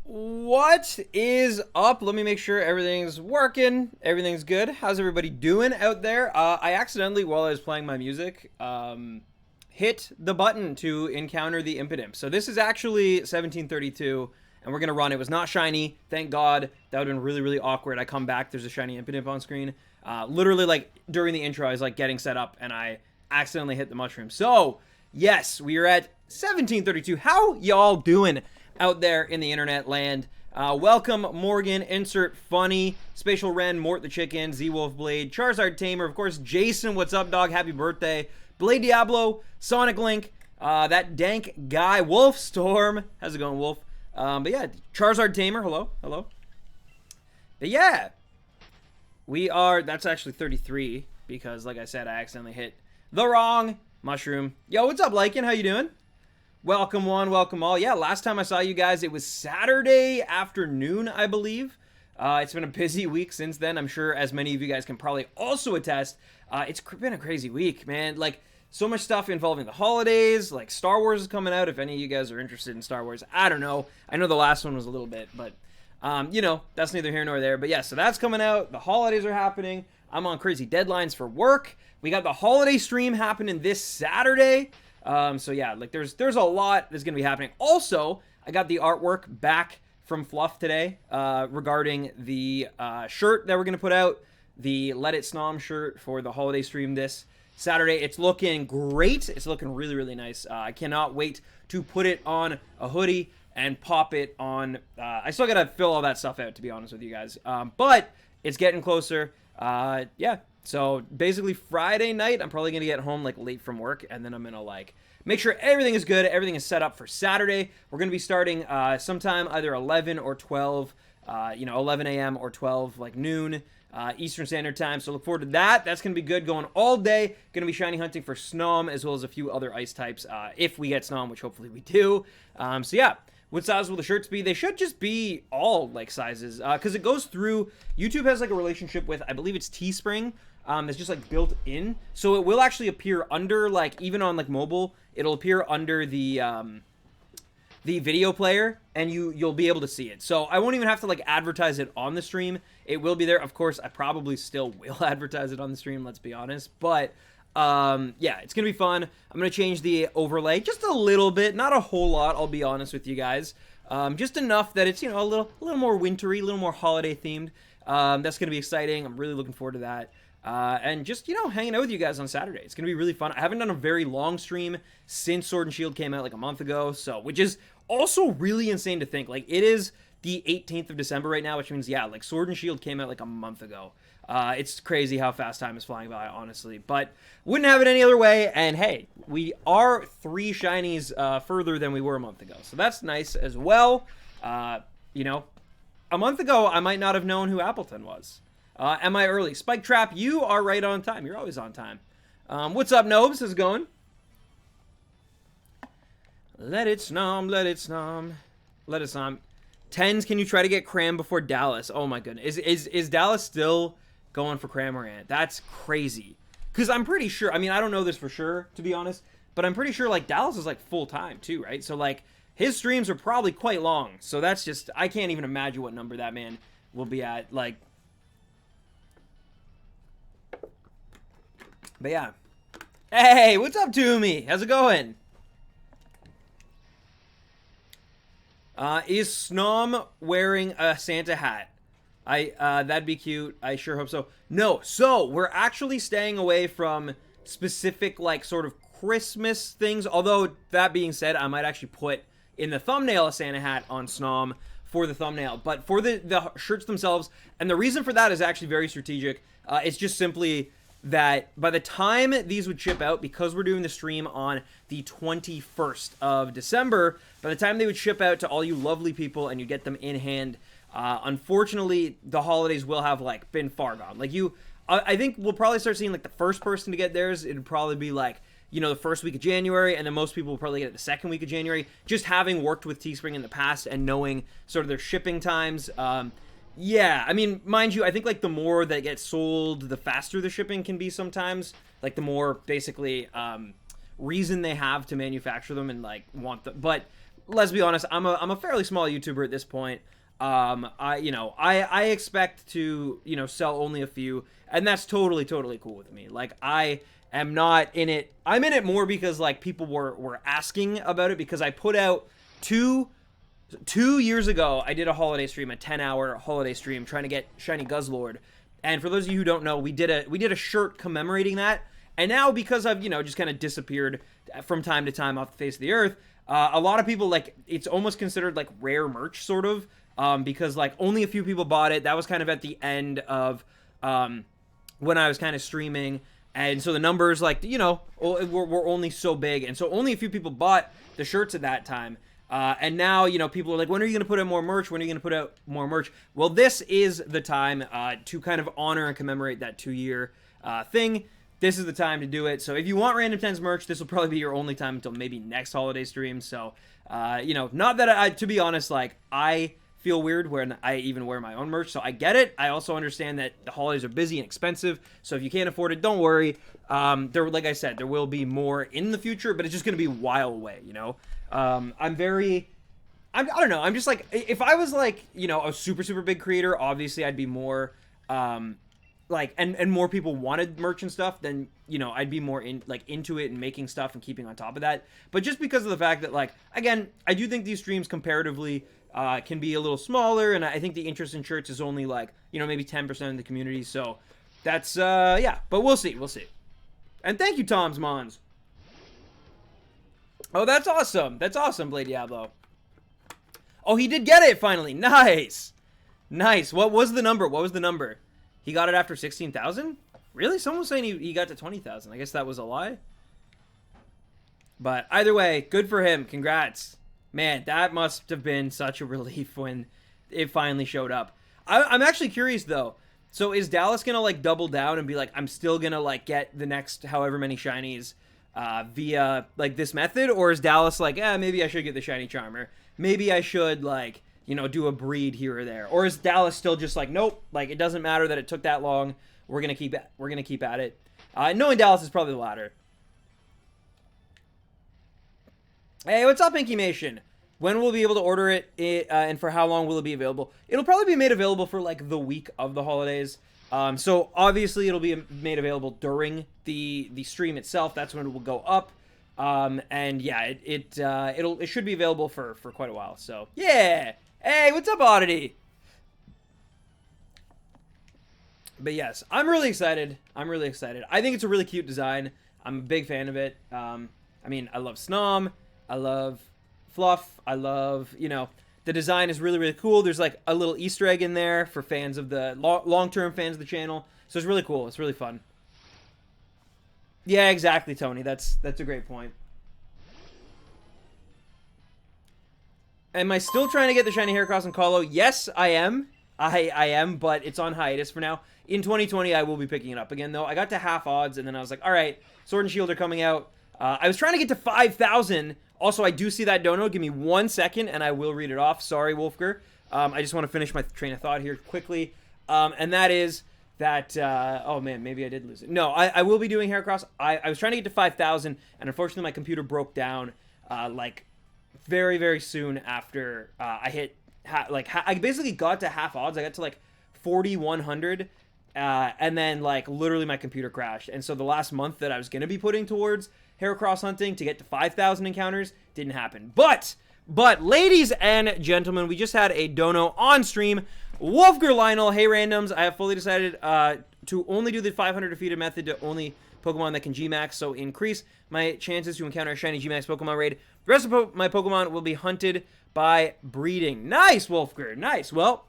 What is up? Let me make sure everything's working. Everything's good. How's everybody doing out there? I accidentally, while I was playing my music, hit the button to encounter the Impidimp. So this is actually 1732, and we're going to run. It was not shiny. Thank God. That would have been really, really awkward. I come back, there's a shiny Impidimp on screen. Literally, like, during the intro, I was, like, getting set up, and I accidentally hit the mushroom. So, yes, we are at 1732. How y'all doing out there in the internet land? Welcome, Morgan, Insert Funny, Spatial Ren, Mort the Chicken, Z-Wolf Blade, Charizard Tamer, of course, Jason, what's up, dog? Happy birthday. Blade Diablo, Sonic Link, that dank guy, Wolf Storm. How's it going, Wolf? But yeah, Charizard Tamer, hello, hello. But yeah, we are, that's actually 33, because like I said, I accidentally hit the wrong mushroom. Yo, what's up, Lycan? How you doing? Welcome one, welcome all. Yeah, last time I saw you guys, it was Saturday afternoon, I believe. It's been a busy week since then. I'm sure as many of you guys can probably also attest. It's been a crazy week, man. Like, so much stuff involving the holidays. Like, Star Wars is coming out. If any of you guys are interested in Star Wars, I don't know. I know the last one was a little bit, but, you know, that's neither here nor there. But yeah, so that's coming out. The holidays are happening. I'm on crazy deadlines for work. We got the holiday stream happening this Saturday. So yeah, like there's a lot that's gonna be happening. Also, I got the artwork back from Fluff today regarding the shirt that we're gonna put out, the Let It Snom shirt for the holiday stream this Saturday. It's looking great. It's looking really, really nice. I cannot wait to put it on a hoodie and pop it on. I still gotta fill all that stuff out, to be honest with you guys. But it's getting closer. Yeah. So basically Friday night, I'm probably going to get home like late from work, and then I'm going to like make sure everything is good. Everything is set up for Saturday. We're going to be starting sometime either 11 or 12, 11 a.m. or 12, like noon Eastern Standard Time. So look forward to that. That's going to be good, going all day. Going to be shiny hunting for Snom as well as a few other ice types if we get Snom, which hopefully we do. So yeah. What size will the shirts be? They should just be all like sizes because it goes through. YouTube has like a relationship with, I believe it's Teespring. That's just like built in, so it will actually appear under, like, even on like mobile, it'll appear under the video player, and you'll be able to see it. So I won't even have to like advertise it on the stream. It will be there. Of course, I probably still will advertise it on the stream. Let's be honest, but yeah, it's gonna be fun. I'm gonna change the overlay just a little bit, not a whole lot. I'll be honest with you guys, just enough that it's, you know, a little more wintry, a little more holiday themed. That's gonna be exciting. I'm really looking forward to that. And just, you know, hanging out with you guys on Saturday. It's going to be really fun. I haven't done a very long stream since Sword and Shield came out like a month ago, so, which is also really insane to think. Like, it is the 18th of December right now, which means, yeah, like, Sword and Shield came out like a month ago. It's crazy how fast time is flying by, honestly, but wouldn't have it any other way. And hey, we are 3 shinies further than we were a month ago, so that's nice as well. You know, a month ago, I might not have known who Appleton was. Am I early? Spike Trap, you are right on time. You're always on time. What's up, Nobes? How's it going? Let it snom, let it snom, let it snom. Tens, can you try to get Cram before Dallas? Oh my goodness. Is Dallas still going for Cramorant? That's crazy. Because I'm pretty sure, I mean, I don't know this for sure, to be honest, but I'm pretty sure, like, Dallas is, like, full-time, too, right? So, like, his streams are probably quite long. So that's just, I can't even imagine what number that man will be at, like. But yeah. Hey, what's up, Toomey? How's it going? Is Snom wearing a Santa hat? That'd be cute. I sure hope so. No, so we're actually staying away from specific, like, sort of Christmas things. Although, that being said, I might actually put in the thumbnail a Santa hat on Snom for the thumbnail. But for the shirts themselves, and the reason for that is actually very strategic. It's just simply that by the time these would ship out, because we're doing the stream on the 21st of December, by the time they would ship out to all you lovely people and you get them in hand, unfortunately, the holidays will have, like, been far gone. Like, I think we'll probably start seeing, like, the first person to get theirs, it'd probably be, like, you know, the first week of January, and then most people will probably get it the second week of January, just having worked with Teespring in the past and knowing sort of their shipping times. Yeah, I mean, mind you, I think, like, the more that gets sold, the faster the shipping can be sometimes. Like, the more, basically, reason they have to manufacture them and, like, want them. But let's be honest, I'm a fairly small YouTuber at this point. I expect to, sell only a few, and that's totally cool with me. Like, I am not in it. I'm in it more because like people were asking about it, because I put out 2 years ago, I did a holiday stream, a 10-hour holiday stream trying to get Shiny Guzzlord. And for those of you who don't know, we did a shirt commemorating that. And now, because I've, just kind of disappeared from time to time off the face of the earth, a lot of people, like, it's almost considered like rare merch, sort of, because like only a few people bought it. That was kind of at the end of when I was kind of streaming. And so the numbers, like, were only so big. And so only a few people bought the shirts at that time. And now, people are like, when are you going to put out more merch? When are you going to put out more merch? Well, this is the time to kind of honor and commemorate that 2-year thing. This is the time to do it. So if you want Random 10's merch, this will probably be your only time until maybe next holiday stream. So, not that to be honest, like, I feel weird when I even wear my own merch. So I get it. I also understand that the holidays are busy and expensive. So if you can't afford it, don't worry. Like I said, there will be more in the future, but it's just going to be a while away, I don't know. I'm just like, if I was like, a super big creator, obviously I'd be more, and more people wanted merch and stuff, then, I'd be more into it and making stuff and keeping on top of that. But just because of the fact that, like, again, I do think these streams comparatively, can be a little smaller, and I think the interest in shirts is only like, maybe 10% of the community. So that's, yeah, but we'll see. And thank you, Tom's Mons. Oh, that's awesome. That's awesome, Blade Diablo. Oh, he did get it finally. Nice. What was the number? He got it after 16,000? Really? Someone was saying he got to 20,000. I guess that was a lie. But either way, good for him. Congrats. Man, that must have been such a relief when it finally showed up. I'm actually curious, though. So is Dallas going to, like, double down and be like, I'm still going to, like, get the next however many shinies via, like, this method? Or is Dallas like, maybe I should get the shiny charmer. Maybe I should, like, do a breed here or there. Or is Dallas still just like, nope, like, it doesn't matter that it took that long. We're going to keep at it. Knowing Dallas is probably the latter. Hey, what's up, Inkymation? When will we be able to order it, and for how long will it be available? It'll probably be made available for, like, the week of the holidays. So, obviously, it'll be made available during the stream itself. That's when it will go up. And, yeah, it should be available for quite a while. So, yeah! Hey, what's up, Oddity? But, yes, I'm really excited. I think it's a really cute design. I'm a big fan of it. I love Snom. I love Fluff. I love, the design is really cool. There's like a little Easter egg in there for fans of the long-term fans of the channel. So it's really cool. It's really fun. Yeah, exactly, Tony. That's a great point. Am I still trying to get the shiny Heracross and Colo? Yes, I am. I am, but it's on hiatus for now. In 2020, I will be picking it up again, though. I got to half odds, and then I was like, all right, Sword and Shield are coming out. I was trying to get to 5,000. Also, I do see that dono. Give me 1 second, and I will read it off. Sorry, Wolfger. I just want to finish my train of thought here quickly. And that is that... oh, man, maybe I did lose it. No, I will be doing Heracross. I was trying to get to 5,000, and unfortunately, my computer broke down, very soon after I hit... I basically got to half odds. I got to, 4,100, and then, literally my computer crashed. And so the last month that I was going to be putting towards Heracross hunting to get to 5,000 encounters didn't happen. But, ladies and gentlemen, we just had a dono on stream. Wolfger Lionel, hey randoms, I have fully decided to only do the 500 defeated method to only Pokemon that can G-Max, so increase my chances to encounter a shiny G-Max Pokemon raid. The rest of my Pokemon will be hunted by breeding. Nice, Wolfger, nice. Well,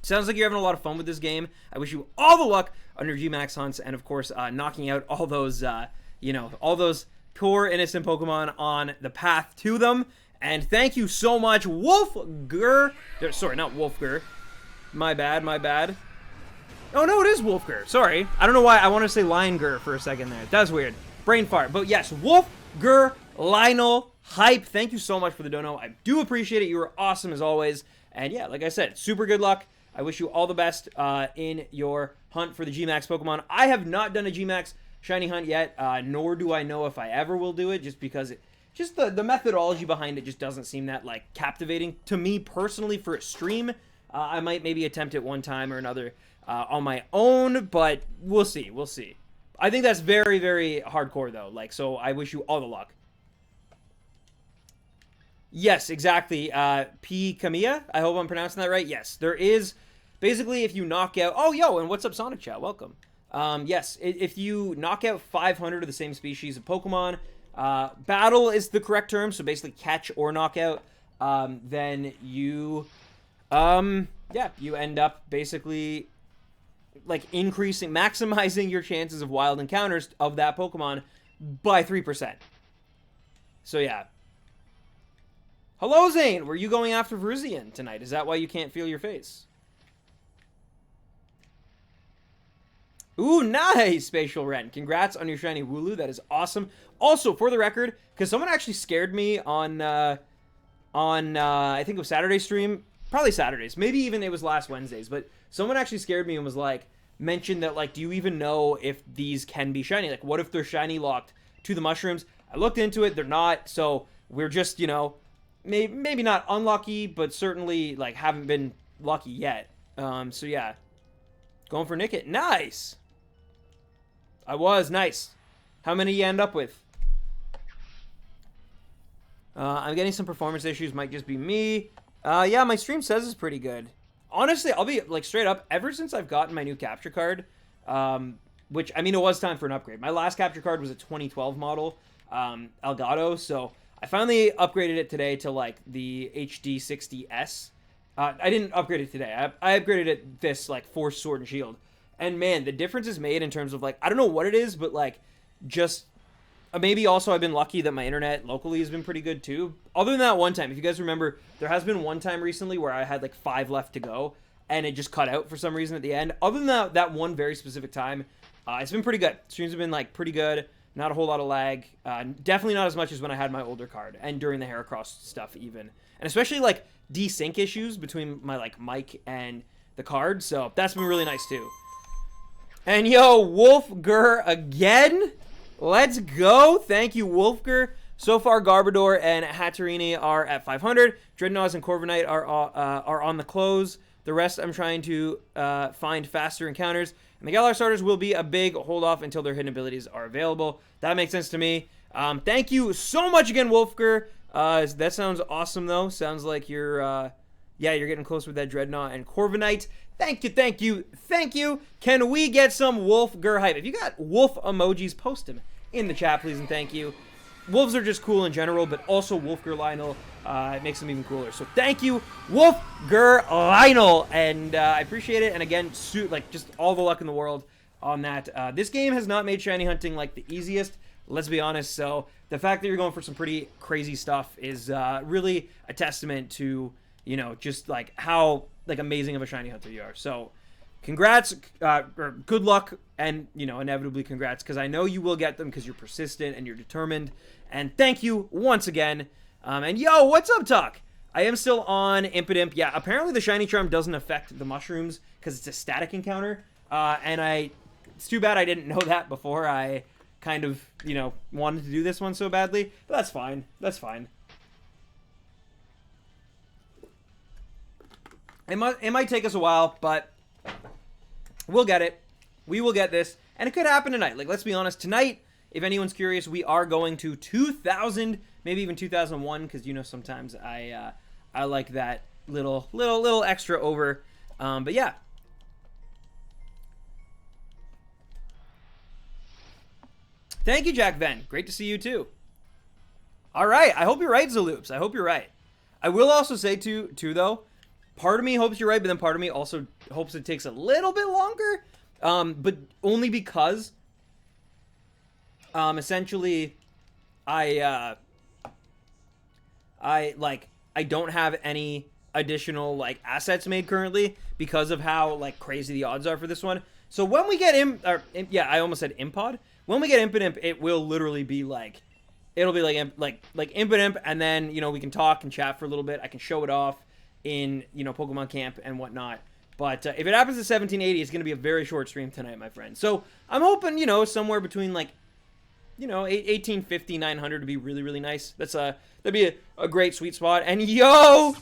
sounds like you're having a lot of fun with this game. I wish you all the luck on your G-Max hunts, and of course, knocking out all those, all those poor innocent Pokemon on the path to them. And thank you so much, Wolfger. Sorry, not Wolfger. My bad. Oh, no, it is Wolfger. Sorry. I don't know why I want to say Lionger for a second there. That's weird. Brain fart. But yes, Wolfger, Lionel, hype. Thank you so much for the dono. I do appreciate it. You were awesome as always. And yeah, like I said, super good luck. I wish you all the best in your hunt for the G-Max Pokemon. I have not done a G-Max shiny hunt yet, nor do I know if I ever will do it, just because just the methodology behind it just doesn't seem that like captivating to me personally for a stream. I might maybe attempt it one time or another on my own, but we'll see. We'll see. I think that's very, very hardcore though. Like, so I wish you all the luck. Yes, exactly. P. Kamiya. I hope I'm pronouncing that right. Yes, there is basically if you knock out. Oh, yo, and what's up, Sonic Chat? Welcome. Yes, if you knock out 500 of the same species of Pokemon, battle is the correct term. So basically, catch or knockout. Then you, yeah, you end up basically like maximizing your chances of wild encounters of that Pokemon by 3%. So yeah. Hello, Zane. Were you going after Veruzian tonight? Is that why you can't feel your face? Ooh, nice, Spatial Ren. Congrats on your shiny Wooloo. That is awesome. Also, for the record, because someone actually scared me on I think it was Saturday's stream. Probably Saturdays. Maybe even it was last Wednesdays. But someone actually scared me and was like, mentioned that, like, do you even know if these can be shiny? Like, what if they're shiny locked to the mushrooms? I looked into it. They're not. So we're just, you know, maybe not unlucky, but certainly, like, haven't been lucky yet. So, yeah. Going for Nickit. Nice! I was. Nice. How many you end up with? I'm getting some performance issues. Might just be me. Yeah, my stream says it's pretty good. Honestly, I'll be, like, straight up. Ever since I've gotten my new capture card, which, I mean, it was time for an upgrade. My last capture card was a 2012 model, Elgato, so I finally upgraded it today to, like, the HD60S. I didn't upgrade it today. I upgraded it this, like, Force Sword and Shield. And, man, the difference is made in terms of, like, I don't know what it is, but, like, just maybe also I've been lucky that my internet locally has been pretty good, too. Other than that one time, if you guys remember, there has been one time recently where I had, like, 5 left to go, and it just cut out for some reason at the end. Other than that one very specific time, it's been pretty good. Streams have been, like, pretty good. Not a whole lot of lag. Definitely not as much as when I had my older card, and during the Heracross stuff, even. And especially, like, desync issues between my, like, mic and the card, so that's been really nice, too. And, yo, Wolfger again? Let's go. Thank you, Wolfger. So far, Garbodor and Hatterini are at 500. Dreadnoughts and Corviknight are on the close. The rest I'm trying to find faster encounters. And the Galar starters will be a big hold-off until their hidden abilities are available. That makes sense to me. Thank you so much again, Wolfger. That sounds awesome, though. Sounds like you're, yeah, you're getting close with that Dreadnought and Corviknight. Thank you, thank you, thank you. Can we get some Wolfger hype? If you got wolf emojis, post them in the chat, please, and thank you. Wolves are just cool in general, but also Wolfger Lionel makes them even cooler. So thank you, Wolfger Lionel, and I appreciate it. And again, like, just all the luck in the world on that. This game has not made shiny hunting, like, the easiest, let's be honest. So the fact that you're going for some pretty crazy stuff is really a testament to, you know, just, like, how, like, amazing of a shiny hunter you are. So congrats, or good luck, and, you know, inevitably congrats, because I know you will get them because you're persistent and you're determined. And thank you once again. And yo, what's up, Tuck? I am still on Impidimp. Yeah, apparently the shiny charm doesn't affect the mushrooms because it's a static encounter. And it's too bad I didn't know that before I kind of, you know, wanted to do this one so badly. But that's fine. That's fine. It might take us a while, but we'll get it. We will get this. And it could happen tonight. Like, let's be honest. Tonight, if anyone's curious, we are going to 2000, maybe even 2001, because, you know, sometimes I like that little extra over. But yeah. Thank you, Jack Venn. Great to see you, too. All right. I hope you're right, Zaloops. I hope you're right. I will also say, too, though, part of me hopes you're right, but then part of me also hopes it takes a little bit longer. But only because, essentially, I don't have any additional, like, assets made currently because of how, like, crazy the odds are for this one. So when we get I almost said Impod. When we get Impidimp, it will literally be like, it'll be like Impidimp, and then, you know, we can talk and chat for a little bit. I can show it off in, you know, Pokemon Camp and whatnot. But if it happens at 1780, it's going to be a very short stream tonight, my friend. So I'm hoping, you know, somewhere between, like, you know, 1850, 900 would be really, really nice. That'd be a great sweet spot. And yo,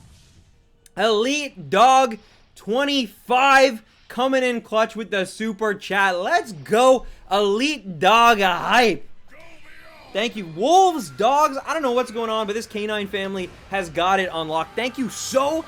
Elite Dog 25 coming in clutch with the super chat. Let's go, Elite Dog hype. Thank you. Wolves, dogs, I don't know what's going on, but this canine family has got it unlocked. Thank you so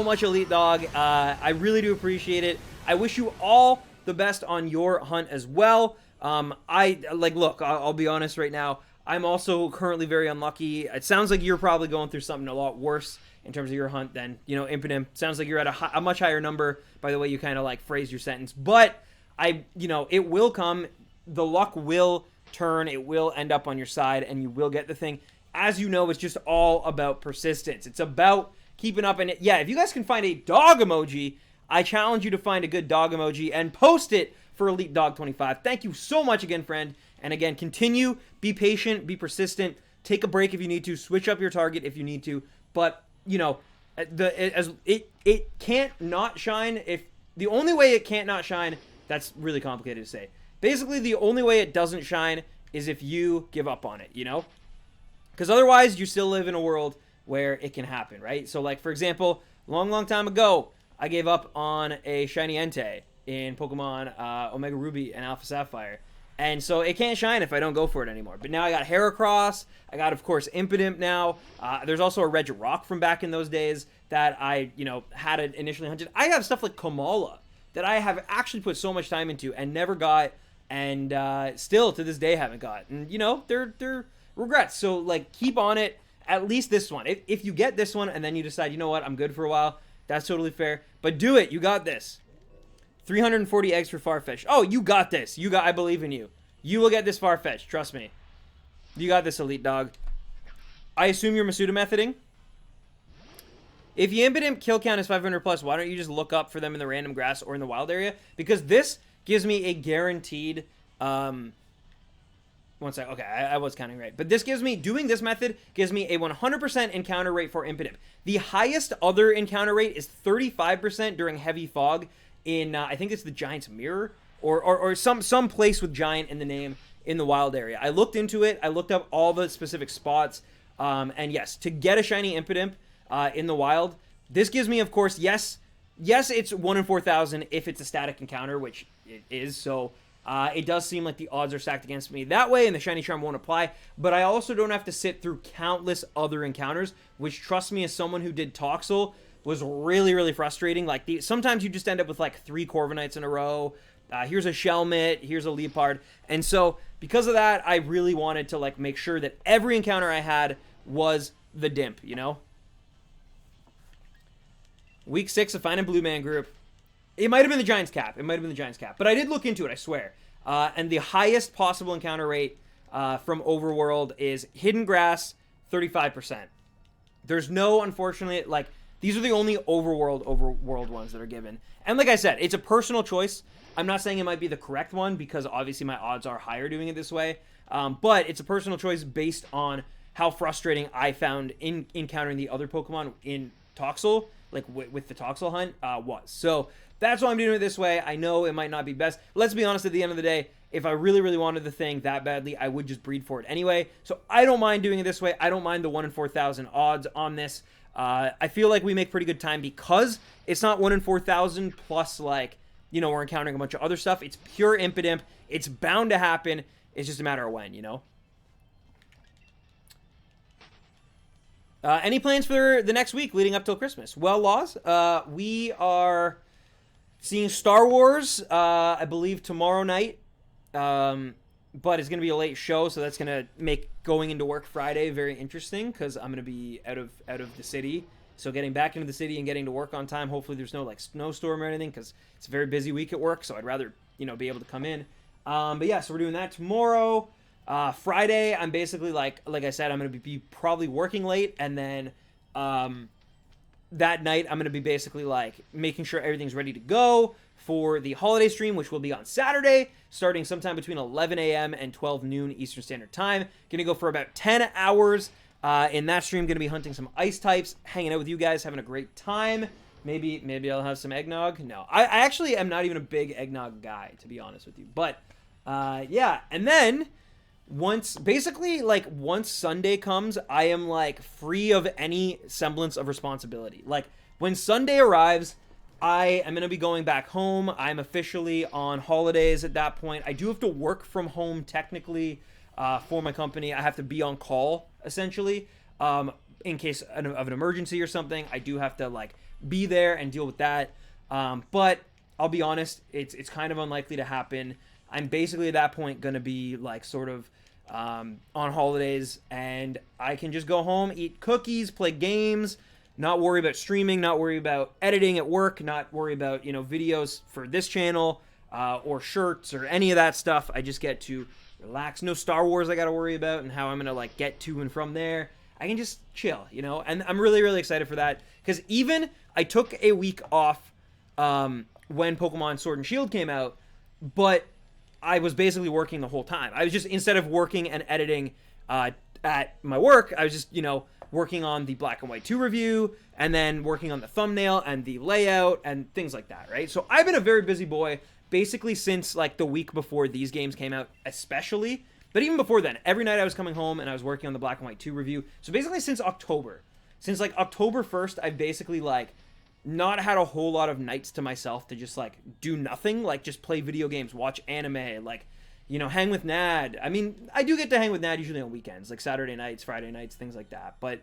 much, Elite Dog. I really do appreciate it. I wish you all the best on your hunt as well. Look, I'll be honest right now. I'm also currently very unlucky. It sounds like you're probably going through something a lot worse in terms of your hunt than, you know, Impidimp. Sounds like you're at a much higher number by the way you kind of like phrase your sentence. But it will come. The luck will turn. It will end up on your side and you will get the thing. As you know, it's just all about persistence. It's about keeping up. And yeah, if you guys can find a dog emoji, I challenge you to find a good dog emoji and post it for Elite Dog 25. Thank you so much again, friend. And again, continue, be patient, be persistent, take a break if you need to, switch up your target if you need to. But, you know, it can't not shine. If the only way it can't not shine, that's really complicated to say. Basically, the only way it doesn't shine is if you give up on it, you know? Because otherwise, you still live in a world where it can happen, right? So, like, for example, long time ago, I gave up on a shiny Entei in Pokemon Omega Ruby and Alpha Sapphire. And so it can't shine if I don't go for it anymore. But now I got Heracross. I got, of course, Impidimp now. There's also a Regirock from back in those days that I, had it initially hunted. I have stuff like Komala that I have actually put so much time into and never got, and still to this day haven't got. And, they're regrets. So, like, keep on it. At least this one. If you get this one and then you decide, you know what, I'm good for a while, that's totally fair. But do it. You got this. 340 eggs for Farfetch. Oh, you got this. I believe in you. You will get this Farfetch. Trust me. You got this, Elite Dog. I assume you're Masuda methoding. If you Impidimp kill count is 500 plus, why don't you just look up for them in the random grass or in the wild area? Because this gives me a guaranteed... one second. Okay, I was counting right. But doing this method gives me a 100% encounter rate for Impidimp. The highest other encounter rate is 35% during heavy fog in, I think it's the Giant's Mirror, or some place with Giant in the name in the wild area. I looked into it. I looked up all the specific spots. And yes, to get a shiny Impidimp in the wild, this gives me, of course, yes, it's 1 in 4,000 if it's a static encounter, which it is, so... it does seem like the odds are stacked against me that way, and the Shiny Charm won't apply, but I also don't have to sit through countless other encounters, which, trust me, as someone who did Toxel, was really, really frustrating. Like, sometimes you just end up with, like, 3 Corviknights in a row. Here's a Shelmet, here's a Leopard, and so, because of that, I really wanted to, like, make sure that every encounter I had was the Dimp, you know? Week 6 of Fine and Blue Man group. It might have been the Giants cap. But I did look into it, I swear. And the highest possible encounter rate from Overworld is Hidden Grass, 35%. There's no, unfortunately, like, these are the only Overworld ones that are given. And like I said, it's a personal choice. I'm not saying it might be the correct one, because obviously my odds are higher doing it this way. But it's a personal choice based on how frustrating I found in encountering the other Pokemon in Toxel, like with the Toxel hunt, was. So... that's why I'm doing it this way. I know it might not be best. Let's be honest, at the end of the day, if I really, really wanted the thing that badly, I would just breed for it anyway. So I don't mind doing it this way. I don't mind the 1 in 4,000 odds on this. I feel like we make pretty good time because it's not 1 in 4,000 plus, like, we're encountering a bunch of other stuff. It's pure Impidimp. It's bound to happen. It's just a matter of when, Any plans for the next week leading up till Christmas? Well, Laws, we are... seeing Star Wars, I believe, tomorrow night, but it's going to be a late show, so that's going to make going into work Friday very interesting, because I'm going to be out of the city, so getting back into the city and getting to work on time, hopefully there's no, like, snowstorm or anything, because it's a very busy week at work, so I'd rather, be able to come in, but yeah, so we're doing that tomorrow. Friday, I'm basically, like I said, I'm going to be probably working late, and then, that night, I'm going to be basically, like, making sure everything's ready to go for the holiday stream, which will be on Saturday, starting sometime between 11 a.m. and 12 noon Eastern Standard Time. Going to go for about 10 hours. In that stream, going to be hunting some ice types, hanging out with you guys, having a great time. Maybe I'll have some eggnog. No, I actually am not even a big eggnog guy, to be honest with you. But, yeah. And then, once basically like once Sunday comes, I am like free of any semblance of responsibility. Like when Sunday arrives, I am going to be going back home. I'm officially on holidays at that point. I do have to work from home technically for my company. I have to be on call essentially in case of an emergency or something. I do have to like be there and deal with that. But I'll be honest, it's kind of unlikely to happen. I'm basically at that point going to be like sort of on holidays, and I can just go home, eat cookies, play games, not worry about streaming, not worry about editing at work, not worry about, you know, videos for this channel or shirts or any of that stuff. I just get to relax. No Star Wars I got to worry about and how I'm going to like get to and from there. I can just chill, you know, and I'm really, really excited for that because even I took a week off when Pokemon Sword and Shield came out, but I was basically working the whole time. I was just, instead of working and editing at my work, I was just, you know, working on the Black and White 2 review and then working on the thumbnail and the layout and things like that, right? So I've been a very busy boy basically since like the week before these games came out, especially. But even before then, every night I was coming home and I was working on the Black and White 2 review. So basically since October. Since like October 1st, I've basically like not had a whole lot of nights to myself to just like do nothing, like just play video games, watch anime, like, you know, hang with Nad. I mean, I do get to hang with Nad usually on weekends, like Saturday nights, Friday nights, things like that. But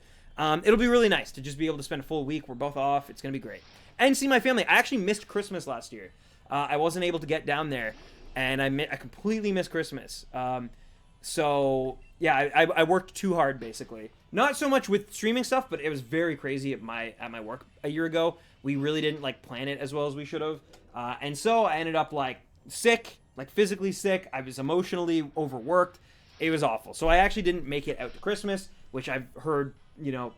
it'll be really nice to just be able to spend a full week. We're both off. It's going to be great. And see my family. I actually missed Christmas last year. I wasn't able to get down there, and I completely missed Christmas. So, yeah, I worked too hard, basically. Not so much with streaming stuff, but it was very crazy at my work a year ago. We really didn't, like, plan it as well as we should have. And so I ended up, like, sick, like, physically sick. I was emotionally overworked. It was awful. So I actually didn't make it out to Christmas, which I've heard, you know,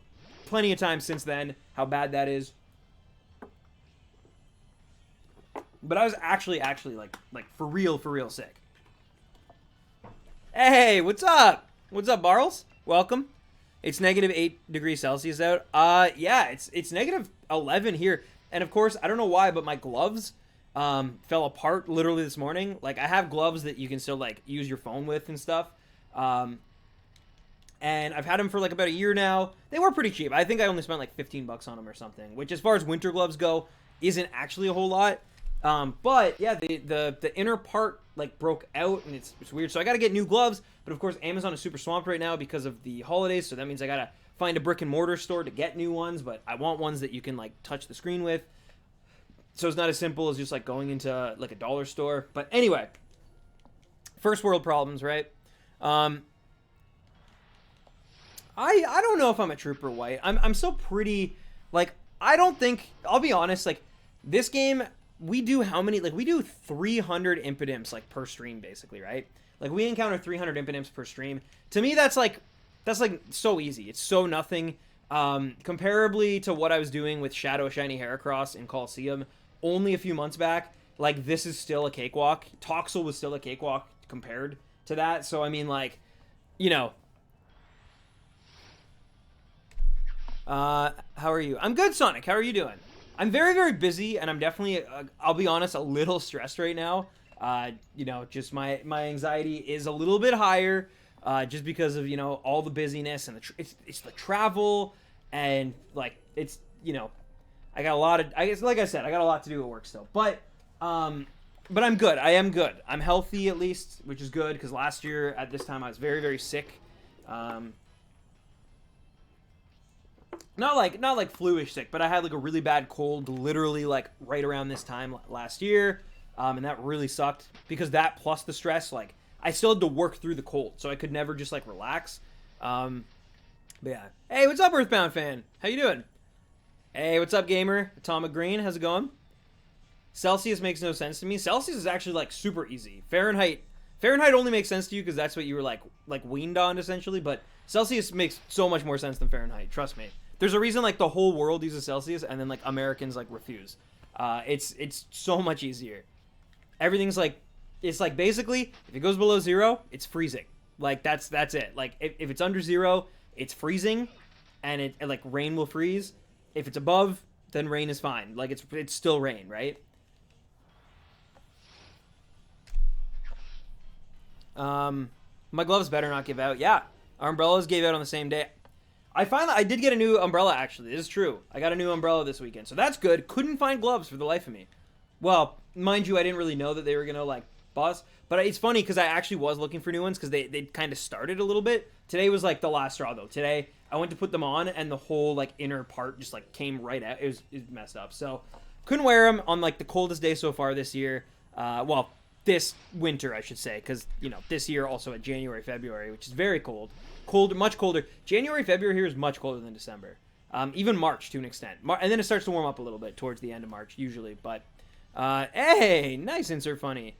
plenty of times since then, how bad that is. But I was actually, like for real sick. Hey, what's up? What's up, Barles? Welcome. It's negative 8 degrees Celsius out. Yeah, it's negative 11 here. And of course, I don't know why, but my gloves fell apart literally this morning. Like, I have gloves that you can still, like, use your phone with and stuff. And I've had them for, like, about a year now. They were pretty cheap. I think I only spent, like, 15 bucks on them or something, which, as far as winter gloves go, isn't actually a whole lot. But yeah, the inner part like broke out and it's weird. So I got to get new gloves. But of course, Amazon is super swamped right now because of the holidays. So that means I got to find a brick and mortar store to get new ones. But I want ones that you can like touch the screen with. So it's not as simple as just like going into like a dollar store. But anyway, first world problems, right? I don't know if I'm a trooper white. I'm still pretty like, I don't think, I'll be honest, like this game, we do how many, like we do 300 Impidimps like per stream basically, right? Like we encounter 300 Impidimps per stream. To me, that's like so easy. It's so nothing. Comparably to what I was doing with Shadow Shiny Heracross in Coliseum only a few months back, like this is still a cakewalk. Toxel was still a cakewalk compared to that. So I mean, like, you know. How are you? I'm good, Sonic. How are you doing? I'm very, very busy, and I'm definitely, I'll be honest, a little stressed right now. You know, just my anxiety is a little bit higher, just because of, you know, all the busyness and it's the travel and like it's, you know, I got a lot of, I guess, like I said, I got a lot to do at work still, but I'm good. I am good. I'm healthy at least, which is good because last year at this time I was very, very sick. Not like fluish sick, but I had like a really bad cold literally like right around this time last year. And that really sucked because that plus the stress, like I still had to work through the cold, so I could never just like relax. But yeah. Hey, what's up, Earthbound fan? How you doing? Hey, what's up, gamer? Atomic Green, how's it going? Celsius makes no sense to me. Celsius is actually like super easy. Fahrenheit only makes sense to you because that's what you were like weaned on essentially, but Celsius makes so much more sense than Fahrenheit, trust me. There's a reason like the whole world uses Celsius and then like Americans like refuse. It's so much easier. Everything's like, it's like basically if it goes below 0, it's freezing. Like that's it. Like if it's under 0, it's freezing, and it like rain will freeze. If it's above, then rain is fine. Like it's still rain, right? My gloves better not give out. Yeah, our umbrellas gave out on the same day. I did get a new umbrella, actually. This is true. I got a new umbrella this weekend, so that's good. Couldn't find gloves for the life of me. Well, mind you, I didn't really know that they were going to, like, bust. But it's funny because I actually was looking for new ones because they kind of started a little bit. Today was, like, the last straw, though. Today, I went to put them on, and the whole, like, inner part just, like, came right out. It was messed up. So, couldn't wear them on, like, the coldest day so far this year. Well, this winter, I should say, because, you know, this year also at January, February, which is very cold. Colder, much colder. January, February here is much colder than December. Even March to an extent. And then it starts to warm up a little bit towards the end of March, usually. But, hey, nice insert funny.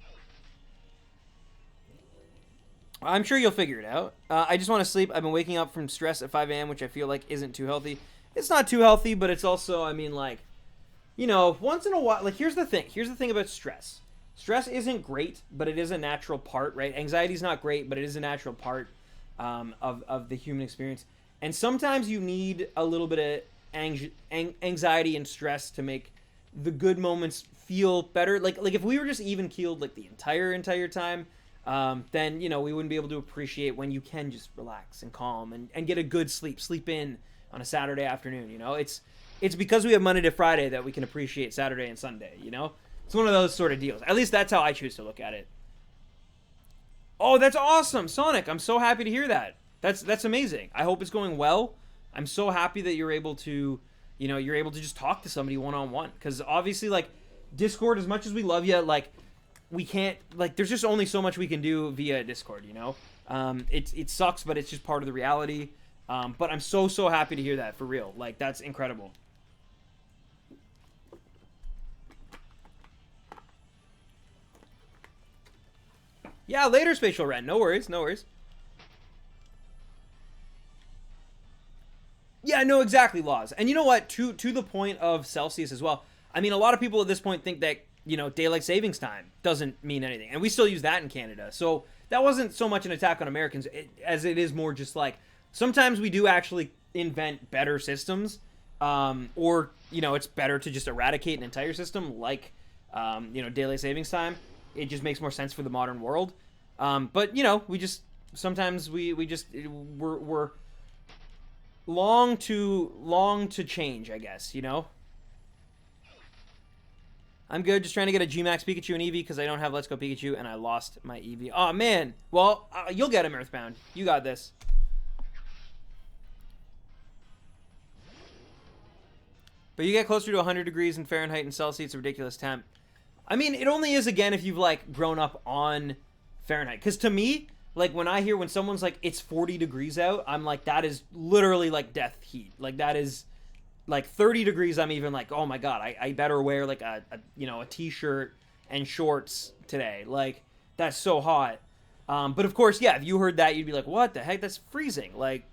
I'm sure you'll figure it out. I just want to sleep. I've been waking up from stress at 5 a.m., which I feel like isn't too healthy. It's not too healthy, but it's also, I mean, like, you know, once in a while, like, here's the thing. Here's the thing about stress. Stress isn't great, but it is a natural part, right? Anxiety's not great, but it is a natural part of the human experience. And sometimes you need a little bit of anxiety and stress to make the good moments feel better. Like if we were just even keeled like the entire time, then, you know, we wouldn't be able to appreciate when you can just relax and calm and get a good sleep in on a Saturday afternoon. You know, it's because we have Monday to Friday that we can appreciate Saturday and Sunday, you know. It's one of those sort of deals. At least that's how I choose to look at it. Oh, that's awesome, Sonic. I'm so happy to hear that. That's amazing. I hope it's going well. I'm so happy that you're able to, you know, you're able to just talk to somebody one-on-one. Because obviously, like, Discord, as much as we love you, like, we can't, like, there's just only so much we can do via Discord, you know? It sucks, but it's just part of the reality. But I'm so happy to hear that, for real. Like, that's incredible. Yeah, later, Spatial Ren. No worries, no worries. Yeah, no, exactly, Laws. And you know what? To the point of Celsius as well. I mean, a lot of people at this point think that, you know, daylight savings time doesn't mean anything. And we still use that in Canada. So that wasn't so much an attack on Americans as it is more just like, sometimes we do actually invent better systems. Or, you know, it's better to just eradicate an entire system like, you know, daylight savings time. It just makes more sense for the modern world. But, you know, we just, sometimes we're long to change, I guess, you know? I'm good, just trying to get a G-Max Pikachu and Eevee because I don't have Let's Go Pikachu and I lost my Eevee. Oh, man. Well, you'll get him, Earthbound. You got this. But you get closer to 100 degrees in Fahrenheit and Celsius, it's a ridiculous temp. I mean, it only is, again, if you've, like, grown up on Fahrenheit. Because to me, like, when someone's like, it's 40 degrees out, I'm like, that is literally, like, death heat. Like, that is, like, 30 degrees, I'm even like, oh, my God, I better wear, like, a T-shirt and shorts today. Like, that's so hot. But, of course, yeah, if you heard that, you'd be like, what the heck? That's freezing. Like,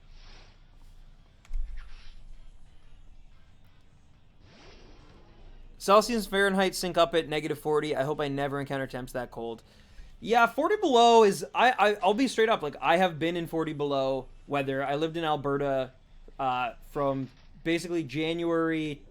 Celsius and Fahrenheit sync up at negative 40. I hope I never encounter temps that cold. Yeah, 40 below is... I'll be straight up. Like, I have been in 40 below weather. I lived in Alberta from basically January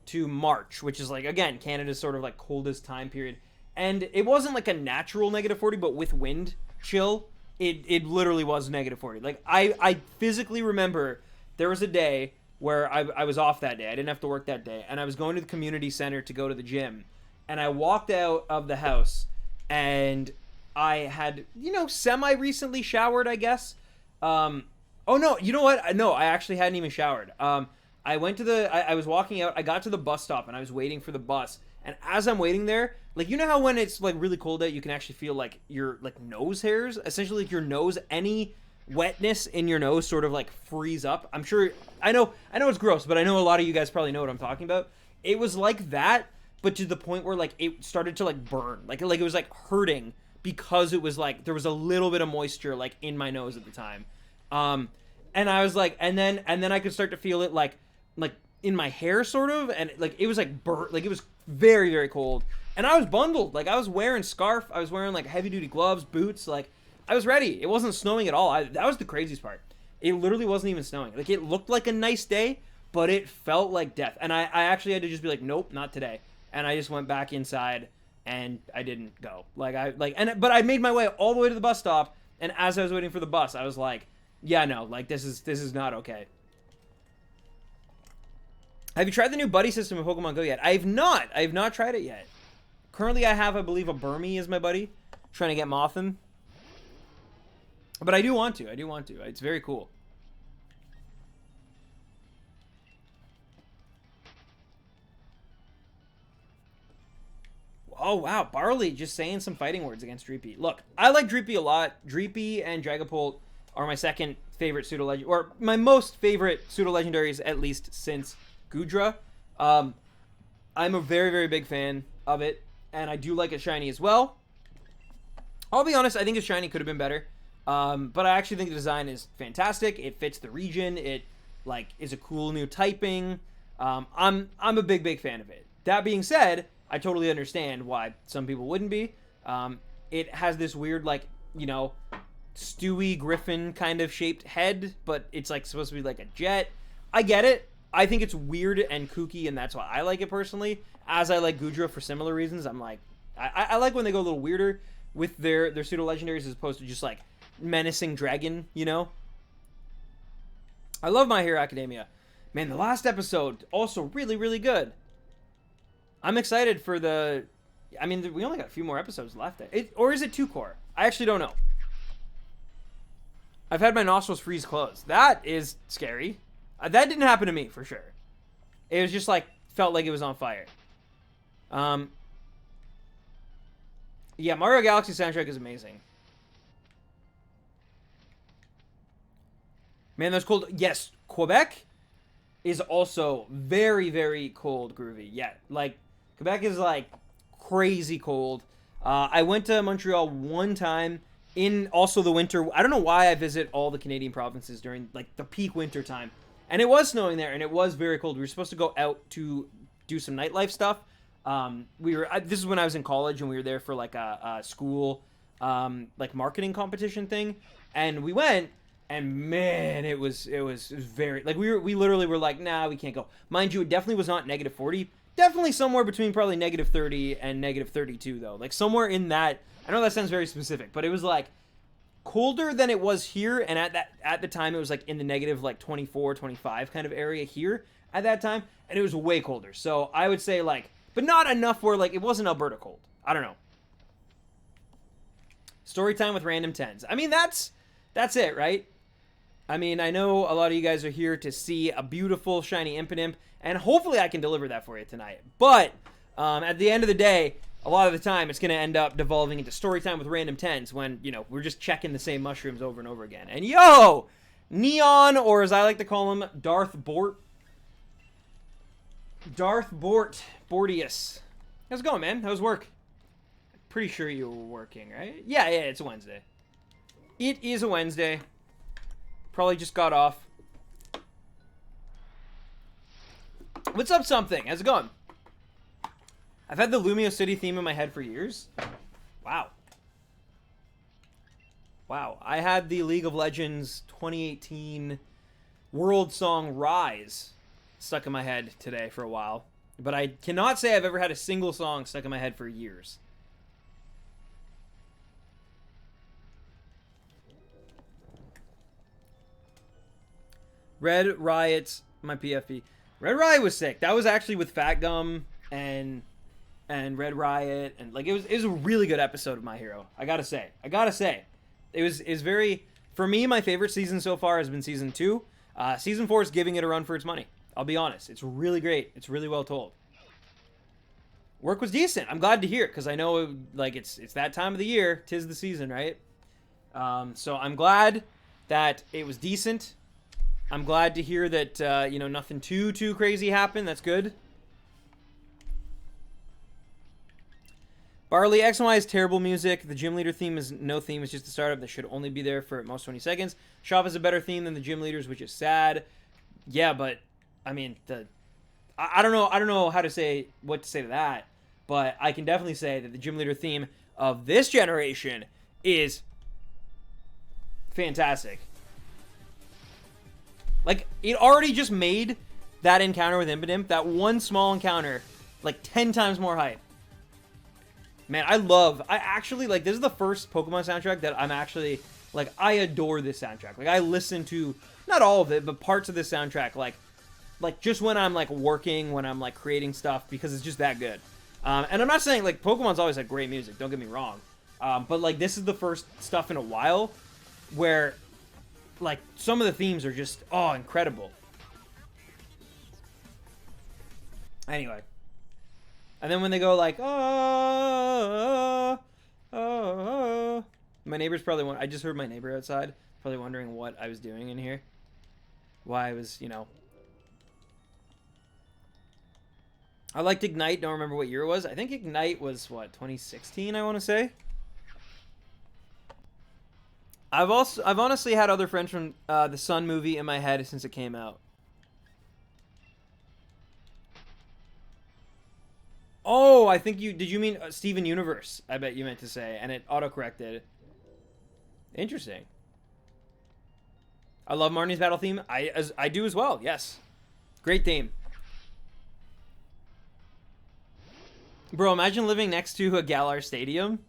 to March, which is, like, again, Canada's sort of, like, coldest time period. And it wasn't, like, a natural negative 40, but with wind chill, it literally was negative 40. Like, I physically remember there was a day where I was off that day. I didn't have to work that day. And I was going to the community center to go to the gym. And I walked out of the house, and I had, you know, semi-recently showered, I guess. Oh, no, you know what? No, I actually hadn't even showered. I went to I was walking out. I got to the bus stop, and I was waiting for the bus. And as I'm waiting there, like, you know how when it's, like, really cold out, you can actually feel, like, your, like, nose hairs? Essentially, like, your nose, any wetness in your nose sort of, like, freeze up. I'm sure, I know it's gross, but I know a lot of you guys probably know what I'm talking about. It was like that, but to the point where, like, it started to, like, burn. Like it was, like, hurting because it was, like, there was a little bit of moisture, like, in my nose at the time. And I was, like, and then I could start to feel it, like, in my hair, sort of, and, like, it was, like, burnt. Like, it was very, very cold. And I was bundled. Like, I was wearing scarf. I was wearing, like, heavy-duty gloves, boots, like, I was ready. It wasn't snowing at all. That was the craziest part. It literally wasn't even snowing. Like, it looked like a nice day, but it felt like death. And I actually had to just be like, nope, not today. And I just went back inside, and I didn't go. But I made my way all the way to the bus stop, And as I was waiting for the bus, I was like, yeah, no, like this is not okay. Have you tried the new buddy system in Pokemon Go yet? I have not. I have not tried it yet. Currently, I have, I believe, a Burmy as my buddy, trying to get Mothim. But I do want to. I do want to. It's very cool. Oh, wow. Barley just saying some fighting words against Dreepy. Look, I like Dreepy a lot. Dreepy and Dragapult are my second favorite pseudo-legend, or my most favorite pseudo-legendaries, at least since Goodra. I'm a very, very big fan of it, and I do like it shiny as well. I'll be honest, I think a shiny could have been better, but I actually think the design is fantastic. It fits the region. It, like, is a cool new typing. I'm a big, big fan of it. That being said, I totally understand why some people wouldn't be. It has this weird, like, you know, Stewie Griffin kind of shaped head, but it's like supposed to be like a jet. I get it. I think it's weird and kooky, and that's why I like it personally. As I like Goodra for similar reasons. I'm like, I like when they go a little weirder with their pseudo legendaries as opposed to just like menacing dragon, you know. I love My Hero Academia. Man, the last episode also really, really good. I'm excited for the... I mean, we only got a few more episodes left. Or is it 2-core? I actually don't know. I've had my nostrils freeze closed. That is scary. That didn't happen to me, for sure. It was just like, felt like it was on fire. Yeah, Mario Galaxy soundtrack is amazing. Man, that's cold. Yes, Quebec is also very, very cold groovy. Yeah, like, Quebec is, like, crazy cold. I went to Montreal one time in also the winter. I don't know why I visit all the Canadian provinces during, like, the peak winter time. And it was snowing there, and it was very cold. We were supposed to go out to do some nightlife stuff. This is when I was in college, and we were there for, like, a school, like, marketing competition thing. And we went, and man, it was very, like, we literally were like, nah, we can't go. Mind you, it definitely was not negative 40. Definitely somewhere between probably negative 30 and negative 32, though. Like, somewhere in that, I know that sounds very specific, but it was, like, colder than it was here, and at the time, it was, like, in the negative, like, 24, 25 kind of area here at that time, and it was way colder. So, I would say, like, but not enough where, like, it wasn't Alberta cold. I don't know. Story time with random 10s. I mean, that's it, right? I mean, I know a lot of you guys are here to see a beautiful, shiny Impidimp, and hopefully I can deliver that for you tonight. But at the end of the day, a lot of the time, it's going to end up devolving into story time with random 10s when, you know, we're just checking the same mushrooms over and over again. And yo, Neon, or as I like to call him, Darth Bort. Darth Bort. Bortius. How's it going, man? How's work? Pretty sure you were working, right? Yeah, it's a Wednesday. It is a Wednesday. Probably just got off. What's up, something? How's it going? I've had the Lumio City theme in my head for years. Wow. Wow. I had the League of Legends 2018 World Song Rise stuck in my head today for a while. But I cannot say I've ever had a single song stuck in my head for years. Red Riot's my PFP. Red Riot was sick. That was actually with Fat Gum and Red Riot, and like it was a really good episode of My Hero. I gotta say, it was very, for me, my favorite season so far has been season 2. Season 4 is giving it a run for its money. I'll be honest, it's really great. It's really well told. Work was decent. I'm glad to hear it because I know like it's that time of the year. 'Tis the season, right? So I'm glad that it was decent. I'm glad to hear that, you know, nothing too crazy happened. That's good. Barley, X and Y is terrible music. The gym leader theme is no theme. It's just the startup that should only be there for at most 20 seconds. Shop is a better theme than the gym leaders, which is sad. Yeah, but, I mean, I don't know how to say, what to say to that. But I can definitely say that the gym leader theme of this generation is fantastic. Like, it already just made that encounter with Impidimp, that one small encounter, like 10 times more hype. Man, I actually, like, this is the first Pokemon soundtrack that I'm actually Like, I adore this soundtrack. Like, I listen to, not all of it, but parts of this soundtrack, like just when I'm, like, working, when I'm, like, creating stuff, because it's just that good. And I'm not saying, like, Pokemon's always had great music, don't get me wrong. But, like, this is the first stuff in a while where, like, some of the themes are just, oh, incredible. Anyway. And then when they go, like, oh, my neighbor's probably, I just heard my neighbor outside, probably wondering what I was doing in here. Why I was, you know. I liked Ignite, don't remember what year it was. I think Ignite was, what, 2016, I want to say? I've honestly had other friends from the Sun movie in my head since it came out. Oh, I think did you mean Steven Universe? I bet you meant to say, and it autocorrected. Interesting. I love Marnie's battle theme. I do as well. Yes, great theme. Bro, imagine living next to a Galar stadium.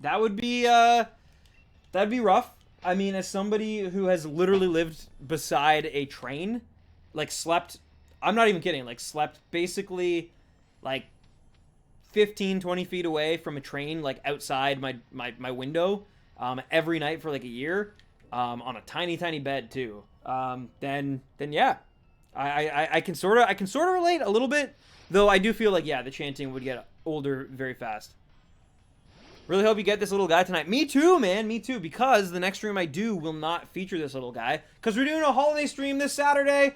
That would be that'd be rough. I mean, as somebody who has literally lived beside a train, like slept, I'm not even kidding, like slept basically like 15, 20 feet away from a train, like outside my window, every night for like a year, on a tiny bed too. Then yeah, I can sort of relate a little bit, though I do feel like, yeah, the chanting would get older very fast. Really hope you get this little guy tonight. Me too, man. Me too. Because the next stream I do will not feature this little guy. Because we're doing a holiday stream this Saturday.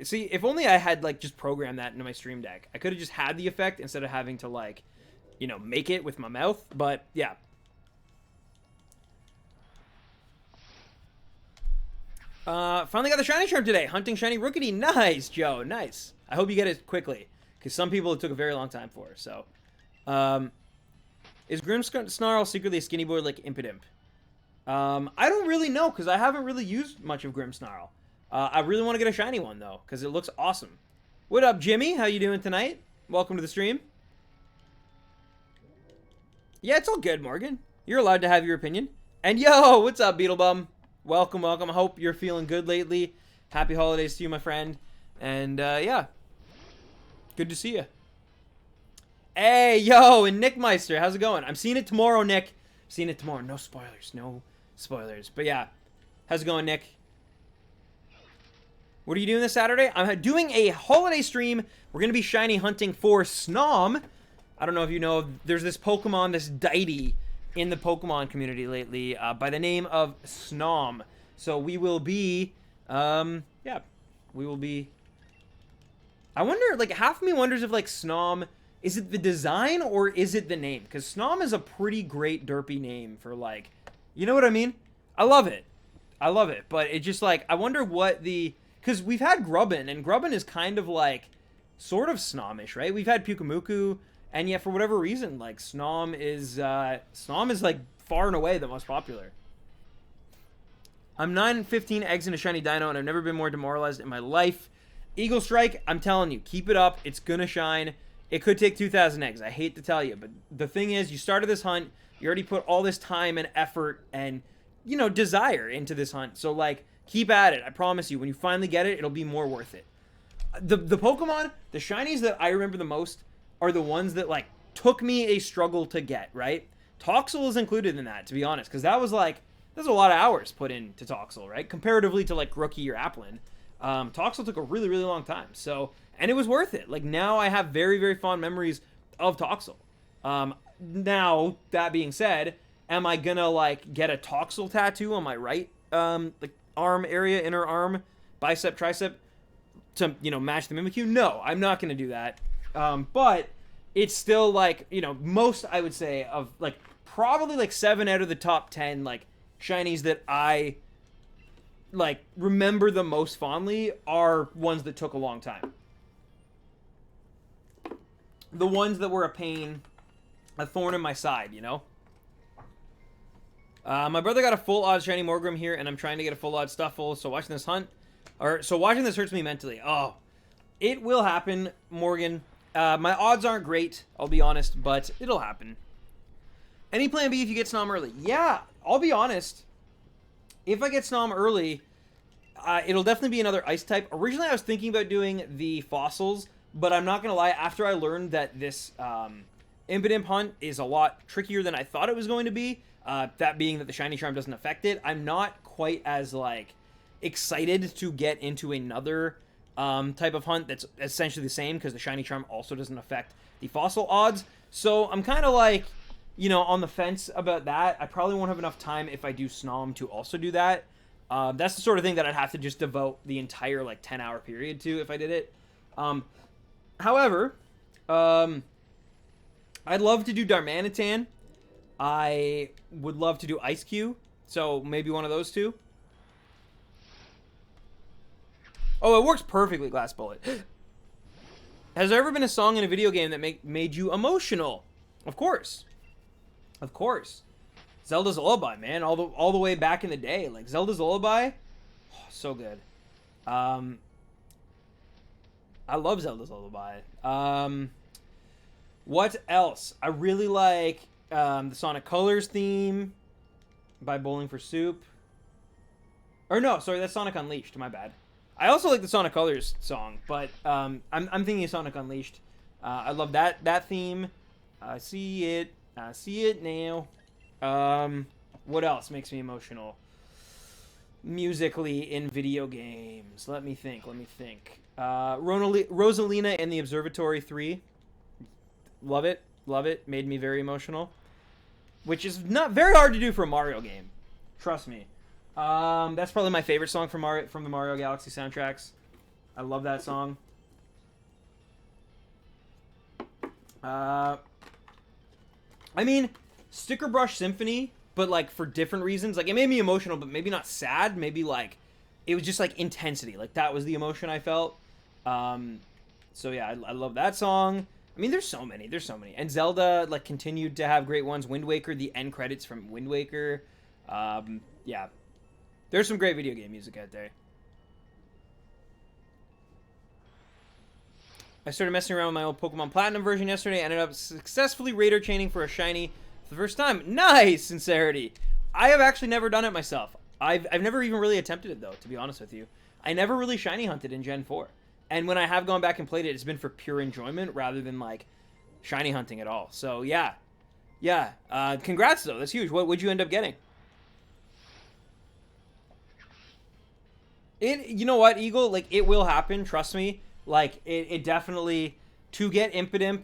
See, if only I had, like, just programmed that into my stream deck. I could have just had the effect instead of having to, like, you know, make it with my mouth. But, yeah. Finally got the shiny charm today. Hunting shiny Rookity. Nice, Joe. Nice. I hope you get it quickly. Because some people it took a very long time for. So, is Grimmsnarl secretly a skinny boy like Impidimp? I don't really know, because I haven't really used much of Grimmsnarl. I really want to get a shiny one, though, because it looks awesome. What up, Jimmy? How you doing tonight? Welcome to the stream. Yeah, it's all good, Morgan. You're allowed to have your opinion. And yo, what's up, Beetlebum? Welcome, welcome. I hope you're feeling good lately. Happy holidays to you, my friend. And, yeah. Good to see you. Hey, yo, and Nick Meister, how's it going? I'm seeing it tomorrow, Nick. Seeing it tomorrow. No spoilers, no spoilers. But yeah, how's it going, Nick? What are you doing this Saturday? I'm doing a holiday stream. We're going to be shiny hunting for Snom. I don't know if you know, there's this Pokemon, this deity in the Pokemon community lately by the name of Snom. So we will be, yeah, we will be. I wonder, like, half of me wonders if, like, Snom, is it the design or is it the name? Because Snom is a pretty great derpy name for, like, you know what I mean? I love it. I love it. But it just, like, I wonder what the, because we've had Grubbin, and Grubbin is kind of, like, sort of Snomish, right? We've had Pukumuku, and yet for whatever reason, like, Snom is, like, far and away the most popular. I'm 9-15 eggs in a shiny dino, and I've never been more demoralized in my life. Eagle Strike, I'm telling you, keep it up. It's gonna shine. It could take 2,000 eggs. I hate to tell you, but the thing is, you started this hunt. You already put all this time and effort and, you know, desire into this hunt. So, like, keep at it. I promise you, when you finally get it, it'll be more worth it. The Pokemon, the shinies that I remember the most are the ones that, like, took me a struggle to get, right? Toxel is included in that, to be honest, because that was, like, there's a lot of hours put into Toxel, right? Comparatively to, like, Rookie or Applin. Toxel took a really, really long time. So, and it was worth it. Like, now I have very, very fond memories of Toxel. Now, that being said, am I gonna, like, get a Toxel tattoo on my right, like, arm area, inner arm, bicep, tricep, to, you know, match the Mimikyu? No, I'm not gonna do that. But it's still, like, you know, most, I would say, of, like, probably, like, 7 out of the top 10, like, shinies that I, like, remember the most fondly are ones that took a long time. The ones that were a pain, a thorn in my side, you know? My brother got a full odds shiny Morgrim here, and I'm trying to get a full odds Stuffle, so watching this watching this hurts me mentally. Oh, it will happen, Morgan. My odds aren't great, I'll be honest, but it'll happen. Any plan B if you get Snom early? Yeah, I'll be honest. If I get Snom early, it'll definitely be another ice type. Originally, I was thinking about doing the fossils, but I'm not going to lie. After I learned that this Impidimp hunt is a lot trickier than I thought it was going to be, that being that the Shiny Charm doesn't affect it, I'm not quite as, like, excited to get into another type of hunt that's essentially the same, because the Shiny Charm also doesn't affect the fossil odds. So I'm kind of like, you know, on the fence about that. I probably won't have enough time if I do Snom to also do that. That's the sort of thing that I'd have to just devote the entire, like, 10-hour period to if I did it. However, I'd love to do Darmanitan. I would love to do Ice Cube. So maybe one of those two. Oh, it works perfectly, Glass Bullet. Has there ever been a song in a video game that made you emotional? Of course. Of course. Zelda's Lullaby, man. All the way back in the day. Like, Zelda's Lullaby, oh, so good. I love Zelda's Lullaby. What else? I really like the Sonic Colors theme by Bowling for Soup. Or no, sorry, that's Sonic Unleashed. My bad. I also like the Sonic Colors song, but I'm thinking of Sonic Unleashed. I love that theme. I see it now. What else makes me emotional musically in video games? Let me think. Rosalina and the Observatory 3. Love it. Made me very emotional. Which is not very hard to do for a Mario game. Trust me. That's probably my favorite song from the Mario Galaxy soundtracks. I love that song. I mean, Sticker Brush Symphony, but, like, for different reasons. Like, it made me emotional, but maybe not sad. Maybe, like, it was just, like, intensity. Like, that was the emotion I felt. So, yeah, I love that song. I mean, there's so many. And Zelda, like, continued to have great ones. Wind Waker, the end credits from Wind Waker. Yeah. There's some great video game music out there. I started messing around with my old Pokemon Platinum version yesterday. Ended up successfully Raider chaining for a shiny for the first time. Nice, Sincerity. I have actually never done it myself. I've never even really attempted it, though, to be honest with you. I never really shiny hunted in Gen 4. And when I have gone back and played it, it's been for pure enjoyment rather than, like, shiny hunting at all. So, yeah. Yeah. Congrats, though. That's huge. What would you end up getting? You know what, Eagle? Like, it will happen. Trust me. Like, it definitely... To get Impidimp...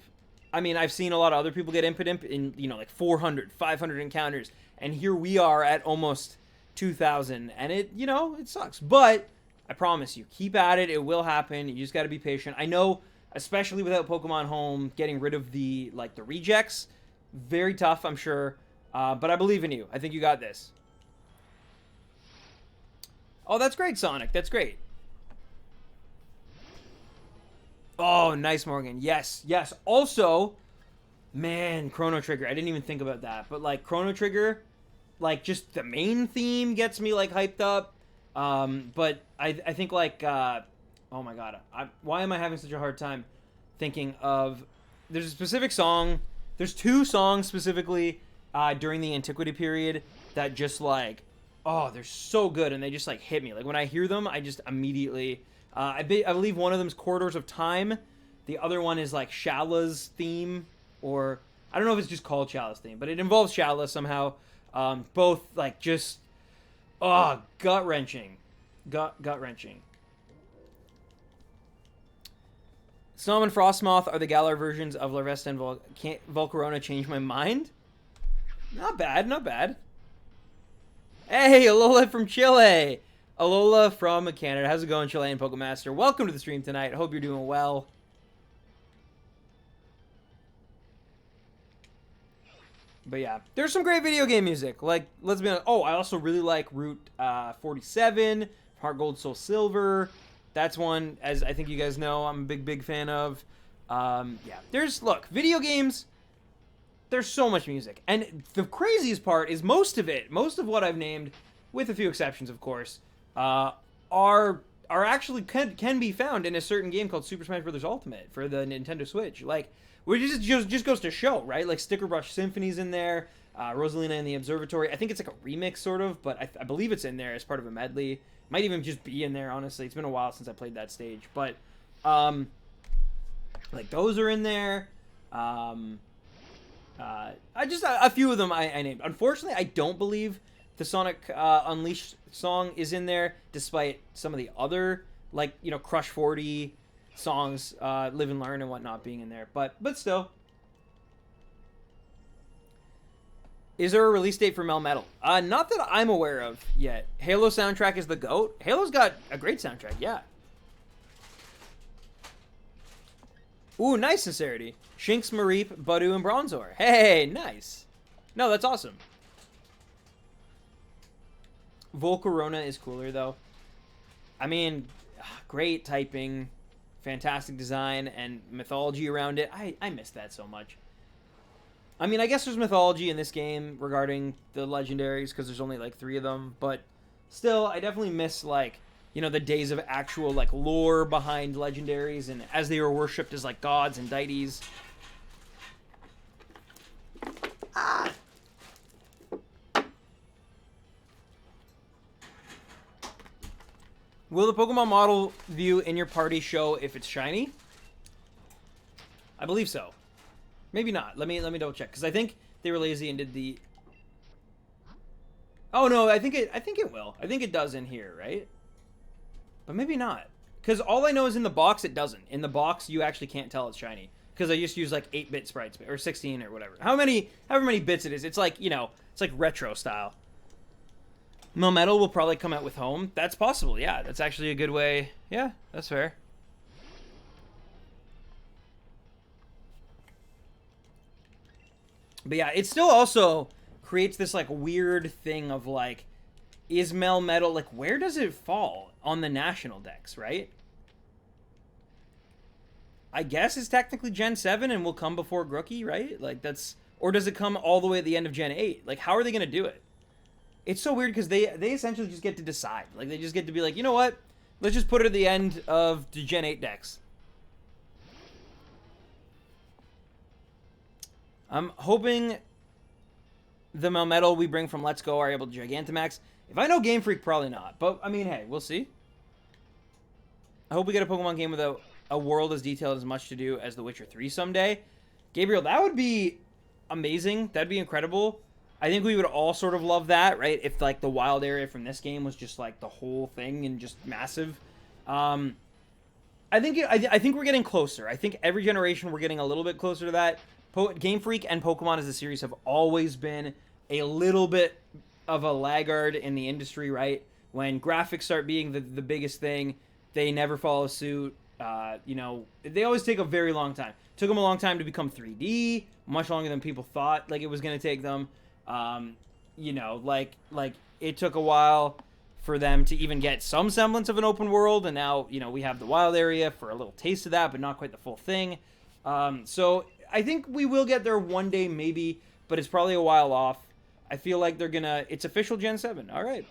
I mean, I've seen a lot of other people get Impidimp in, you know, like 400, 500 encounters. And here we are at almost 2,000. And it, you know, it sucks. But I promise you, keep at it. It will happen. You just got to be patient. I know, especially without Pokemon Home, getting rid of the rejects, very tough, I'm sure. But I believe in you. I think you got this. Oh, that's great, Sonic. That's great. Oh, nice, Morgan. Yes. Also, man, Chrono Trigger. I didn't even think about that. But, like, Chrono Trigger, like, just the main theme gets me, like, hyped up. But I think, like, oh, my God. Why am I having such a hard time thinking of... There's a specific song. There's two songs specifically during the Antiquity period that just, like... Oh, they're so good, and they just, like, hit me. Like, when I hear them, I just immediately... I believe one of them is Corridors of Time. The other one is, like, Shala's theme, or... I don't know if it's just called Shala's theme, but it involves Shala somehow. Both, like, just... Oh, gut-wrenching. Gut-wrenching. Snom and Frostmoth are the Galar versions of Larvesta and Volcarona. Change my mind? Not bad. Hey, Alola from Chile. Alola from Canada. How's it going, Chilean Pokemaster? Welcome to the stream tonight. Hope you're doing well. But yeah, there's some great video game music. Like, let's be honest. Oh, I also really like Route 47, Heart Gold, Soul Silver. That's one, as I think you guys know, I'm a big fan of. Yeah, look, video games, there's so much music. And the craziest part is most of what I've named, with a few exceptions, of course, are are actually can be found in a certain game called Super Smash Bros. Ultimate for the Nintendo Switch. Like, which just goes to show, right? Like, Sticker Brush Symphony's in there, Rosalina and the Observatory. I think it's like a remix, sort of, but I believe it's in there as part of a medley. Might even just be in there, honestly. It's been a while since I played that stage. But, like, those are in there. I just a few of them I named. Unfortunately, I don't believe the Sonic Unleashed song is in there, despite some of the other, like, you know, Crush 40 songs, Live and Learn and whatnot being in there. But still. Is there a release date for Melmetal? Not that I'm aware of yet. Halo soundtrack is the GOAT. Halo's got a great soundtrack, yeah. Ooh, nice, Sincerity. Shinx, Mareep, Badu, and Bronzor. Hey, nice. No, that's awesome. Volcarona is cooler, though. I mean, great typing, fantastic design, and mythology around it. I miss that so much. I mean, I guess there's mythology in this game regarding the legendaries, because there's only, like, 3 of them. But still, I definitely miss, like, you know, the days of actual, like, lore behind legendaries, and as they were worshipped as, like, gods and deities. Ah! Will the Pokemon model view in your party show if it's shiny? I believe so. Maybe not. Let me double check, because I think they were lazy and did the... Oh no, I think it will. I think it does in here, right? But maybe not. Because all I know is in the box it doesn't. In the box you actually can't tell it's shiny. Because I just use like 8-bit sprites, or 16 or whatever. However many bits it is. It's like, you know, it's like retro style. Melmetal will probably come out with Home. That's possible, yeah. That's actually a good way. Yeah, that's fair. But yeah, it still also creates this like weird thing of like, is Melmetal, like, where does it fall on the national decks, right? I guess it's technically Gen 7 and will come before Grookey, right? Like, that's... Or does it come all the way at the end of Gen 8? Like, how are they going to do it? It's so weird because they essentially just get to decide. Like, they just get to be like, you know what? Let's just put it at the end of the Gen 8 decks. I'm hoping the Melmetal we bring from Let's Go are able to Gigantamax. If I know Game Freak, probably not. But, I mean, hey, we'll see. I hope we get a Pokemon game with a world as detailed as much to do as The Witcher 3 someday. Gabriel, that would be amazing. That'd be incredible. I think we would all sort of love that, right? If, like, the wild area from this game was just, like, the whole thing and just massive. I think we're getting closer. I think every generation we're getting a little bit closer to that. Game Freak and Pokemon as a series have always been a little bit of a laggard in the industry, right? When graphics start being the biggest thing, they never follow suit. You know, they always take a very long time. Took them a long time to become 3D, much longer than people thought like it was going to take them. You know, like it took a while for them to even get some semblance of an open world, and now, you know, we have the wild area for a little taste of that, but not quite the full thing. So I think we will get there one day, maybe, but it's probably a while off. I feel like they're gonna... It's official Gen 7. All right.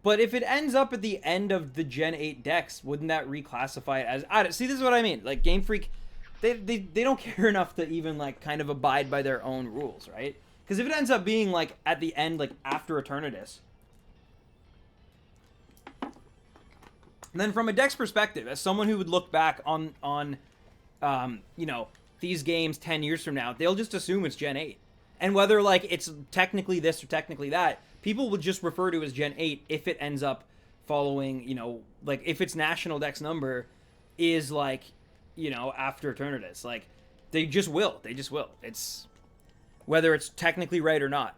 But if it ends up at the end of the Gen 8 decks, wouldn't that reclassify it as... See, this is what I mean. Like, Game Freak, they don't care enough to even, like, kind of abide by their own rules, right? Because if it ends up being, like, at the end, like, after Eternatus... then from a deck's perspective, as someone who would look back on you know, these games 10 years from now, they'll just assume it's Gen 8. And whether, like, it's technically this or technically that, people will just refer to it as Gen 8 if it ends up following, you know, like, if its national dex number is, like, you know, after Eternatus. Like, they just will. It's... Whether it's technically right or not.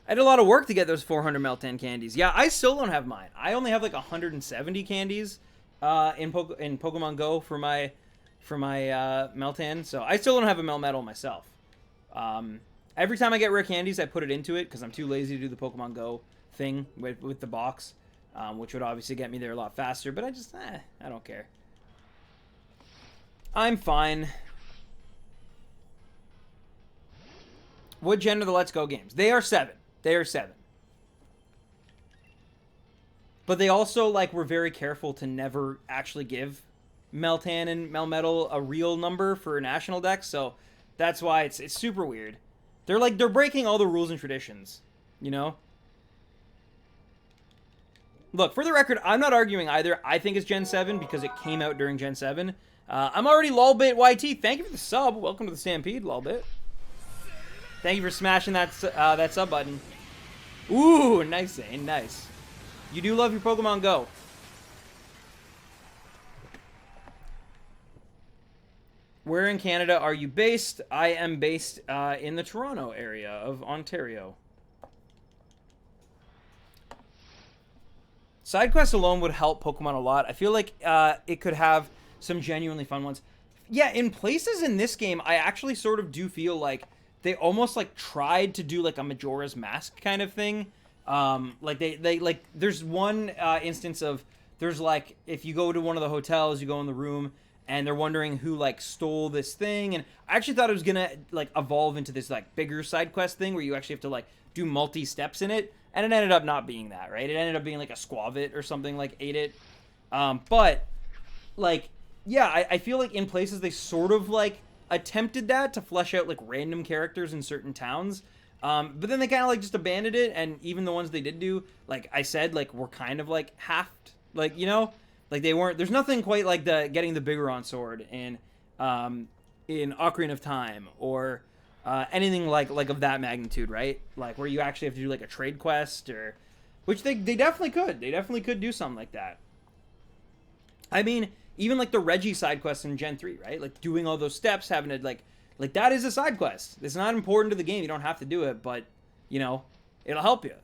I did a lot of work to get those 400 Meltan candies. Yeah, I still don't have mine. I only have, like, 170 candies in Pokemon Go for my Meltan, so I still don't have a Melmetal myself. Every time I get rare candies, I put it into it because I'm too lazy to do the Pokemon Go thing with the box, which would obviously get me there a lot faster, but I don't care. I'm fine. What gen are the Let's Go games? They are 7. But they also like were very careful to never actually give Meltan and Melmetal a real number for national decks, so that's why it's super weird. They're breaking all the rules and traditions, you know? Look, for the record, I'm not arguing either. I think it's Gen 7 because it came out during Gen 7. I'm already Lolbit YT. Thank you for the sub. Welcome to the Stampede, Lolbit. Thank you for smashing that sub button. Ooh, nice, Zane. Nice. You do love your Pokemon Go. Where in Canada are you based? I am based in the Toronto area of Ontario. Side quests alone would help Pokemon a lot. I feel like it could have some genuinely fun ones. Yeah, in places in this game, I actually sort of do feel like they almost like tried to do like a Majora's Mask kind of thing. Like they like there's one instance of there's like if you go to one of the hotels, you go in the room and they're wondering who like stole this thing, and I actually thought it was gonna like evolve into this like bigger side quest thing where you actually have to like do multi steps in it. And it ended up not being that, right? It ended up being like a Squavit or something, like ate it. But, like, yeah, I feel like in places they sort of, like, attempted that to flesh out, like, random characters in certain towns. But then they kind of, like, just abandoned it. And even the ones they did do, like I said, like, were kind of, like, halved. Like, you know? Like, they weren't... There's nothing quite like the getting the Bigoron sword in Ocarina of Time or... anything like of that magnitude, right? Like where you actually have to do like a trade quest or, which they definitely could. They definitely could do something like that. I mean, even like the Reggie side quest in Gen 3, right? Like doing all those steps, having to like that is a side quest. It's not important to the game. You don't have to do it, but you know, it'll help you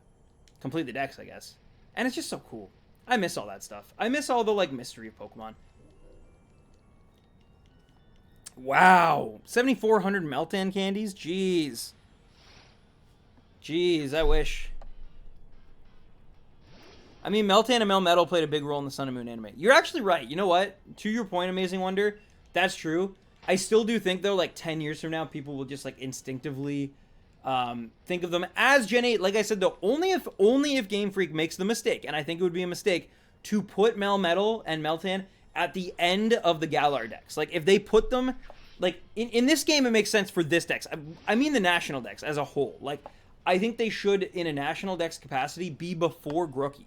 complete the decks, I guess. And it's just so cool. I miss all that stuff. I miss all the like mystery of Pokemon. Wow, 7,400 Meltan candies? Jeez. Jeez, I wish. I mean, Meltan and Melmetal played a big role in the Sun and Moon anime. You're actually right. You know what? To your point, Amazing Wonder, that's true. I still do think, though, like 10 years from now, people will just like instinctively think of them as Gen 8. Like I said, though, only if Game Freak makes the mistake, and I think it would be a mistake, to put Melmetal and Meltan at the end of the Galar decks. Like, if they put them... Like, in this game, it makes sense for this decks. I mean the national decks as a whole. Like, I think they should, in a national decks capacity, be before Grookey.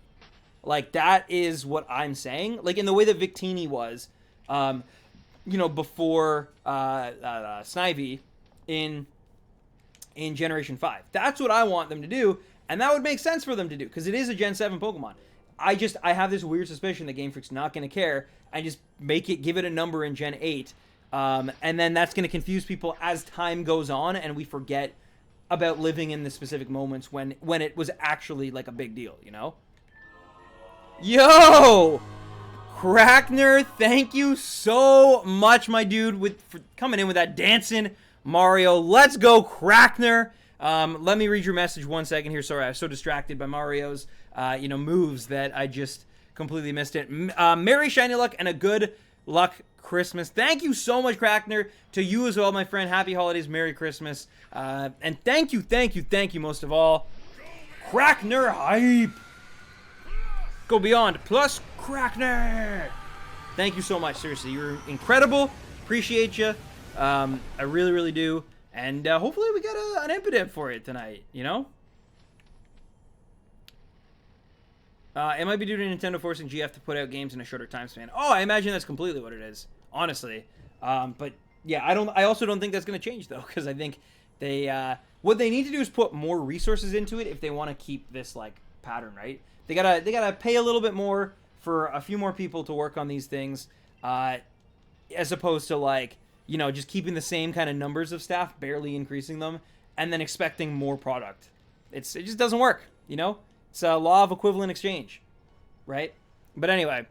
Like, that is what I'm saying. Like, in the way that Victini was, you know, before Snivy in Generation 5. That's what I want them to do, and that would make sense for them to do, because it is a Gen 7 Pokemon. I have this weird suspicion that Game Freak's not going to care and just give it a number in Gen 8, and then that's going to confuse people as time goes on, and we forget about living in the specific moments when it was actually like a big deal, you know? Yo! Crackner, thank you so much, my dude, for coming in with that dancing Mario. Let's go, Crackner. Let me read your message 1 second here. Sorry, I was so distracted by Mario's, moves that I just completely missed it. Merry Shiny Luck and a good luck Christmas. Thank you so much, Crackner. To you as well, my friend. Happy holidays, Merry Christmas. And thank you most of all. Crackner hype. Go Beyond plus Crackner. Thank you so much. Seriously, you're incredible. Appreciate you. I really, really do. And hopefully we get an Impidimp for it tonight, you know? It might be due to Nintendo forcing GF to put out games in a shorter time span. Oh, I imagine that's completely what it is, honestly. But yeah, I also don't think that's going to change though, because I think what they need to do is put more resources into it if they want to keep this like pattern, right? They gotta pay a little bit more for a few more people to work on these things, as opposed to like, you know, just keeping the same kind of numbers of staff, barely increasing them, and then expecting more product. It just doesn't work, you know? It's a law of equivalent exchange, right? But anyway,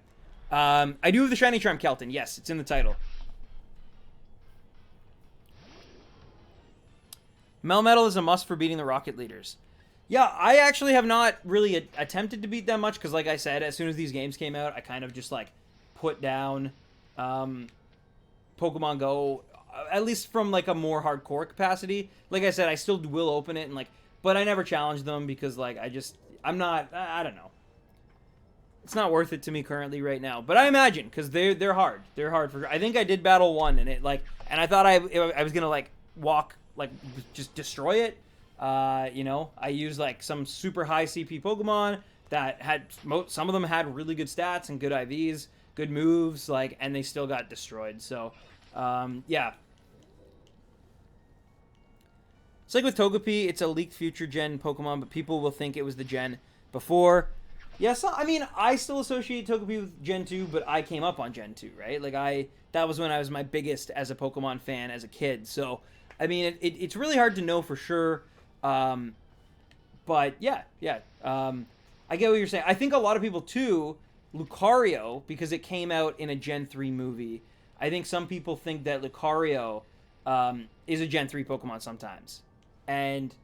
I do have the Shiny Charm Kelton. Yes, it's in the title. Melmetal is a must for beating the Rocket Leaders. Yeah, I actually have not really attempted to beat them much, because like I said, as soon as these games came out, I kind of just like put down Pokemon Go, at least from like a more hardcore capacity. Like I said, I still will open it, and like, but I never challenge them because like I don't know. It's not worth it to me currently right now. But I imagine, because they're hard. They're hard for. I think I did battle one, and it like, and I thought I was gonna like walk like just destroy it. You know, I used like some super high CP Pokemon that had some of them had really good stats and good IVs, good moves, like, and they still got destroyed. So, yeah. It's like with Togepi, it's a leaked future gen Pokemon, but people will think it was the gen before. Yes, I mean, I still associate Togepi with Gen 2, but I came up on Gen 2, right? Like, that was when I was my biggest as a Pokemon fan as a kid. So, I mean, it's really hard to know for sure. But, yeah. I get what you're saying. I think a lot of people, too, Lucario, because it came out in a Gen 3 movie, I think some people think that Lucario is a Gen 3 Pokemon sometimes. And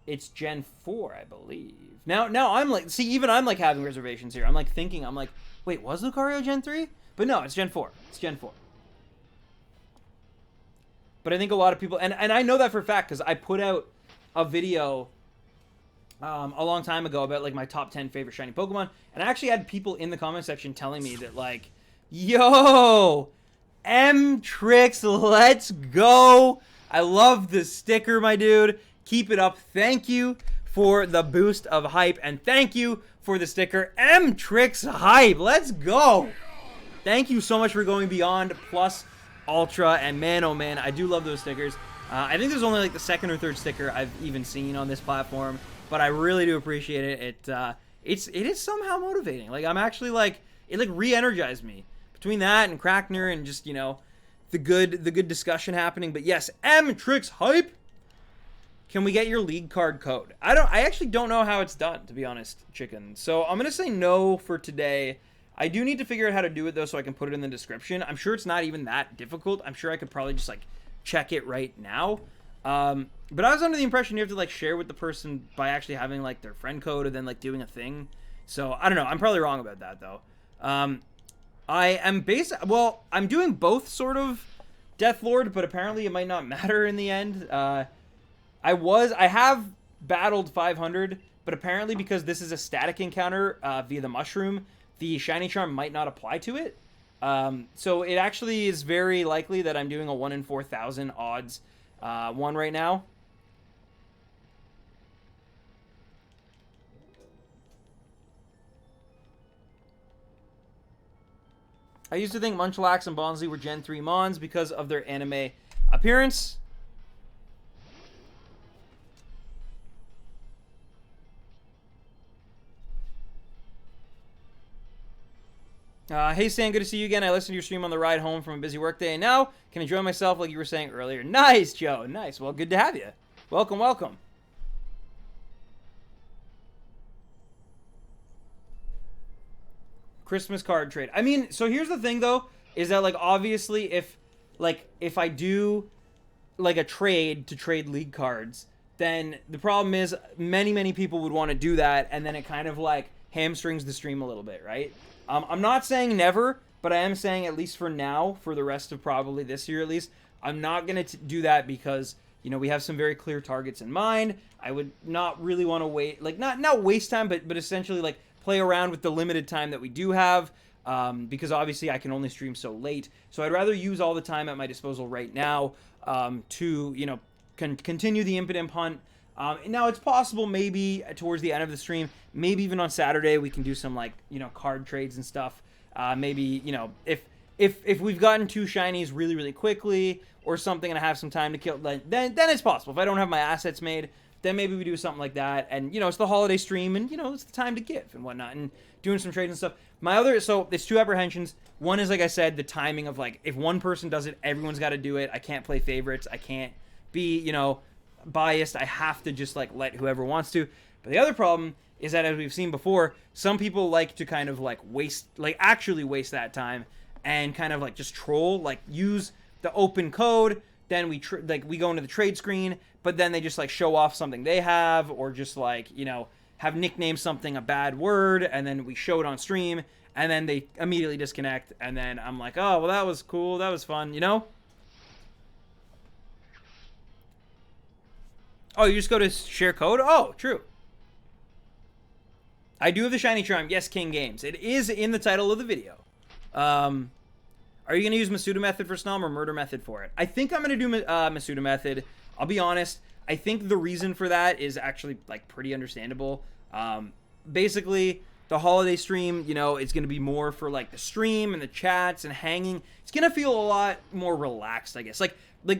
it's Gen 4, I believe. Now I'm like, see, even I'm like having reservations here. I'm like thinking, I'm like, wait, was Lucario Gen 3? But no, it's Gen 4. It's Gen 4. But I think a lot of people, and I know that for a fact because I put out a video a long time ago about like my top 10 favorite shiny Pokemon, and I actually had people in the comment section telling me that like, yo, M-Trix, let's go. I love the sticker, my dude. Keep it up. Thank you for the boost of hype, and thank you for the sticker. M-Trix hype. Let's go. Thank you so much for going beyond Plus, Ultra, and man, oh man, I do love those stickers. I think there's only like the second or third sticker I've even seen on this platform, but I really do appreciate it. It is somehow motivating. Like, I'm actually like, it like re-energized me between that and Crackner and just, you know, the good discussion happening. But yes, M-Trix hype. Can we get your league card code? I actually don't know how it's done, to be honest, Chicken. So I'm gonna say no for today. I do need to figure out how to do it though, so I can put it in the description. I'm sure it's not even that difficult. I'm sure I could probably just like check it right now. But I was under the impression you have to like share with the person by actually having like their friend code and then like doing a thing. So I don't know. I'm probably wrong about that though. I'm doing both sort of Deathlord, but apparently it might not matter in the end. I have battled 500, but apparently because this is a static encounter via the mushroom, the shiny charm might not apply to it. So it actually is very likely that I'm doing a 1 in 4,000 odds one right now. I used to think Munchlax and Bonsley were Gen 3 Mons because of their anime appearance. Hey Stan, good to see you again. I listened to your stream on the ride home from a busy workday, and now can enjoy myself like you were saying earlier. Nice, Joe. Nice. Well, good to have you. Welcome, welcome. Christmas card trade. I mean, so here's the thing though, is that like obviously if I do like a trade to trade league cards, then the problem is many people would want to do that, and then it kind of like hamstrings the stream a little bit, right? I'm not saying never, but I am saying at least for now, for the rest of probably this year at least, I'm not going to do that because, you know, we have some very clear targets in mind. I would not really want to wait, like not waste time, but essentially like play around with the limited time that we do have, because obviously I can only stream so late. So I'd rather use all the time at my disposal right now to, you know, continue the Impidimp hunt. Now it's possible maybe towards the end of the stream, maybe even on Saturday, we can do some like, you know, card trades and stuff. Maybe, you know, if we've gotten 2 shinies really quickly or something and I have some time to kill, then it's possible. If I don't have my assets made, then maybe we do something like that. And, you know, it's the holiday stream and, you know, it's the time to give and whatnot and doing some trades and stuff. So there's 2 apprehensions. One is, like I said, the timing of like, if one person does it, everyone's got to do it. I can't play favorites. I can't be, you know, biased. I have to just like let whoever wants to. But the other problem is that, as we've seen before, some people like to kind of like actually waste that time and kind of like just troll, like use the open code, then we go into the trade screen, but then they just like show off something they have, or just like, you know, have nicknamed something a bad word, and then we show it on stream, and then they immediately disconnect, and then I'm like, oh, well, that was cool, that was fun, you know? Oh, you just go to share code? Oh, true. I do have the shiny charm. Yes, King Games. It is in the title of the video. Are you going to use Masuda method for Snom or murder method for it? I think I'm going to do Masuda method. I'll be honest. I think the reason for that is actually like pretty understandable. Basically, the holiday stream, you know, it's going to be more for like the stream and the chats and hanging. It's going to feel a lot more relaxed, I guess. Like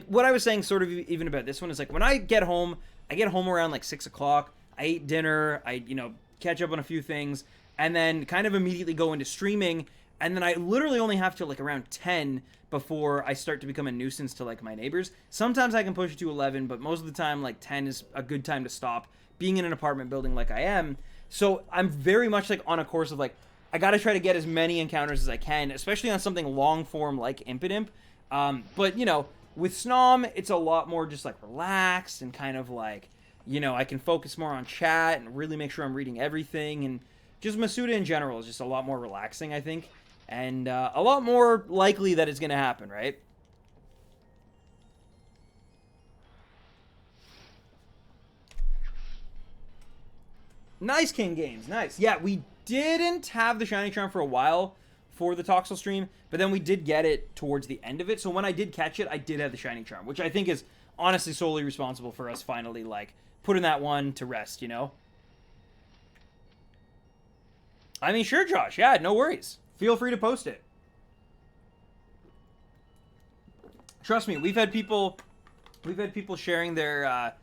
what I was saying sort of even about this one is like when I get home around like 6 o'clock. I eat dinner. I, you know, catch up on a few things and then kind of immediately go into streaming. And then I literally only have to like around 10 before I start to become a nuisance to like my neighbors. Sometimes I can push it to 11, but most of the time like 10 is a good time to stop being in an apartment building like I am. So I'm very much like on a course of like, I got to try to get as many encounters as I can, especially on something long form like Impidimp. But you know, with Snom, it's a lot more just like relaxed and kind of like, you know, I can focus more on chat and really make sure I'm reading everything. And just Masuda in general is just a lot more relaxing, I think. And a lot more likely that it's going to happen, right? Nice, King Games. Nice. Yeah, we didn't have the shiny charm for a while for the Toxel stream, but then we did get it towards the end of it. So when I did catch it, I did have the shiny charm, which I think is honestly solely responsible for us finally, like, putting that one to rest, you know? I mean, sure, Josh. Yeah, no worries. Feel free to post it. Trust me, we've had people sharing their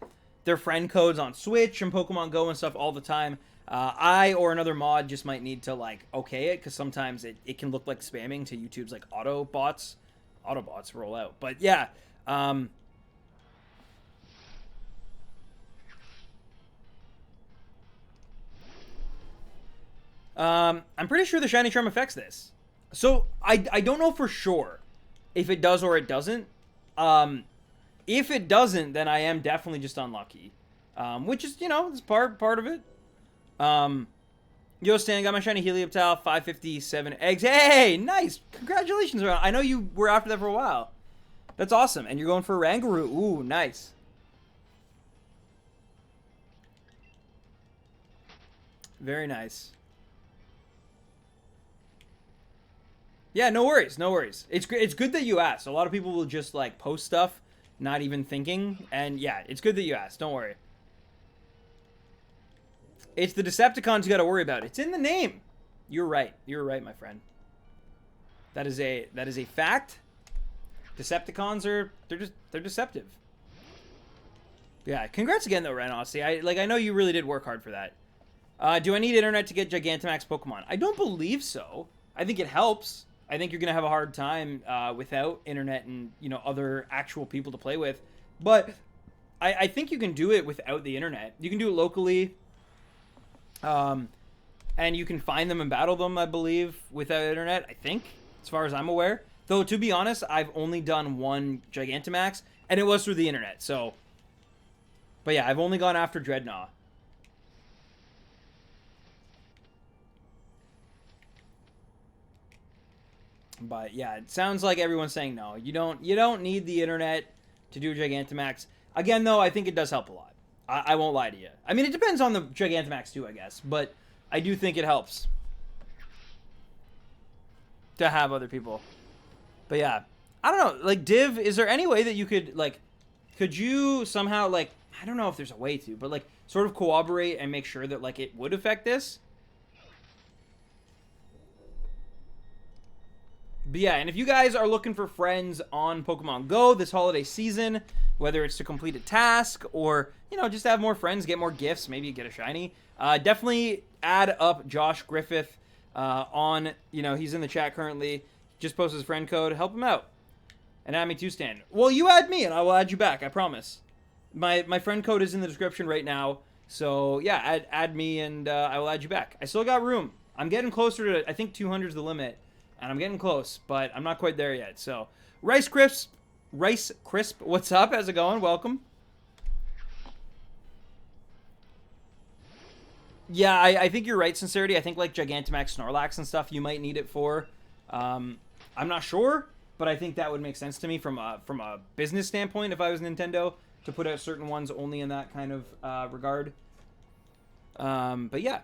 friend codes on Switch and Pokemon Go and stuff all the time. I or another mod just might need to like okay it because sometimes it can look like spamming to YouTube's like Autobots roll out. But yeah, I'm pretty sure the shiny charm affects this. So I don't know for sure if it does or it doesn't. If it doesn't, then I am definitely just unlucky. Which is, you know, it's part of it. Yo, Stan, got my shiny Helioptile, 557 eggs. Hey, nice. Congratulations, Ron. I know you were after that for a while. That's awesome. And you're going for a Rangaroo. Ooh, nice. Very nice. Yeah, no worries, no worries. It's good that you asked. A lot of people will just like post stuff, not even thinking, and yeah, it's good that you asked. Don't worry. It's the Decepticons you got to worry about. It's in the name. You're right. You're right, my friend. That is a fact. Decepticons they're deceptive. Yeah, congrats again though, Ren. Honestly, I know you really did work hard for that. Do I need internet to get Gigantamax Pokemon? I don't believe so. I think it helps. I think you're gonna have a hard time without internet and, you know, other actual people to play with. But I think you can do it without the internet. You can do it locally. And you can find them and battle them, I believe, without internet, I think, as far as I'm aware. Though, to be honest, I've only done one Gigantamax, and it was through the internet, so. But yeah, I've only gone after Dreadnought. But yeah, it sounds like everyone's saying no. You don't need the internet to do Gigantamax. Again, though, I think it does help a lot. I won't lie to you. I mean, it depends on the Gigantamax too, I guess. But I do think it helps to have other people. But yeah, I don't know. Like, Div, is there any way that you could, like, could you somehow, like, I don't know if there's a way to, but, like, sort of cooperate and make sure that, like, it would affect this? But yeah, and if you guys are looking for friends on Pokemon Go this holiday season, whether it's to complete a task or, you know, just have more friends, get more gifts, maybe get a shiny, definitely add up Josh Griffith on, you know, he's in the chat currently. Just post his friend code. Help him out. And add me to Stan. Well, you add me and I will add you back. I promise. My friend code is in the description right now. So, yeah, add me and I will add you back. I still got room. I'm getting closer to, I think 200 is the limit. And I'm getting close, but I'm not quite there yet. So, Rice Crisp, what's up? How's it going? Welcome. Yeah, I think you're right, Sincerity. I think like Gigantamax, Snorlax and stuff, you might need it for. I'm not sure, but I think that would make sense to me from a business standpoint if I was Nintendo to put out certain ones only in that kind of regard. But yeah.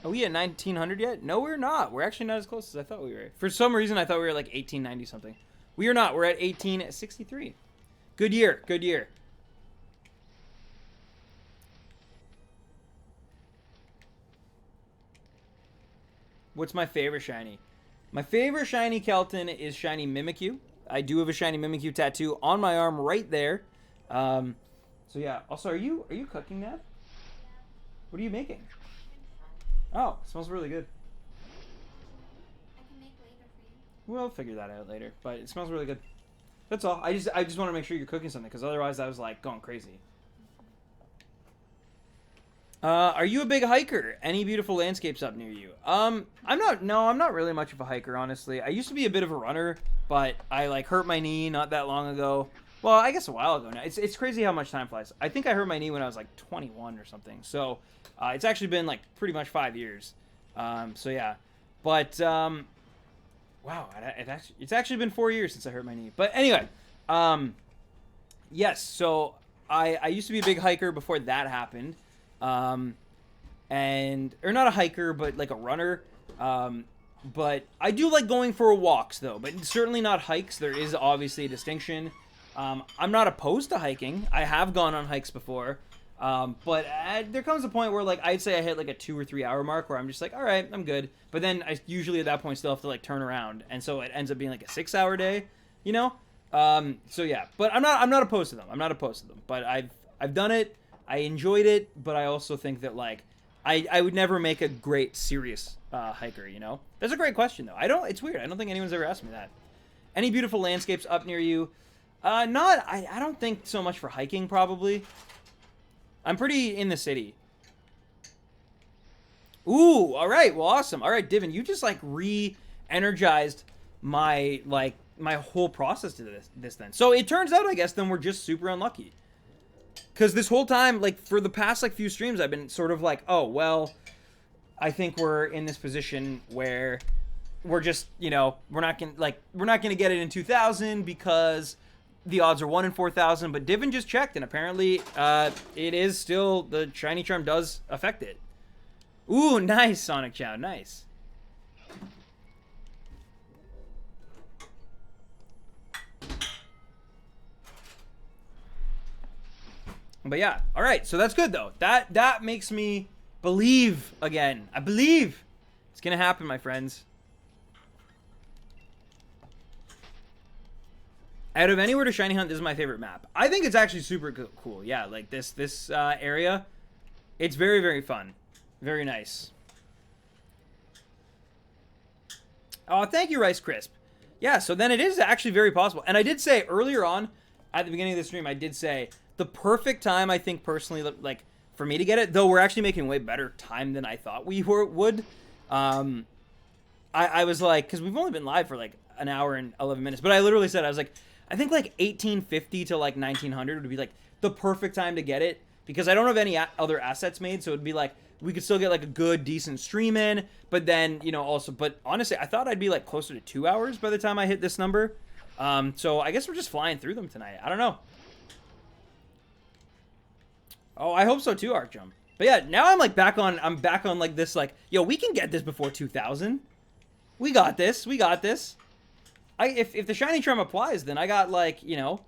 Are we at 1900 yet? No, we're not. We're actually not as close as I thought we were. For some reason, I thought we were like 1890 something. We are not. We're at 1863. Good year. Good year. What's my favorite shiny? My favorite shiny Kelton is shiny Mimikyu. I do have a shiny Mimikyu tattoo on my arm right there. So yeah. Also, are you cooking that? What are you making? Oh, it smells really good. I can make later for you. We'll figure that out later, but it smells really good. That's all. I just want to make sure you're cooking something, because otherwise I was like going crazy. Are you a big hiker? Any beautiful landscapes up near you? I'm not. No, I'm not really much of a hiker, honestly. I used to be a bit of a runner, but I like hurt my knee not that long ago. Well, I guess a while ago now. It's crazy how much time flies. I think I hurt my knee when I was like 21 or something. So it's actually been like pretty much 5 years. So yeah, but wow, it's actually been 4 years since I hurt my knee. But anyway, yes. So I used to be a big hiker before that happened. And or not a hiker, but like a runner. But I do like going for walks though, but certainly not hikes. There is obviously a distinction. I'm not opposed to hiking. I have gone on hikes before. But there comes a point where like I'd say I hit like a 2 or 3 hour mark where I'm just like, all right, I'm good. But then I usually at that point still have to like turn around, and so it ends up being like a 6 hour day, you know. So yeah, but I'm not opposed to them. I'm not opposed to them. But I've done it. I enjoyed it, but I also think that like I would never make a great serious hiker. You know, that's a great question though. It's weird. I don't think anyone's ever asked me that. Any beautiful landscapes up near you? I don't think so much for hiking probably. I'm pretty in the city. Ooh, all right. Well, awesome. All right, Divin, you just like re-energized my whole process to this then. So it turns out, I guess, then we're just super unlucky. Because this whole time, like for the past like few streams, I've been sort of like, oh, well, I think we're in this position where we're just, you know, we're not gonna get it in 2000 because the odds are 1 in 4,000. But Divin just checked, and apparently, it is still the shiny charm does affect it. Ooh, nice, Sonic Chow, nice. But yeah, all right. So that's good though. That makes me believe again. I believe it's gonna happen, my friends. Out of anywhere to shiny hunt, this is my favorite map. I think it's actually super cool. Yeah, like this area, it's very, very fun, very nice. Oh, thank you, Rice Crisp. Yeah, so then it is actually very possible. And I did say earlier on at the beginning of the stream, I did say the perfect time, I think personally, like for me to get it, though we're actually making way better time than I thought we would. I was like, because we've only been live for like an hour and 11 minutes, but I literally said, I was like, I think like 1850 to like 1900 would be like the perfect time to get it, because I don't have any other assets made, so it'd be like we could still get like a good decent stream in, but then, you know, also, but honestly, I thought I'd be like closer to 2 hours by the time I hit this number. So I guess we're just flying through them tonight. I don't know. Oh, I hope so too, Archjump. But yeah, now I'm back on like this, like, yo, we can get this before 2000. We got this. We got this. If the shiny charm applies, then I got like, you know,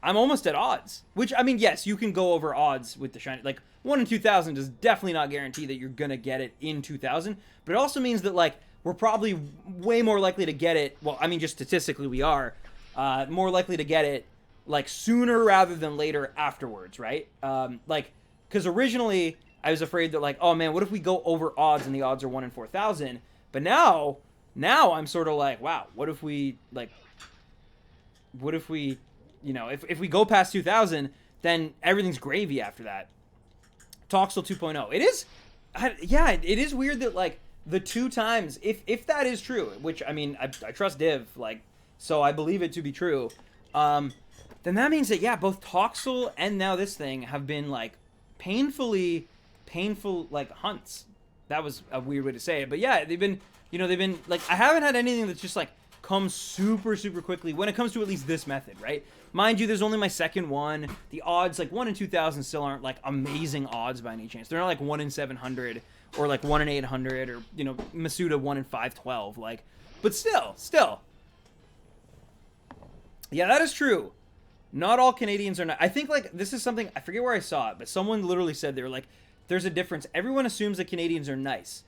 I'm almost at odds. Which, I mean, yes, you can go over odds with the shiny. Like 1 in 2000 does definitely not guarantee that you're gonna get it in 2000. But it also means that like we're probably way more likely to get it. Well, I mean, just statistically, we are more likely to get it like sooner rather than later afterwards, right? Like, because originally I was afraid that like, oh man, what if we go over odds and the odds are 1 in 4,000? But now I'm sort of like, wow, what if we, you know, if we go past 2000, then everything's gravy after that. Toxel 2.0. It is, yeah, it is weird that like the 2 times, if that is true, which I mean, I trust Div, like, so I believe it to be true. Then that means that, yeah, both Toxel and now this thing have been, like, painful, like, hunts. That was a weird way to say it. But, yeah, they've been, like, I haven't had anything that's just, like, come super, super quickly when it comes to at least this method, right? Mind you, there's only my second one. The odds, like 1 in 2,000 still aren't like amazing odds by any chance. They're not like 1 in 700 or like 1 in 800 or, you know, Masuda 1 in 512. Like, but still. Yeah, that is true. Not all Canadians are not. I think like this is something, I forget where I saw it, but someone literally said they were like, there's a difference. Everyone assumes that Canadians are nice.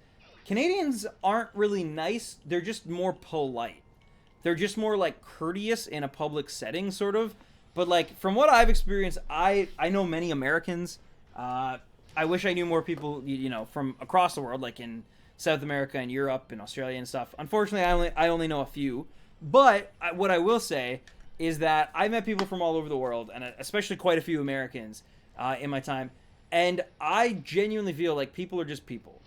Canadians aren't really nice. They're just more polite. They're just more like courteous in a public setting, sort of. But like from what I've experienced, I know many Americans. I wish I knew more people, you know, from across the world, like in South America and Europe and Australia and stuff. Unfortunately, I only know a few. But what I will say is that I met people from all over the world, and especially quite a few Americans in my time. And I genuinely feel like people are just people.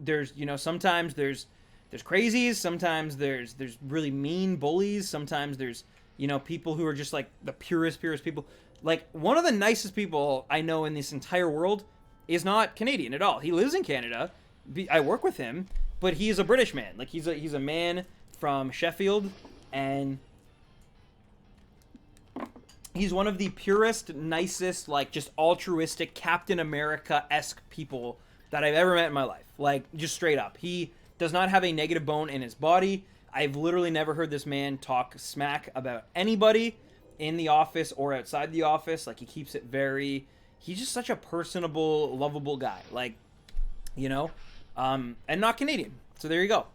There's, you know, sometimes there's crazies, sometimes there's really mean bullies, sometimes there's, you know, people who are just like the purest people. Like one of the nicest people I know in this entire world is not Canadian at all. He lives in Canada. I work with him, but he's a British man. Like he's a man from Sheffield, and he's one of the purest, nicest, like just altruistic Captain America-esque people that I've ever met in my life. Like just straight up. He does not have a negative bone in his body. I've literally never heard this man talk smack about anybody in the office or outside the office. Like he keeps it very, he's just such a personable, lovable guy. Like, you know, and not Canadian. So there you go.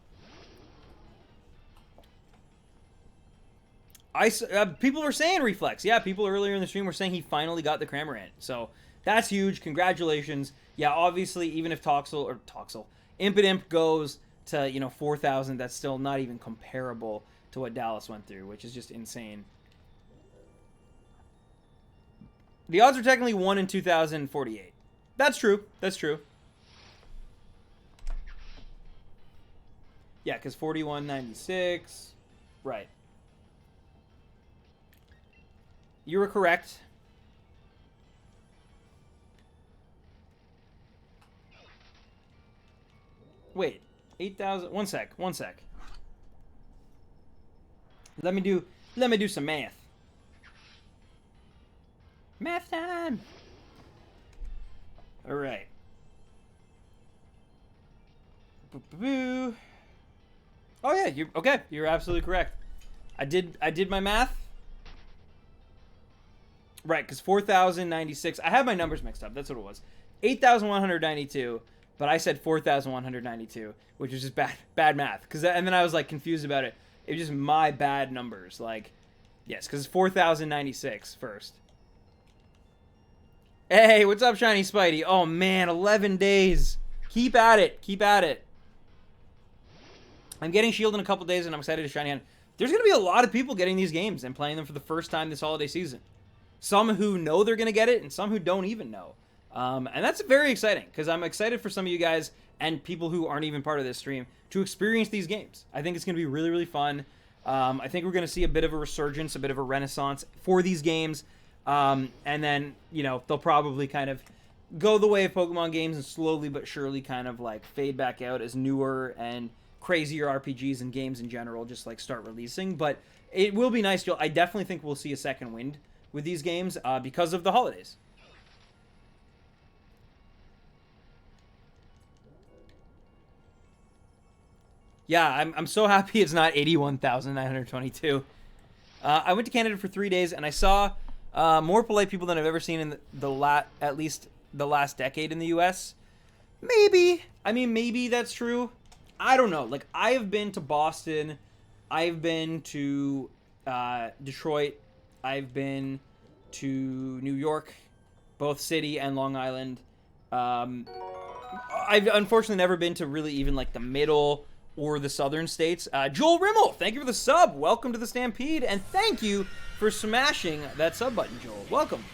People were saying Reflex. Yeah, people earlier in the stream were saying he finally got the Cramorant. So that's huge. Congratulations. Yeah, obviously, even if Impidimp goes to, you know, 4,000, that's still not even comparable to what Dallas went through, which is just insane. The odds are technically 1 in 2,048. That's true. That's true. Yeah, because 4196. Right. You were correct. Wait, 8,000. One sec. Let me do some math. Math time. All right. Boo. Oh yeah, you're absolutely correct. I did my math. Right, because 4,096. I have my numbers mixed up. That's what it was. 8,192, but I said 4,192, which is just bad math. And then I was like confused about it. It was just my bad numbers. Like, yes, because it's 4,096 first. Hey, what's up, Shiny Spidey? Oh man, 11 days. Keep at it. I'm getting Shield in a couple days, and I'm excited to shiny on. There's going to be a lot of people getting these games and playing them for the first time this holiday season. Some who know they're going to get it, and some who don't even know. And that's very exciting, because I'm excited for some of you guys and people who aren't even part of this stream to experience these games. I think it's going to be really, really fun. I think we're going to see a bit of a resurgence, a bit of a renaissance for these games. And then, you know, they'll probably kind of go the way of Pokemon games and slowly but surely kind of like fade back out as newer and crazier RPGs and games in general just like start releasing. But it will be nice. I definitely think we'll see a second wind with these games because of the holidays. Yeah, I'm so happy it's not 81,922. I went to Canada for 3 days, and I saw more polite people than I've ever seen in at least the last decade in the U.S. Maybe. I mean, maybe that's true. I don't know. Like, I have been to Boston. I've been to Detroit. I've been to New York, both city and Long Island. I've unfortunately never been to really even like the middle or the southern states. Joel Rimmel, thank you for the sub. Welcome to the Stampede, and thank you for smashing that sub button, Joel. Welcome.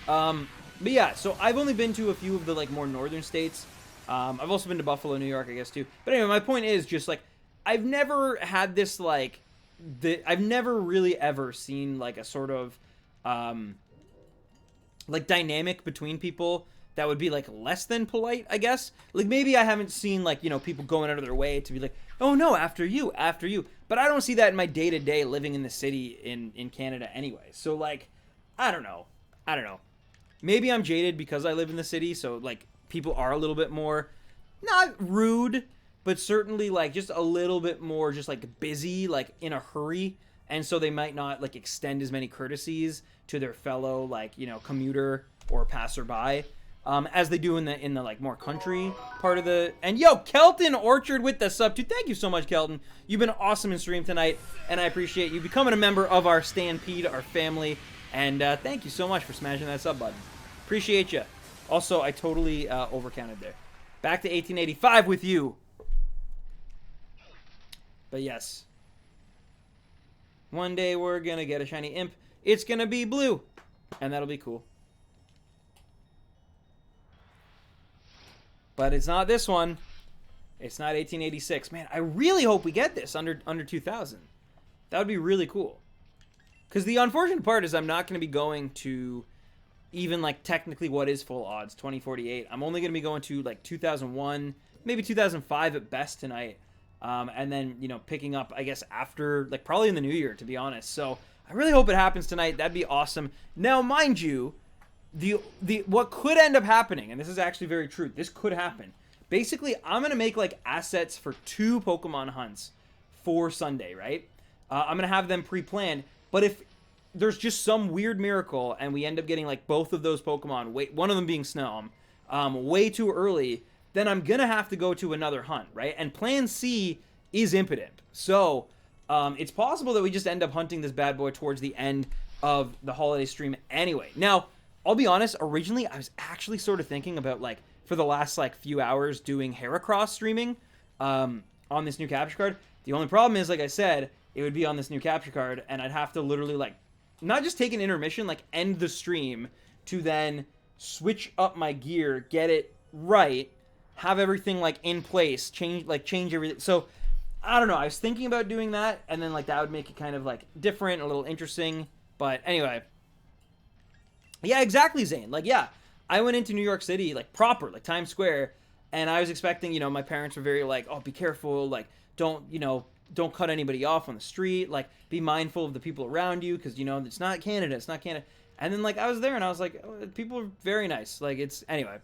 But yeah, so I've only been to a few of the like more northern states. I've also been to Buffalo, New York, I guess too. But anyway, my point is just like I've never had this like I've never really ever seen like a sort of like dynamic between people that would be like less than polite, I guess. Like maybe I haven't seen like, people going out of their way to be like, oh no, after you, after you. But I don't see that in my day-to-day living in the city in Canada anyway. So like, I don't know. Maybe I'm jaded because I live in the city, so like people are a little bit more not rude, but certainly like just a little bit more just like busy, like in a hurry, and so they might not like extend as many courtesies to their fellow like commuter or passerby as they do in the like more country part of the. And yo, Kelton Orchard with the sub too. Thank you so much, Kelton. You've been awesome in stream tonight, and I appreciate you becoming a member of our Stampede, our family. And thank you so much for smashing that sub button. Appreciate you. Also, I totally overcounted there. Back to 1885 with you. But yes. One day we're going to get a shiny imp. It's going to be blue. And that'll be cool. But it's not this one. It's not 1886. Man, I really hope we get this under 2000. That would be really cool. Because the unfortunate part is I'm not going to be going to even like technically what is full odds, 2048. I'm only going to be going to like 2001, maybe 2005 at best tonight. And then, picking up, I guess, after, like, probably in the new year, to be honest. So I really hope it happens tonight. That'd be awesome. Now, mind you, the what could end up happening, and this is actually very true, this could happen. Basically, I'm going to make, like, assets for 2 Pokemon hunts for Sunday, right? I'm going to have them pre-planned. But if there's just some weird miracle and we end up getting, like, both of those Pokemon, one of them being Snom, way too early, then I'm going to have to go to another hunt, right? And plan C is Impidimp. So it's possible that we just end up hunting this bad boy towards the end of the holiday stream anyway. Now, I'll be honest, originally I was actually sort of thinking about, like, for the last, like, few hours doing Heracross streaming on this new capture card. The only problem is, like I said, it would be on this new capture card, and I'd have to literally, like, not just take an intermission, like, end the stream to then switch up my gear, get it right, have everything like in place, change everything. So I don't know, I was thinking about doing that, and then like that would make it kind of like different, a little interesting. But anyway, yeah, exactly, Zane. Like, yeah, I went into New York City, like proper, like Times Square, and I was expecting, my parents were very like, oh, be careful, like don't cut anybody off on the street, like be mindful of the people around you, because it's not Canada. And then like I was there and I was like, oh, people are very nice. Like, it's anyway.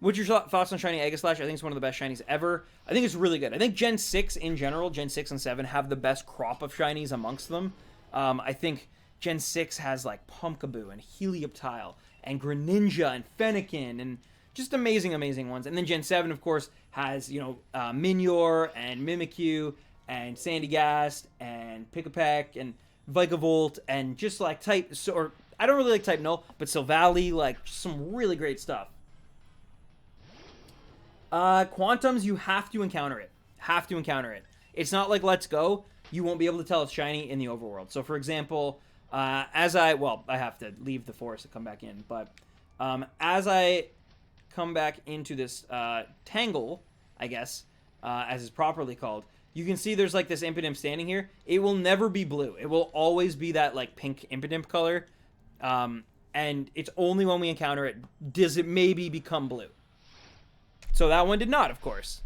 What's your thoughts on Shiny Aegislash? I think it's one of the best shinies ever. I think it's really good. I think Gen 6 in general, Gen 6 and 7, have the best crop of shinies amongst them. I think Gen 6 has like Pumpkaboo and Helioptile and Greninja and Fennekin and just amazing ones. And then Gen 7, of course, has, Minior and Mimikyu and Sandygast and Pikapek and Vikavolt and just like or I don't really like Type Null, but Silvally, like some really great stuff. Quantums, you have to encounter it. It's not like Let's Go. You won't be able to tell it's shiny in the overworld. So, for example, I have to leave the forest to come back in. But as I come back into this Tangle, I guess, as it's properly called, you can see there's like this Impidimp standing here. It will never be blue. It will always be that like pink Impidimp color. And it's only when we encounter it does it maybe become blue. So that one did not, of course.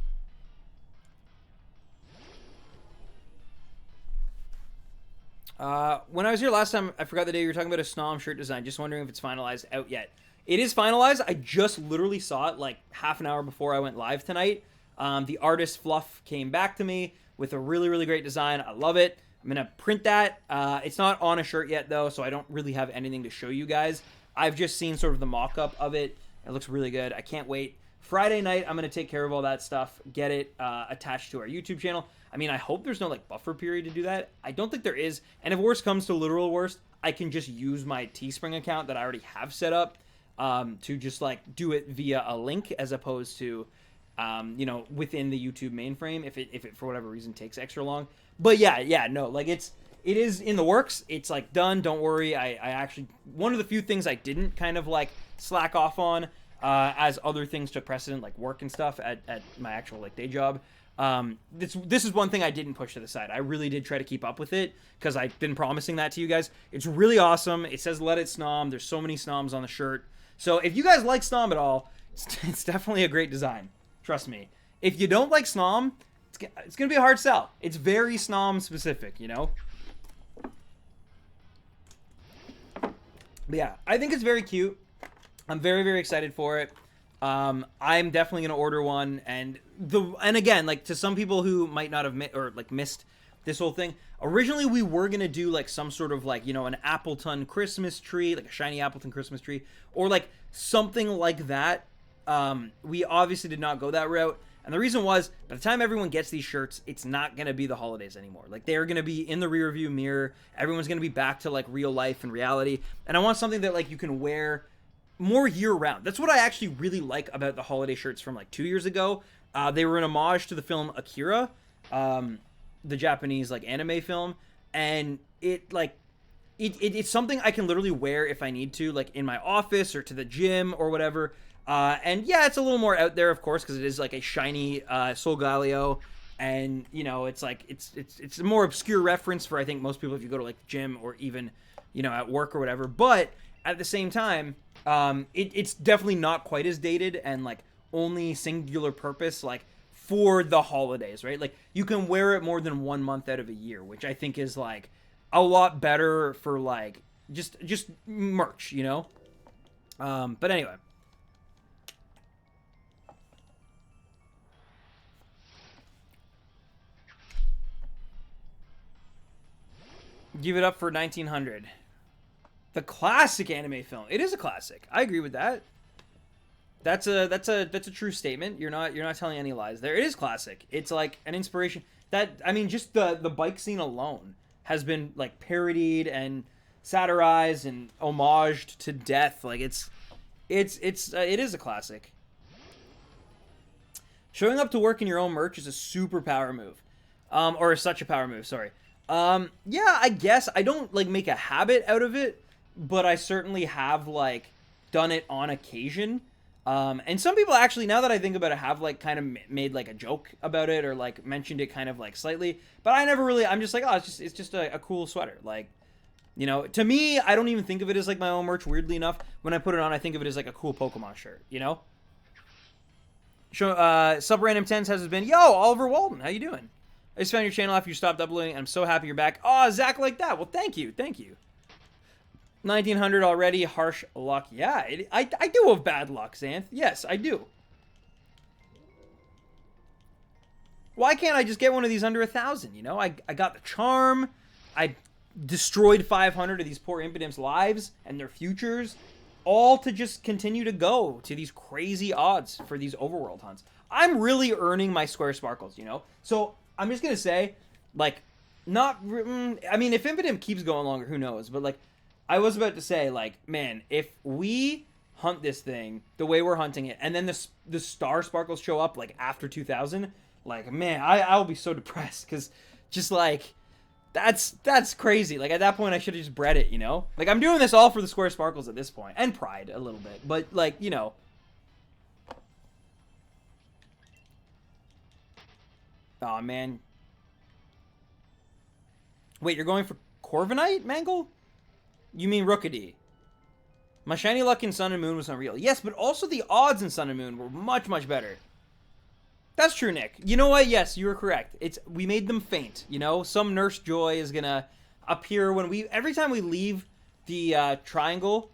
When I was here last time, I forgot the day you were talking about a Snom shirt design. Just wondering if it's finalized out yet. It is finalized. I just literally saw it like half an hour before I went live tonight. The artist Fluff came back to me with a really, really great design. I love it. I'm going to print that. It's not on a shirt yet, though, so I don't really have anything to show you guys. I've just seen sort of the mock-up of it. It looks really good. I can't wait. Friday night, I'm going to take care of all that stuff, get it attached to our YouTube channel. I mean, I hope there's no, like, buffer period to do that. I don't think there is. And if worst comes to literal worst, I can just use my Teespring account that I already have set up to just, like, do it via a link as opposed to, within the YouTube mainframe if it, for whatever reason, takes extra long. But, no, like, it is in the works. It's, like, done. Don't worry. I actually, one of the few things I didn't kind of, like, slack off on as other things took precedent, like work and stuff at my actual like day job. This is one thing I didn't push to the side. I really did try to keep up with it because I've been promising that to you guys. It's really awesome. It says "Let It Snom." There's so many Snoms on the shirt. So if you guys like Snom at all, it's definitely a great design. Trust me. If you don't like Snom, it's going to be a hard sell. It's very Snom specific, you know? But yeah, I think it's very cute. I'm very, very excited for it. I'm definitely going to order one. And again, like, to some people who might not have missed this whole thing, originally we were going to do like some sort of like, you know, an Appleton Christmas tree, like a shiny Appleton Christmas tree, or like something like that. We obviously did not go that route. And the reason was, by the time everyone gets these shirts, it's not going to be the holidays anymore. Like, they're going to be in the rear view mirror. Everyone's going to be back to like real life and reality. And I want something that like you can wear more year round. That's what I actually really like about the holiday shirts from like 2 years ago. They were an homage to the film Akira, the Japanese like anime film, and it's something I can literally wear if I need to, like in my office or to the gym or whatever. And yeah, it's a little more out there, of course, because it is like a shiny Solgaleo, and you know, it's like it's a more obscure reference for I think most people if you go to like the gym or even, you know, at work or whatever. But at the same time, it's definitely not quite as dated and like only singular purpose like for the holidays, right? Like you can wear it more than 1 month out of a year, which I think is like a lot better for like just merch, you know. But anyway. Give it up for 1900. The classic anime film. It is a classic. I agree with that. That's a true statement. You're not telling any lies there. It is classic. It's like an inspiration. That, I mean, just the bike scene alone has been like parodied and satirized and homaged to death. Like it is a classic. Showing up to work in your own merch is a super power move. Or such a power move, sorry. Yeah, I guess I don't like make a habit out of it, but I certainly have like done it on occasion. And some people actually, now that I think about it, have like kind of made like a joke about it or like mentioned it kind of like slightly, but I never really, I'm just like, oh, it's just a cool sweater. Like, you know, to me, I don't even think of it as like my own merch, weirdly enough. When I put it on, I think of it as like a cool Pokemon shirt, you know? Subrandom Tens has been, yo, Oliver Walden, how you doing? I just found your channel after you stopped uploading, and I'm so happy you're back. Oh, Zach like that. Well, thank you. 1900 already. Harsh luck. Yeah, I do have bad luck, Xanth. Yes, I do. Why can't I just get one of these under 1,000, you know? I got the charm. I destroyed 500 of these poor Impidimp's lives and their futures, all to just continue to go to these crazy odds for these overworld hunts. I'm really earning my square sparkles, you know? So I'm just going to say, like, I mean, if Impidimp keeps going longer, who knows? But, like, I was about to say, like, man, if we hunt this thing the way we're hunting it, and then the star sparkles show up, like, after 2000, like, man, I'll be so depressed, because just, like, that's crazy. Like, at that point, I should have just bred it, you know? Like, I'm doing this all for the square sparkles at this point, and pride a little bit, but, like, you know. Aw, man. Wait, you're going for Corviknight, Mangle? You mean Rookidee? My shiny luck in Sun and Moon was unreal. Yes, but also the odds in Sun and Moon were much, much better. That's true, Nick. You know what? Yes, you were correct. We made them faint, you know? Some Nurse Joy is gonna appear when every time we leave the triangle,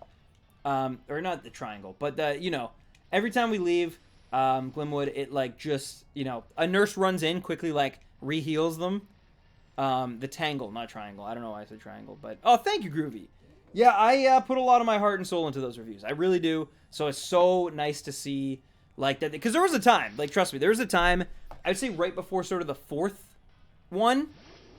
or not the triangle, but you know, every time we leave Glimwood, it like just, you know, a nurse runs in, quickly like re-heals them. The Tangle, not Triangle. I don't know why I said Triangle, but oh, thank you, Groovy. Yeah, I put a lot of my heart and soul into those reviews. I really do. So it's so nice to see like that, because there was a time, like, trust me, there was a time, I would say right before sort of the fourth one,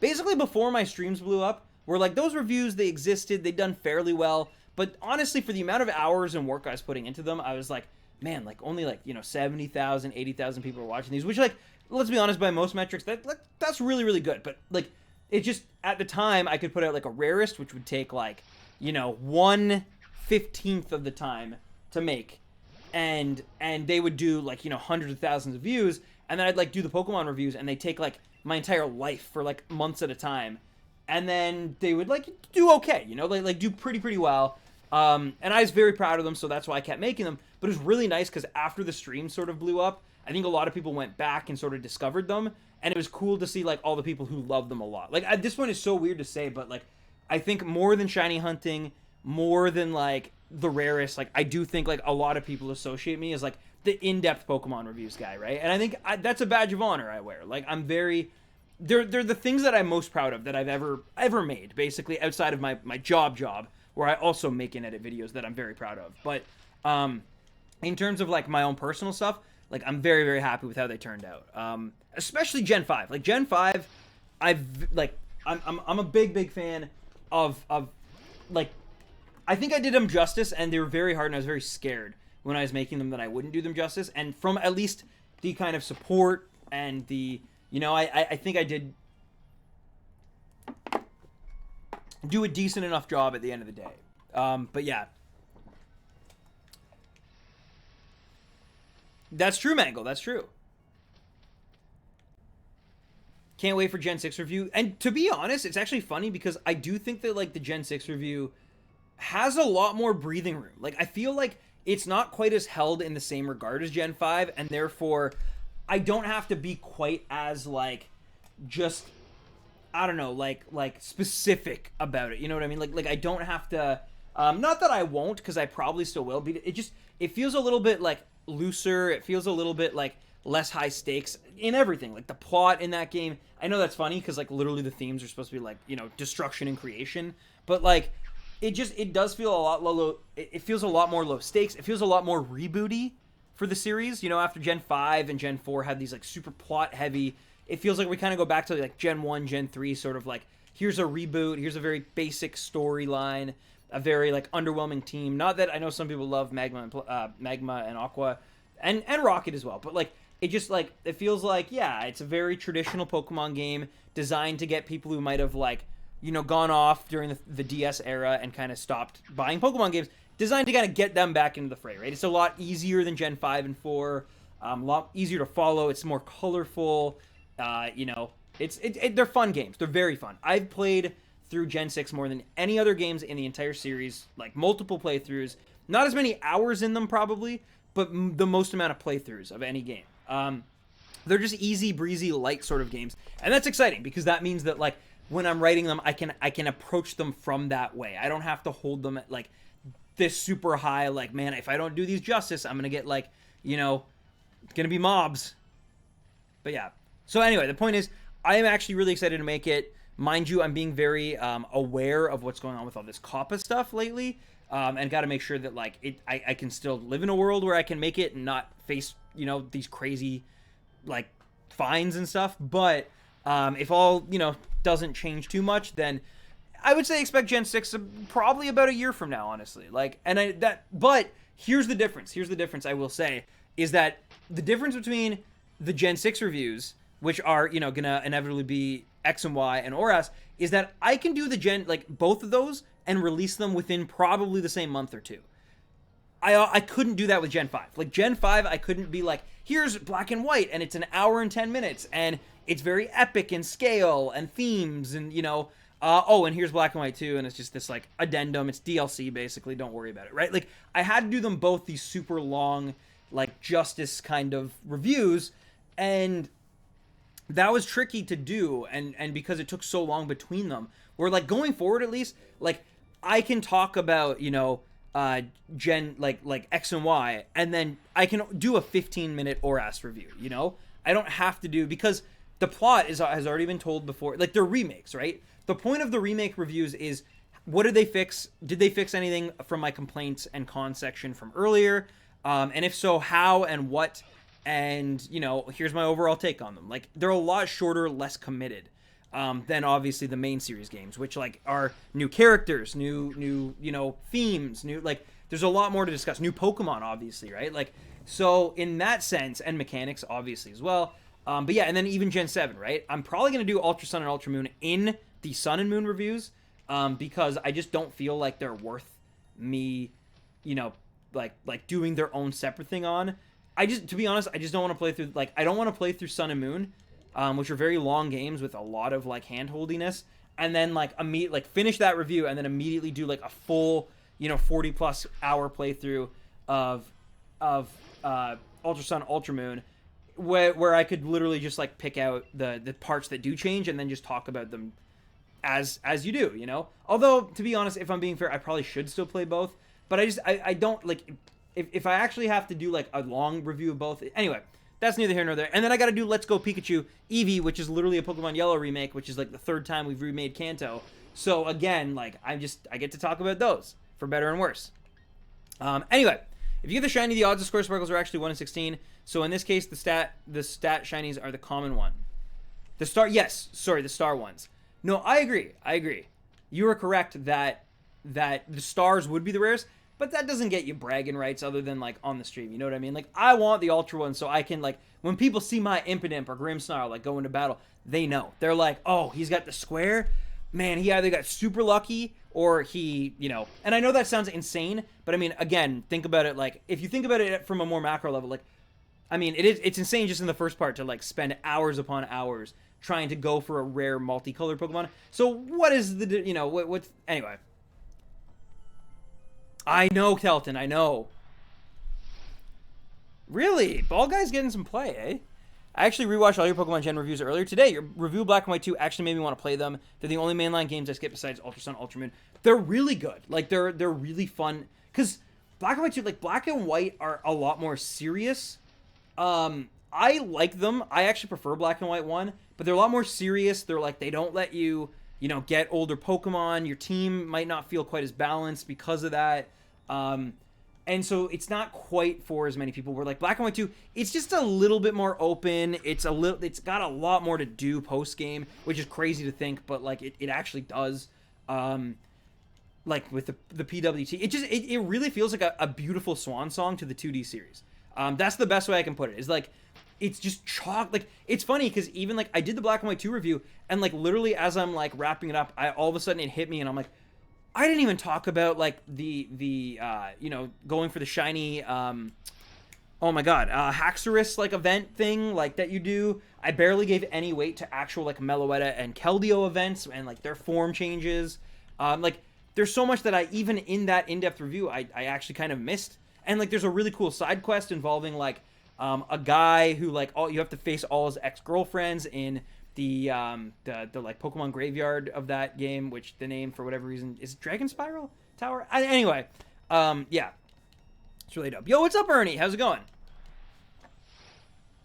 basically before my streams blew up, where like those reviews, they existed, they'd done fairly well, but honestly, for the amount of hours and work I was putting into them, I was like, man, like only like, you know, 70,000, 80,000 people are watching these, which, like, let's be honest, by most metrics, that's really, really good. But like, it just, at the time, I could put out like a rarest, which would take like, you know, 1/15 of the time to make, and they would do like, you know, hundreds of thousands of views, and then I'd like do the Pokemon reviews, and they take like my entire life for like months at a time, and then they would like do okay, you know, like do pretty well. And I was very proud of them, so that's why I kept making them. But it was really nice because after the stream sort of blew up, I think a lot of people went back and sort of discovered them, and it was cool to see like all the people who love them a lot. Like this one is so weird to say, but like I think more than shiny hunting, more than like the rarest, like I do think like a lot of people associate me as like the in-depth Pokemon reviews guy, right? And I think that's a badge of honor I wear. Like I'm very they're the things that I'm most proud of that I've ever made, basically outside of my job, where I also make and edit videos that I'm very proud of. But in terms of like my own personal stuff, like I'm very very happy with how they turned out. Especially Gen 5. Like Gen 5, I'm a big fan of like I think I did them justice, and they were very hard, and I was very scared when I was making them that I wouldn't do them justice. And from at least the kind of support and the, you know, I think I did do a decent enough job at the end of the day. But yeah. That's true, Mango. That's true. Can't wait for Gen 6 review. And to be honest, it's actually funny because I do think that like the Gen 6 review has a lot more breathing room. Like I feel like it's not quite as held in the same regard as Gen 5, and therefore I don't have to be quite as like just I don't know, like specific about it. You know what I mean? Like I don't have to not that I won't, because I probably still will be. It feels a little bit like looser. It feels a little bit like less high stakes in everything. Like the plot in that game, I know that's funny because like literally the themes are supposed to be like, you know, destruction and creation, but like it does feel a lot low. It feels a lot more low stakes. It feels a lot more rebooty for the series. You know, after Gen 5 and Gen 4 had these like super plot heavy, it feels like we kind of go back to like Gen 1, Gen 3, sort of like here's a reboot, here's a very basic storyline, a very like underwhelming team. Not that I know some people love Magma and Aqua and Rocket as well, but like it just like it feels like, yeah, it's a very traditional Pokemon game designed to get people who might have like, you know, gone off during the DS era and kind of stopped buying Pokemon games, designed to kind of get them back into the fray, right? It's a lot easier than Gen 5 and 4, a lot easier to follow. It's more colorful. You know, they're fun games. They're very fun. I've played through Gen 6 more than any other games in the entire series, like multiple playthroughs. Not as many hours in them probably, but the most amount of playthroughs of any game. They're just easy breezy, light sort of games, and that's exciting because that means that like when I'm writing them, I can approach them from that way. I don't have to hold them at like this super high, like, man, if I don't do these justice, I'm gonna get like, you know, it's gonna be mobs. But yeah. So anyway, the point is, I am actually really excited to make it. Mind you, I'm being very aware of what's going on with all this Kappa stuff lately, and got to make sure that like I can still live in a world where I can make it and not face, you know, these crazy like fines and stuff. But if all, you know, doesn't change too much, then I would say expect Gen 6 probably about a year from now, honestly. Like, but here's the difference. Here's the difference I will say is that the difference between the Gen 6 reviews, which are, you know, gonna inevitably be X and Y and ORAS, is that I can do both of those and release them within probably the same month or two. I couldn't do that with Gen 5. Like Gen 5, I couldn't be like, here's Black and White and it's an hour and 10 minutes and it's very epic in scale and themes and, you know, and here's Black and White 2 and it's just this like addendum. It's DLC basically. Don't worry about it, right? Like I had to do them both these super long, like justice kind of reviews, and that was tricky to do, and because it took so long between them, where like going forward at least, like I can talk about, you know, Gen like X and Y, and then I can do a 15-minute ORAS review, you know? I don't have to do, because the plot has already been told before. Like they're remakes, right? The point of the remake reviews is, what did they fix? Did they fix anything from my complaints and cons section from earlier? And if so, how and what? And, you know, here's my overall take on them. Like, they're a lot shorter, less committed than obviously the main series games, which like are new characters, new you know, themes, new, like there's a lot more to discuss. New Pokemon, obviously, right? Like, so in that sense, and mechanics obviously as well. But yeah, and then even Gen 7, right? I'm probably gonna do Ultra Sun and Ultra Moon in the Sun and Moon reviews, because I just don't feel like they're worth me, you know, like doing their own separate thing on. To be honest, I just don't want to play through, like, I don't want to play through Sun and Moon, which are very long games with a lot of, like, hand-holdiness, and then, like, finish that review, and then immediately do, like, a full 40 plus hour playthrough of Ultra Sun, Ultra Moon, where I could literally just like pick out the parts that do change and then just talk about them as you do. Although, to be honest, if I'm being fair, I probably should still play both, but I don't like, if I actually have to do like a long review of both. Anyway, that's neither here nor there. And then I got to do Let's Go Pikachu Eevee, which is literally a Pokemon Yellow remake, which is like the third time we've remade Kanto. So again, like I get to talk about those for better and worse. Anyway, if you get the shiny, the odds of square sparkles are actually 1 in 16. So in this case, the stat shinies are the common one. The star ones. No, I agree. You are correct that the stars would be the rarest, but that doesn't get you bragging rights other than like on the stream. You know what I mean? Like I want the ultra one so I can like when people see my Impidimp or Grimmsnarl like go into battle, they know. They're like, oh, he's got the square. Man, he either got super lucky or he, and I know that sounds insane, but I mean, again, think about it like, if you think about it from a more macro level, like, I mean, it's insane just in the first part to like spend hours upon hours trying to go for a rare multicolored Pokemon. So what is the, anyway. I know, Kelton, I know. Really? Ball Guy's getting some play, eh? I actually rewatched all your Pokemon Gen reviews earlier today. Your review of Black and White 2 actually made me want to play them. They're the only mainline games I skip besides Ultra Sun, Ultra Moon. They're really good. Like, they're really fun. Because Black and White 2, like, Black and White are a lot more serious. I like them. I actually prefer Black and White 1. But they're a lot more serious. They're like, they don't let you, get older Pokemon. Your team might not feel quite as balanced because of that. And so it's not quite for as many people. Where like Black and White 2, it's just a little bit more open. It's got a lot more to do post game, which is crazy to think, but like it actually does. Like with the PWT, it really feels like a beautiful swan song to the 2D series. That's the best way I can put it. Is like it's just chalk. Like it's funny because even like I did the Black and White 2 review, and like literally as I'm like wrapping it up, all of a sudden it hit me, and I'm like, I didn't even talk about like the going for the shiny oh my god, Haxorus like event thing like that you do. I barely gave any weight to actual like Meloetta and Keldeo events and like their form changes. Like there's so much that I even in that in-depth review I actually kind of missed. And like there's a really cool side quest involving like a guy who like you have to face all his ex-girlfriends in the like Pokemon graveyard of that game, which the name for whatever reason is Dragon Spiral Tower. Anyway, yeah, it's really dope. Yo, what's up, Ernie? How's it going?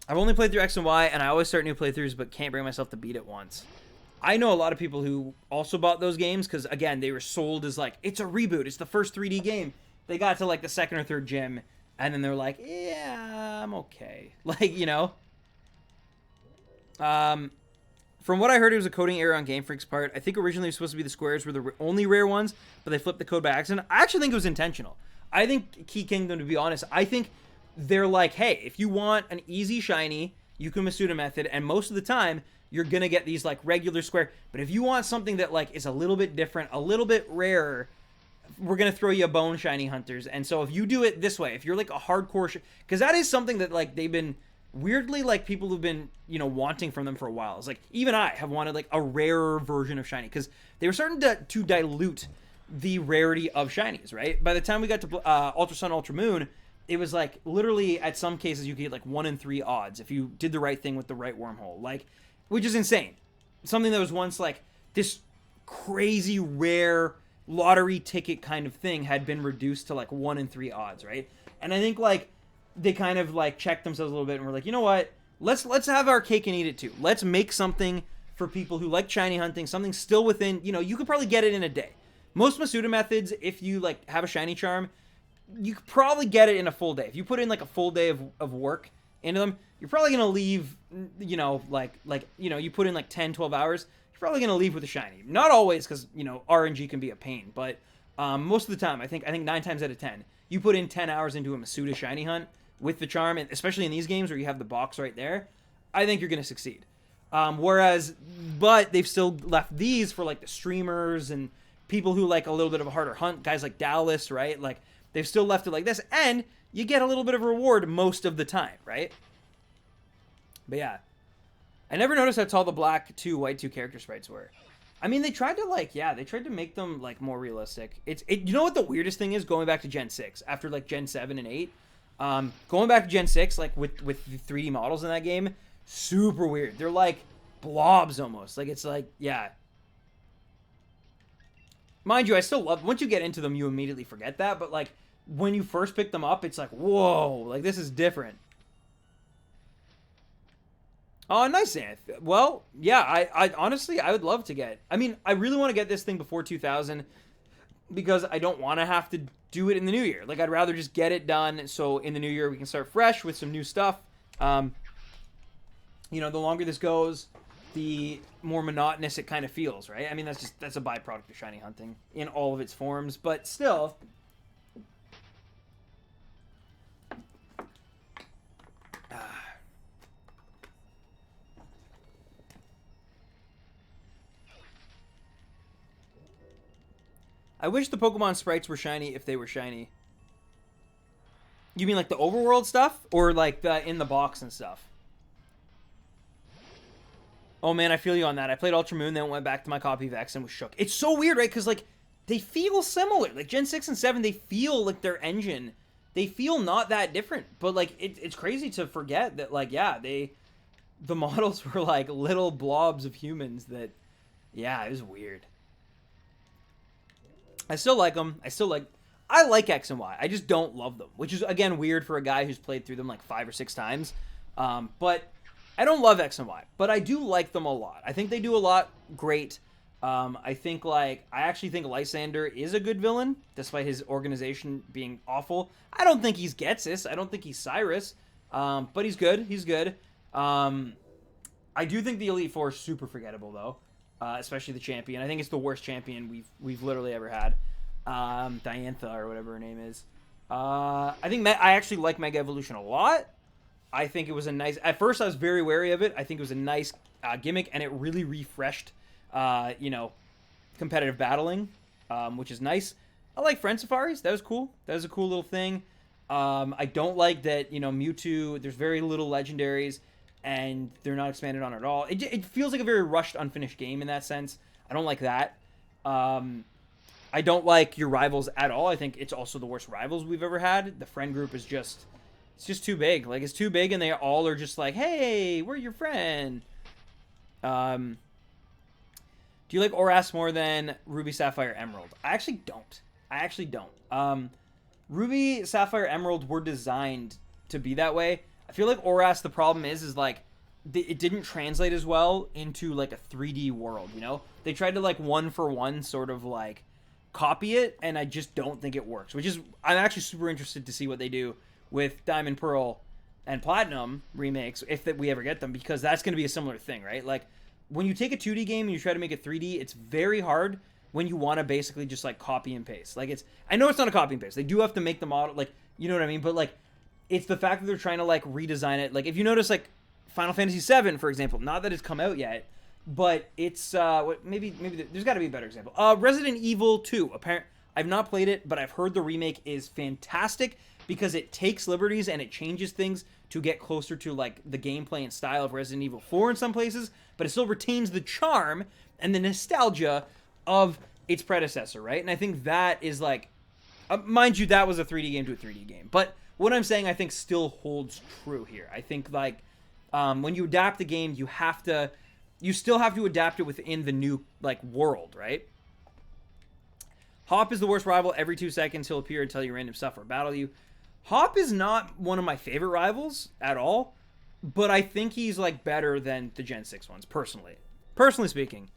I've only played through X and Y, and I always start new playthroughs, but can't bring myself to beat it once. I know a lot of people who also bought those games because again, they were sold as like it's a reboot. It's the first 3D game. They got to like the second or third gym, and then they're like, yeah, I'm okay. Like From what I heard, it was a coding error on Game Freak's part. I think originally it was supposed to be the squares were the only rare ones, but they flipped the code by accident. I actually think it was intentional. I think Key Kingdom, to be honest, I think they're like, hey, if you want an easy shiny, you can Masuda method, and most of the time, you're going to get these like regular square. But if you want something that like is a little bit different, a little bit rarer, we're going to throw you a bone shiny hunters. And so if you do it this way, if you're like a hardcore, because that is something that like they've been weirdly, like people who've been wanting from them for a while. It's like even I have wanted like a rarer version of shiny because they were starting to dilute the rarity of shinies, right? By the time we got to Ultra Sun, Ultra Moon, it was like literally at some cases you could get like 1 in 3 odds if you did the right thing with the right wormhole, like, which is insane. Something that was once like this crazy rare lottery ticket kind of thing had been reduced to like 1 in 3 odds, right? And I think like they kind of like checked themselves a little bit and were like, you know what? Let's have our cake and eat it too. Let's make something for people who like shiny hunting, something still within, you could probably get it in a day. Most Masuda methods, if you like have a shiny charm, you could probably get it in a full day. If you put in like a full day of work into them, you're probably going to leave, you put in like 10, 12 hours, you're probably going to leave with a shiny. Not always because, RNG can be a pain, but most of the time, I think 9 times out of 10, you put in 10 hours into a Masuda shiny hunt with the charm, and especially in these games where you have the box right there, I think you're going to succeed. But they've still left these for like the streamers and people who like a little bit of a harder hunt, guys like Dallas, right? Like they've still left it like this, and you get a little bit of a reward most of the time, right? But yeah, I never noticed how tall the black 2, white 2 character sprites were. I mean, they tried to like, yeah, they tried to make them like more realistic. You know what the weirdest thing is going back to Gen 6 after like Gen 7 and 8, going back to Gen 6 like with the 3D models in that game, super weird. They're like blobs almost. Like it's like, yeah. Mind you, I still love once you get into them, you immediately forget that, but like when you first pick them up, it's like, whoa, like this is different. Oh, nice, Anth. Well, yeah, I honestly, I would love to get. I mean, I really want to get this thing before 2000 because I don't want to have to do it in the new year. Like, I'd rather just get it done so in the new year we can start fresh with some new stuff. You know, the longer this goes, the more monotonous it kind of feels, right? I mean, that's a byproduct of shiny hunting in all of its forms, but still. I wish the Pokemon sprites were shiny if they were shiny. You mean like the overworld stuff? Or like the in the box and stuff? Oh man, I feel you on that. I played Ultra Moon, then went back to my copy of X and was shook. It's so weird, right? Because like, they feel similar. Like Gen 6 and 7, they feel like their engine. They feel not that different. But like, it's crazy to forget that like, yeah, the models were like little blobs of humans that, yeah, it was weird. I still like them. I like X and Y. I just don't love them, which is again weird for a guy who's played through them like 5 or 6 times. But I don't love X and Y, but I do like them a lot. I think they do a lot great. I actually think Lysander is a good villain, despite his organization being awful. I don't think he's Getsis. I don't think he's Cyrus. But he's good. He's good. I do think the Elite Four is super forgettable though. Especially the champion. I think it's the worst champion we've literally ever had. Diantha or whatever her name is. I actually like Mega Evolution a lot. I think it was a nice. At first, I was very wary of it. I think it was a nice gimmick, and it really refreshed, competitive battling, which is nice. I like Friend Safaris. That was cool. That was a cool little thing. I don't like that. Mewtwo. There's very little legendaries. And they're not expanded on at all. It feels like a very rushed, unfinished game in that sense. I don't like that. I don't like your rivals at all. I think it's also the worst rivals we've ever had. The friend group is just too big. Like, it's too big, and they all are just like, hey, we're your friend. Do you like Oras more than Ruby, Sapphire, Emerald? I actually don't. Ruby, Sapphire, Emerald were designed to be that way. I feel like Oras, the problem is like it didn't translate as well into like a 3D world, They tried to like one for one sort of like copy it, and I just don't think it works, which is I'm actually super interested to see what they do with Diamond, Pearl, and Platinum remakes if we ever get them, because that's going to be a similar thing, right? Like when you take a 2D game and you try to make it 3D, it's very hard when you want to basically just like copy and paste. Like I know it's not a copy and paste. They do have to make the model, like, you know what I mean? But like, it's the fact that they're trying to like redesign it. Like if you notice like Final Fantasy VII, for example, not that it's come out yet, but it's maybe there's got to be a better example. Resident Evil 2. Apparently, I've not played it, but I've heard the remake is fantastic because it takes liberties and it changes things to get closer to like the gameplay and style of Resident Evil 4 in some places, but it still retains the charm and the nostalgia of its predecessor, right? And I think that is like, mind you, that was a 3D game to a 3D game, but what I'm saying, I think, still holds true here. I think, like, when you adapt the game, you still have to adapt it within the new, like, world, right? Hop is the worst rival. Every 2 seconds, he'll appear and tell you random stuff or battle you. Hop is not one of my favorite rivals at all, but I think he's, like, better than the Gen 6 ones, personally. Personally speaking.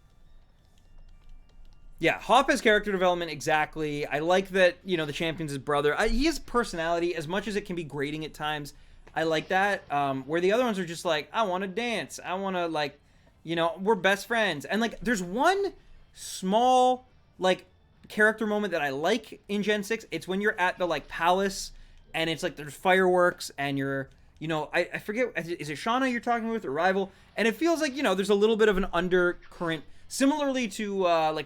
Yeah, Hop has character development, exactly. I like that, the champion's his brother. He has personality, as much as it can be grating at times. I like that. Where the other ones are just like, I want to dance. I want to, like, we're best friends. And, like, there's one small, like, character moment that I like in Gen 6. It's when you're at the, like, palace, and it's, like, there's fireworks, and you're, I forget, is it Shauna you're talking with, or rival? And it feels like, there's a little bit of an undercurrent. Similarly to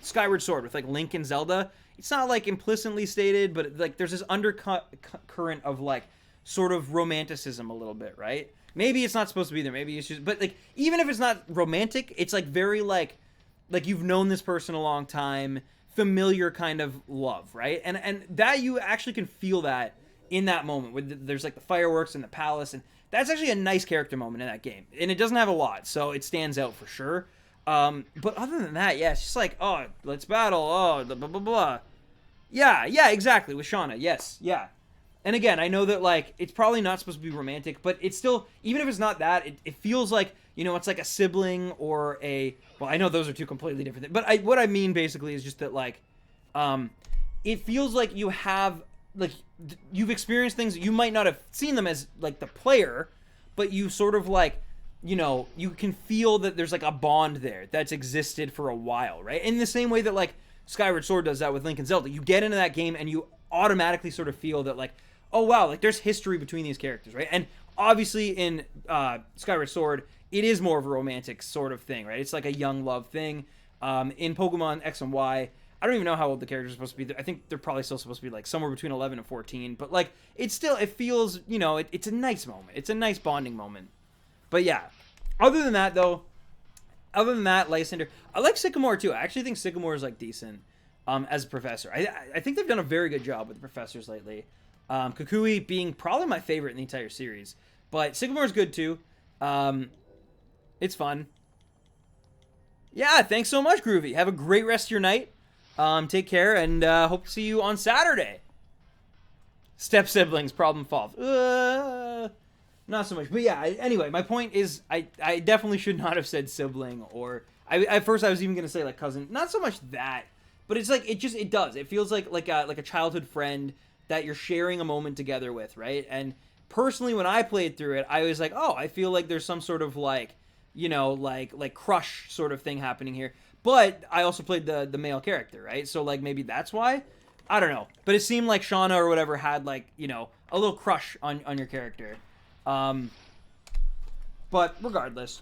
Skyward Sword with like Link and Zelda, it's not like implicitly stated, but like there's this undercurrent of like sort of romanticism a little bit, right? Maybe it's not supposed to be there. Maybe it's just, but like even if it's not romantic, it's like very like like you've known this person a long time, familiar kind of love, right? And that you actually can feel that in that moment where there's like the fireworks in the palace, and that's actually a nice character moment in that game, and it doesn't have a lot, so it stands out for sure. But other than that, yeah, it's just like, oh, let's battle, oh, blah blah blah blah. Yeah, exactly, with Shauna, yes, yeah. And again, I know that like it's probably not supposed to be romantic, but it's still, even if it's not that, it feels like, you know, it's like a sibling or a, well, I know those are two completely different things, but what I mean basically is just that like, it feels like you have like you've experienced things, you might not have seen them as like the player, but you sort of like, you know, you can feel that there's like a bond there that's existed for a while, right? In the same way that like Skyward Sword does that with Link and Zelda. You get into that game and you automatically sort of feel that like, oh wow, like there's history between these characters, right? And obviously in Skyward Sword, it is more of a romantic sort of thing, right? It's like a young love thing. In Pokemon X and Y, I don't even know how old the characters are supposed to be. I think they're probably still supposed to be like somewhere between 11 and 14. But like, it's still, it feels, you know, it's a nice moment. It's a nice bonding moment. But yeah, other than that though, Lysander, I like Sycamore too. I actually think Sycamore is like decent as a professor. I think they've done a very good job with the professors lately. Kukui being probably my favorite in the entire series, but Sycamore's good too. It's fun. Yeah, thanks so much, Groovy. Have a great rest of your night. Take care, and hope to see you on Saturday. Step siblings, problem solved. Not so much, but yeah. Anyway, my point is, I definitely should not have said sibling, or at first I was even gonna say like cousin. Not so much that, but it's like it does. It feels like a childhood friend that you're sharing a moment together with, right? And personally, when I played through it, I was like, oh, I feel like there's some sort of like, you know, like crush sort of thing happening here. But I also played the male character, right? So like maybe that's why. I don't know. But it seemed like Shauna or whatever had like, you know, a little crush on your character. But regardless,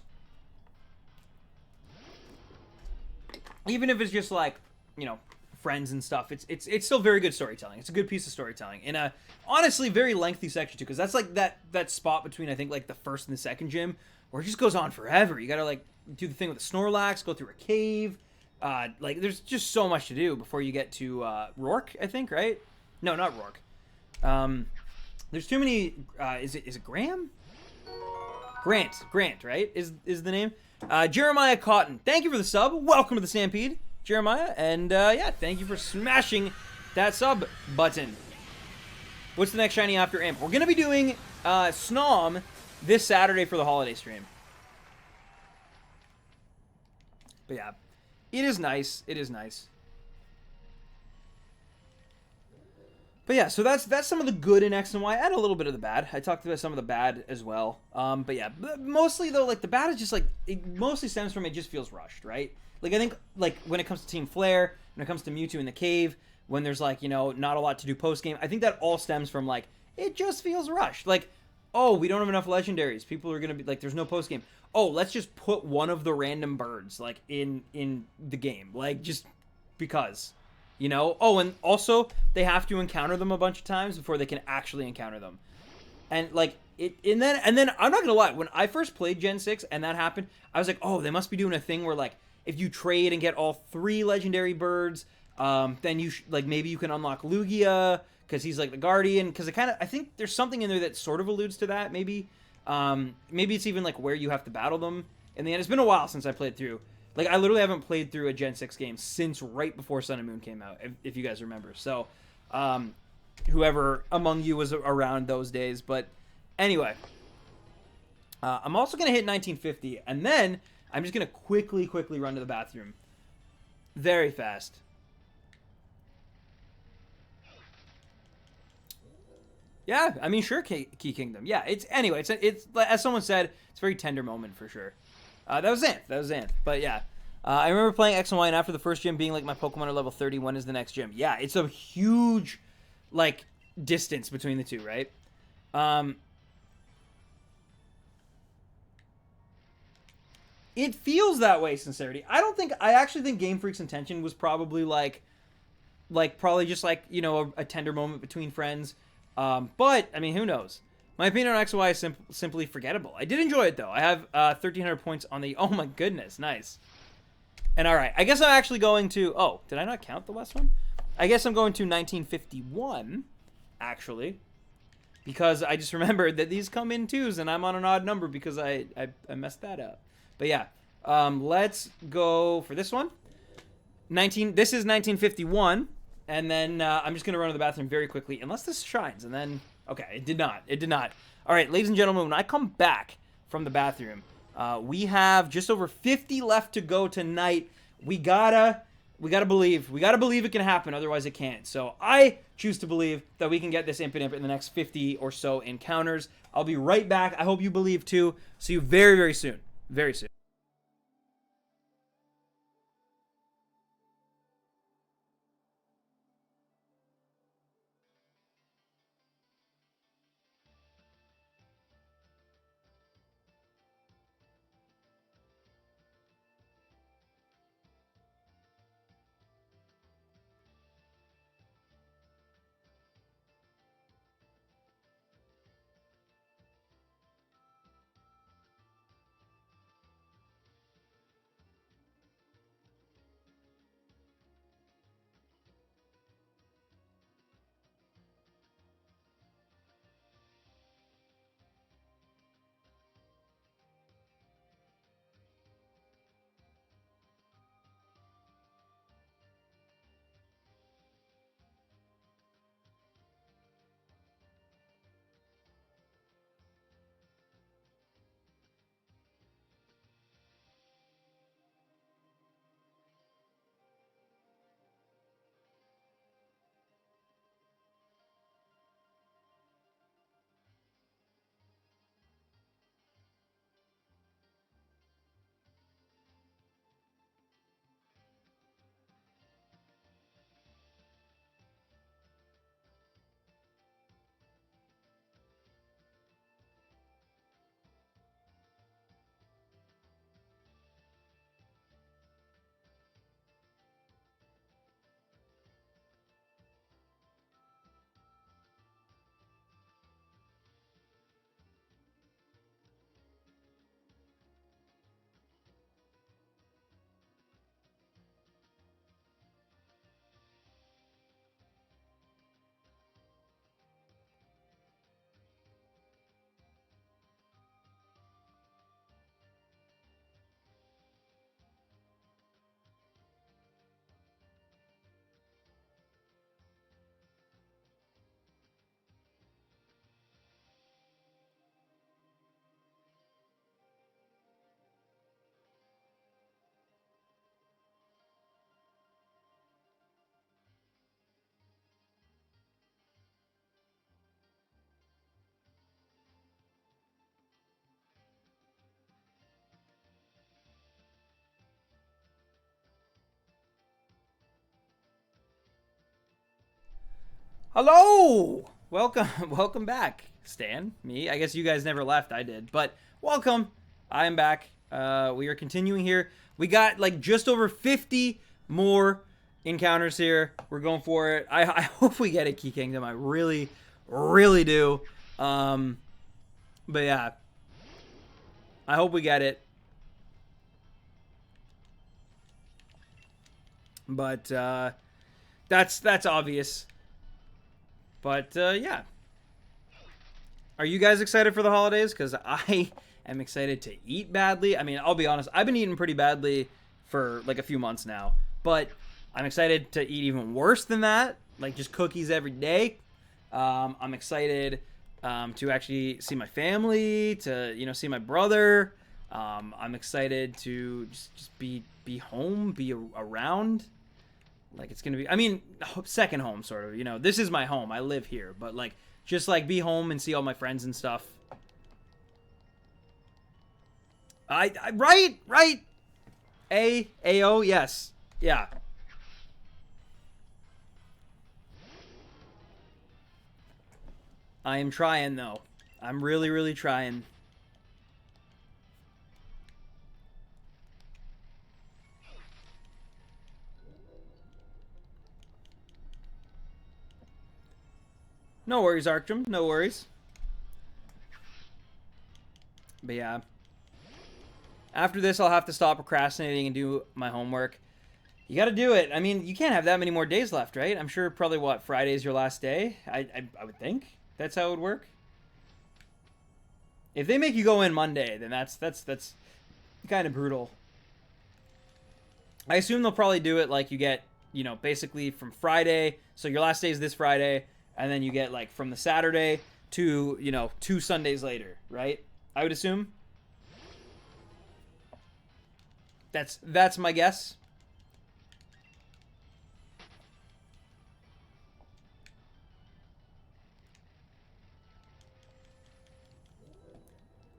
even if it's just like, you know, friends and stuff, it's still very good storytelling. It's a good piece of storytelling in a honestly very lengthy section too, because that's like that spot between I think like the first and the second gym where it just goes on forever. You gotta like do the thing with the Snorlax, go through a cave, like there's just so much to do before you get to Rourke, I think, right? No, not Rourke. There's too many. Is it Graham? Grant, right? Is the name? Jeremiah Cotton, thank you for the sub. Welcome to the Stampede, Jeremiah, and yeah, thank you for smashing that sub button. What's the next shiny after Imp? We're gonna be doing Snom this Saturday for the holiday stream. But yeah, it is nice. It is nice. But yeah, so that's some of the good in X and Y, and a little bit of the bad. I talked about some of the bad as well. But yeah, mostly though, like the bad is just like, it mostly stems from it just feels rushed, right? Like I think like when it comes to Team Flare, when it comes to Mewtwo in the cave, when there's like, you know, not a lot to do post game, I think that all stems from like, it just feels rushed. Like, oh, we don't have enough legendaries. People are gonna be like, there's no post game. Oh, let's just put one of the random birds like in the game, like just because. You know? Oh, and also, they have to encounter them a bunch of times before they can actually encounter them. And, like, and then, I'm not gonna lie, when I first played Gen 6 and that happened, I was like, oh, they must be doing a thing where, like, if you trade and get all 3 legendary birds, then you, like, maybe you can unlock Lugia, because he's, like, the guardian, because I think there's something in there that sort of alludes to that, maybe. Maybe it's even, like, where you have to battle them. In the end, it's been a while since I played through. Like, I literally haven't played through a Gen 6 game since right before Sun and Moon came out, if you guys remember. So, whoever among you was around those days. But anyway, I'm also going to hit 1950, and then I'm just going to quickly run to the bathroom. Very fast. Yeah, I mean, sure, Key Kingdom. Yeah, it's as someone said, it's a very tender moment for sure. That was Xanth. But yeah, I remember playing X and Y, and after the first gym being like, my Pokemon are level 30, when is the next gym? Yeah, it's a huge, like, distance between the two, right? It feels that way, Sincerity. I actually think Game Freak's intention was probably probably just like, you know, a tender moment between friends. But, I mean, who knows? My opinion on X and Y is simply forgettable. I did enjoy it, though. I have 1,300 points on the... Oh, my goodness. Nice. And all right, I guess I'm actually going to. Oh, did I not count the last one? I guess I'm going to 1951, actually, because I just remembered that these come in twos, and I'm on an odd number because I messed that up. But yeah, let's go for this one. 19. This is 1951, and then I'm just gonna run to the bathroom very quickly, unless this shines, and then okay, it did not. It did not. All right, ladies and gentlemen, when I come back from the bathroom, we have just over 50 left to go tonight. We gotta believe. We gotta believe it can happen. Otherwise, it can't. So I choose to believe that we can get this Impidimp in the next 50 or so encounters. I'll be right back. I hope you believe too. See you very, very soon. Very soon. Hello! Welcome, welcome back, Stan. Me. I guess you guys never left. I did, but welcome. I am back. We are continuing here. We got like just over 50 more encounters here. We're going for it. I hope we get a Key Kingdom. I really, really do. But yeah, I hope we get it. But that's obvious. But yeah. Are you guys excited for the holidays? Because I am excited to eat badly. I mean, I'll be honest. I've been eating pretty badly for like a few months now. But I'm excited to eat even worse than that. Like just cookies every day. I'm excited to actually see my family, to see my brother. I'm excited to just be home, be around. Like it's gonna be, I mean, second home sort of. This is my home. I live here, but like just like be home and see all my friends and stuff. Right. A-O, yes. Yeah. I am trying though. I'm really, really trying. No worries, Arctrum. No worries. But yeah. After this, I'll have to stop procrastinating and do my homework. You got to do it. I mean, you can't have that many more days left, right? I'm sure probably what, Friday's your last day? I would think that's how it would work. If they make you go in Monday, then that's kind of brutal. I assume they'll probably do it like you get, basically from Friday. So your last day is this Friday, and then you get like from the Saturday to, 2 Sundays later, right? I would assume. That's my guess.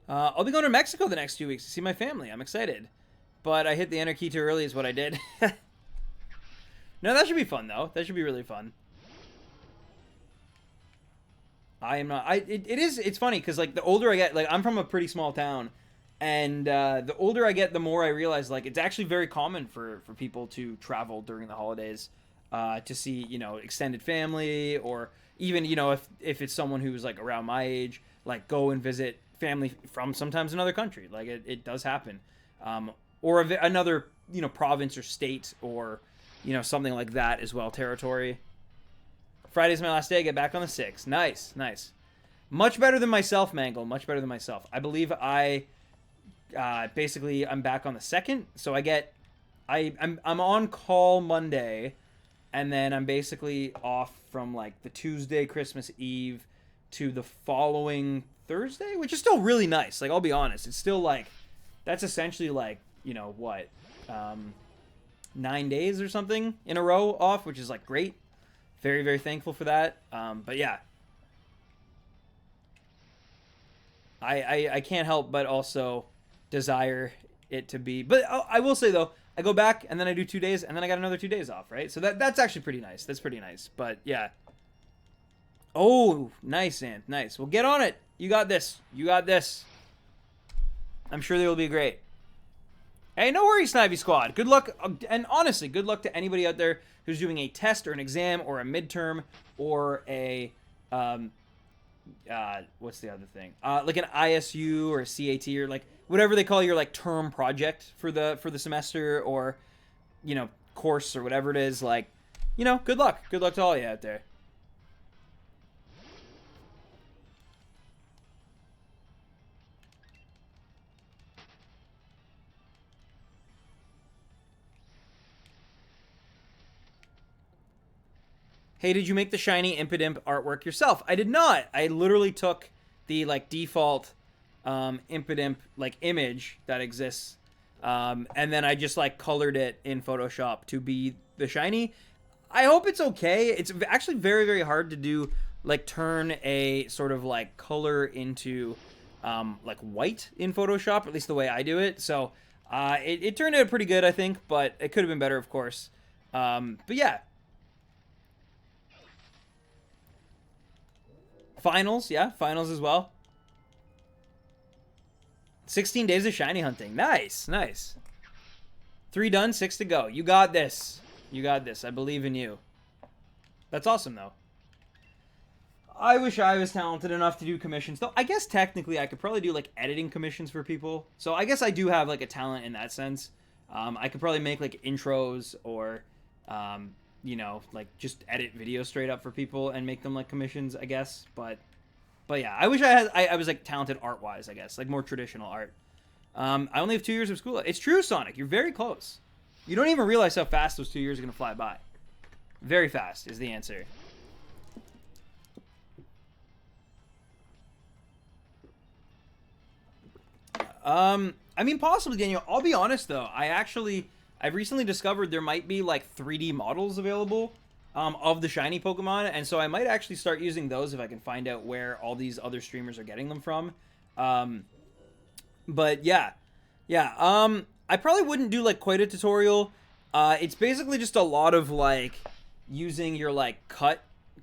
I'll be going to Mexico the next 2 weeks to see my family. I'm excited. But I hit the enter key too early is what I did. No, that should be fun, though. That should be really fun. I am not... It's funny, because, like, the older I get... Like, I'm from a pretty small town. And the older I get, the more I realize, like, it's actually very common for people to travel during the holidays to see, extended family. Or even, if it's someone who's, like, around my age, like, go and visit family from sometimes another country. Like, it does happen. Or another, province or state or, something like that as well, territory. Friday's my last day. I get back on the 6th. Nice, nice. Much better than myself, Mangle. Much better than myself. I believe basically I'm back on the 2nd. So I'm on call Monday, and then I'm basically off from, like, the Tuesday, Christmas Eve, to the following Thursday, which is still really nice. Like, I'll be honest, it's still like, that's essentially like, 9 days or something in a row off, which is like great. Very, very thankful for that. But yeah, I can't help but also desire it to be. But I will say though, I go back and then I do 2 days and then I got another 2 days off, right? So that's actually pretty nice. That's pretty nice. But yeah. Oh, nice, Ant. Nice. Well, get on it. You got this. You got this. I'm sure they will be great. Hey, no worries, Snivy Squad. Good luck. And honestly, good luck to anybody out there who's doing a test or an exam or a midterm or a, what's the other thing? Like an ISU or a CAT or like whatever they call your like term project for the semester or, course or whatever it is. Like, good luck. Good luck to all you out there. Hey, did you make the shiny Impidimp artwork yourself? I did not. I literally took the like default Impidimp like image that exists, and then I just like colored it in Photoshop to be the shiny. I hope it's okay. It's actually very, very hard to do, like turn a sort of like color into like white in Photoshop, at least the way I do it. So it turned out pretty good, I think, but it could have been better, of course. But yeah. Finals, yeah, finals as well. 16 days of shiny hunting. Nice, nice. 3 done, 6 to go. You got this. You got this. I believe in you. That's awesome, though. I wish I was talented enough to do commissions, though. I guess technically I could probably do, like, editing commissions for people. So I guess I do have, like, a talent in that sense. I could probably make, like, intros or, like, just edit videos straight up for people and make them, like, commissions, I guess. But yeah, I wish I was, like, talented art-wise, I guess. Like, more traditional art. I only have 2 years of school. It's true, Sonic. You're very close. You don't even realize how fast those 2 years are going to fly by. Very fast is the answer. I mean, possibly, Daniel. I'll be honest, though. I've recently discovered there might be, like, 3D models available of the shiny Pokemon, and so I might actually start using those if I can find out where all these other streamers are getting them from. But, yeah. Yeah, I probably wouldn't do, like, quite a tutorial. It's basically just a lot of, like, using your, like,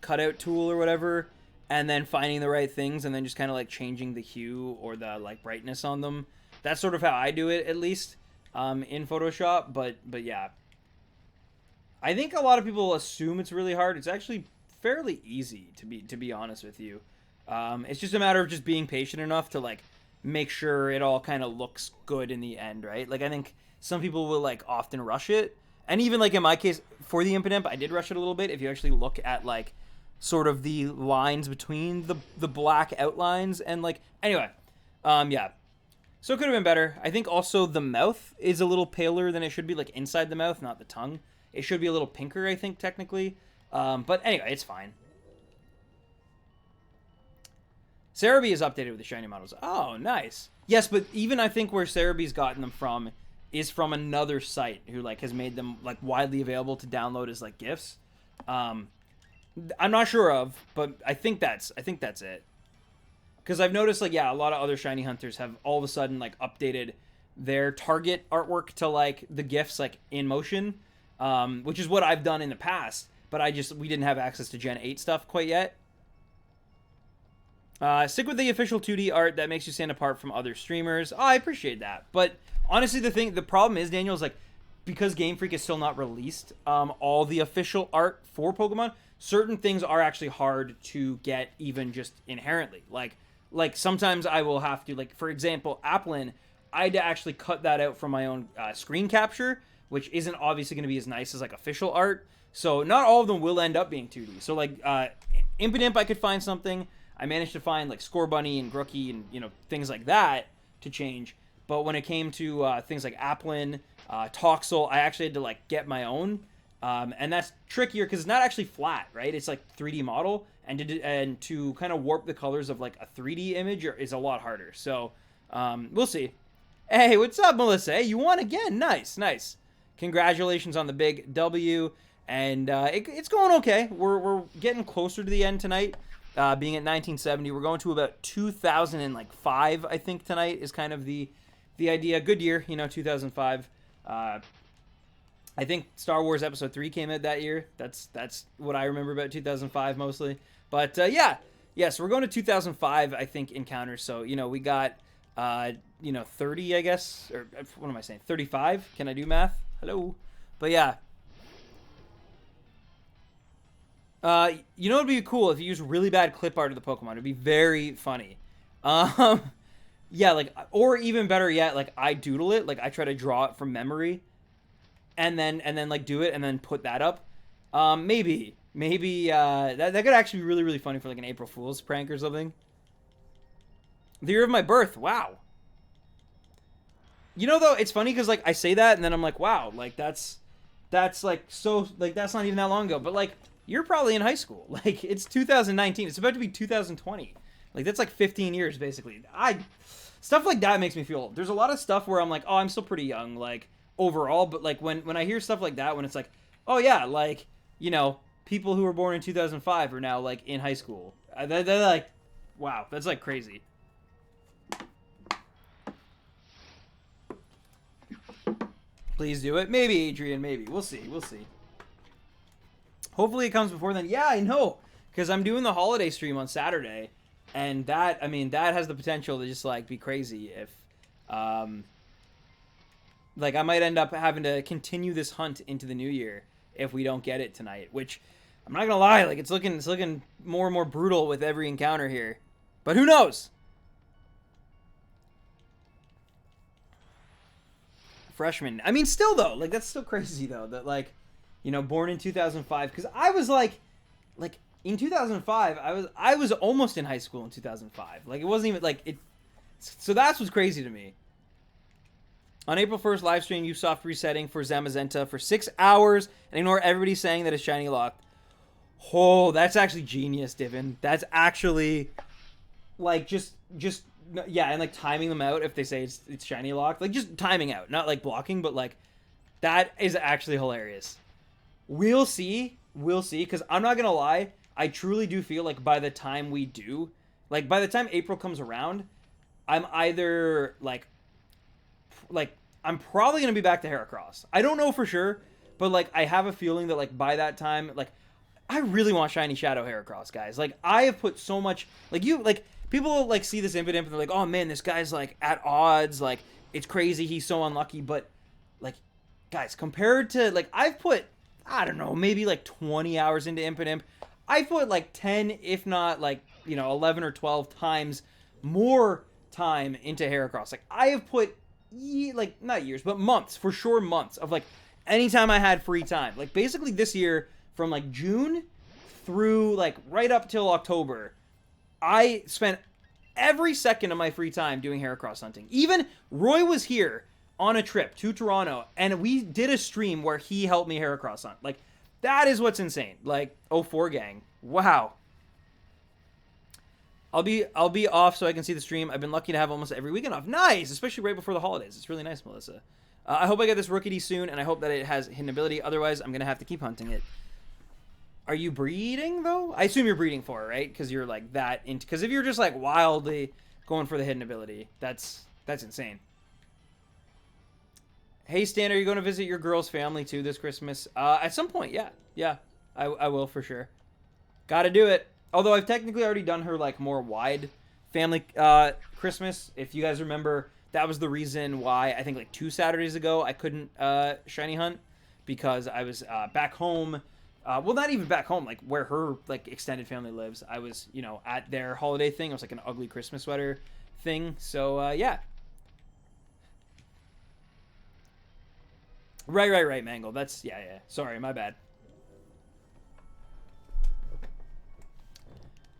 cutout tool or whatever, and then finding the right things, and then just kind of, like, changing the hue or the, like, brightness on them. That's sort of how I do it, at least, in Photoshop, but yeah. I think a lot of people assume it's really hard. It's actually fairly easy, to be honest with you. It's just a matter of just being patient enough to, like, make sure it all kind of looks good in the end, right? Like I think some people will like often rush it, and even like in my case for the Impidimp, I did rush it a little bit. If you actually look at like sort of the lines between the black outlines and like anyway, yeah. So it could have been better. I think also the mouth is a little paler than it should be, like inside the mouth, not the tongue. It should be a little pinker, I think, technically. But anyway, it's fine. Cerebi is updated with the shiny models. Oh, nice. Yes, but even I think where Cerebi's gotten them from is from another site who like has made them like widely available to download as like GIFs. I'm not sure of, but I think that's it. Because I've noticed like yeah, a lot of other shiny hunters have all of a sudden like updated their target artwork to like the GIFs like in motion, which is what I've done in the past. But we didn't have access to Gen 8 stuff quite yet. Stick with the official 2D art that makes you stand apart from other streamers. Oh, I appreciate that. But honestly, the problem is, Daniel, is like, because Game Freak is still not released all the official art for Pokemon, certain things are actually hard to get even just inherently. Like sometimes I will have to, like, for example, Applin, I had to actually cut that out from my own screen capture, which isn't obviously going to be as nice as, like, official art. So not all of them will end up being 2D. So, like, Impidimp, I could find something. I managed to find like Scorbunny and Grooky and things like that to change. But when it came to things like Applin, Toxel, I actually had to like get my own, and that's trickier because it's not actually flat, right? It's like 3D model, and to kind of warp the colors of like a 3D image is a lot harder. So we'll see. Hey, what's up, Melissa? Hey, you won again. Nice. Congratulations on the big W, and it's going okay. We're getting closer to the end tonight. Being at 1970, we're going to about 2005, I think, tonight is kind of the idea. Good year, 2005. I think Star Wars Episode 3 came out that year. That's what I remember about 2005 mostly. But so we're going to 2005, I think, encounters. So, we got, 30, I guess, or what am I saying? 35? Can I do math? Hello? But yeah. It'd be cool if you use really bad clip art of the Pokemon. It'd be very funny. Yeah, like, or even better yet, like, I doodle it. Like, I try to draw it from memory, and then like do it, and then put that up. Maybe that could actually be really, really funny for like an April Fool's prank or something. The year of my birth. Wow. Though it's funny because like I say that, and then I'm like, wow, like that's like so like that's not even that long ago, but like. You're probably in high school. Like, it's 2019. It's about to be 2020. Like, that's like 15 years, basically. Stuff like that makes me feel old. There's a lot of stuff where I'm like, oh, I'm still pretty young, like, overall. But, like, when I hear stuff like that, when it's like, oh, yeah, like, people who were born in 2005 are now, like, in high school. They're like, wow, that's, like, crazy. Please do it. Maybe, Adrian, maybe. We'll see. Hopefully it comes before then. Yeah, I know. Because I'm doing the holiday stream on Saturday. And that has the potential to just, like, be crazy if, like, I might end up having to continue this hunt into the new year if we don't get it tonight. Which, I'm not going to lie, like, it's looking more and more brutal with every encounter here. But who knows? Freshman. I mean, still, though. Like, that's still crazy, though. That, like... born in 2005, because I was like in 2005, I was almost in high school in 2005. Like, it wasn't even like it. So that's what's crazy to me. On April 1st live stream, Ubisoft resetting for Zamazenta for 6 hours and ignore everybody saying that it's shiny locked. Oh, that's actually genius, Divin. That's actually like just yeah, and like timing them out if they say it's shiny locked, like just timing out, not like blocking, but like that is actually hilarious. We'll see, because I'm not going to lie, I truly do feel like by the time we do, like by the time April comes around, I'm either like I'm probably going to be back to Heracross. I don't know for sure, but like I have a feeling that like by that time, like I really want Shiny Shadow Heracross, guys. Like I have put so much, like people like see this Impidimp and they're like, oh man, this guy's like at odds, like it's crazy, he's so unlucky, but like guys, compared to like I've put I don't know, maybe like 20 hours into Impidimp. I put like 10, if not like, 11 or 12 times more time into Heracross. Like I have put like not years, but months, for sure months of like anytime I had free time. Like basically this year from like June through like right up till October, I spent every second of my free time doing Heracross hunting. Even Roy was here on a trip to Toronto and we did a stream where he helped me Heracross hunt. Like that is what's insane. Like 04 gang. Wow. I'll be off so I can see the stream. I've been lucky to have almost every weekend off. Nice, especially right before the holidays. It's really nice, Melissa. I hope I get this Rookity soon, and I hope that it has hidden ability. Otherwise, I'm gonna have to keep hunting it. Are you breeding though? I assume you're breeding for it, right? Because you're like that into. Because if you're just like wildly going for the hidden ability, that's insane. Hey Stan, are you going to visit your girl's family too this Christmas? At some point, yeah, I will for sure. Got to do it. Although I've technically already done her like more wide family Christmas. If you guys remember, that was the reason why I think like 2 Saturdays ago I couldn't shiny hunt because I was back home. Well, not even back home, like where her like extended family lives. I was, you know, at their holiday thing. It was like an ugly Christmas sweater thing. So yeah. Right, Mangle. That's yeah. Sorry, my bad.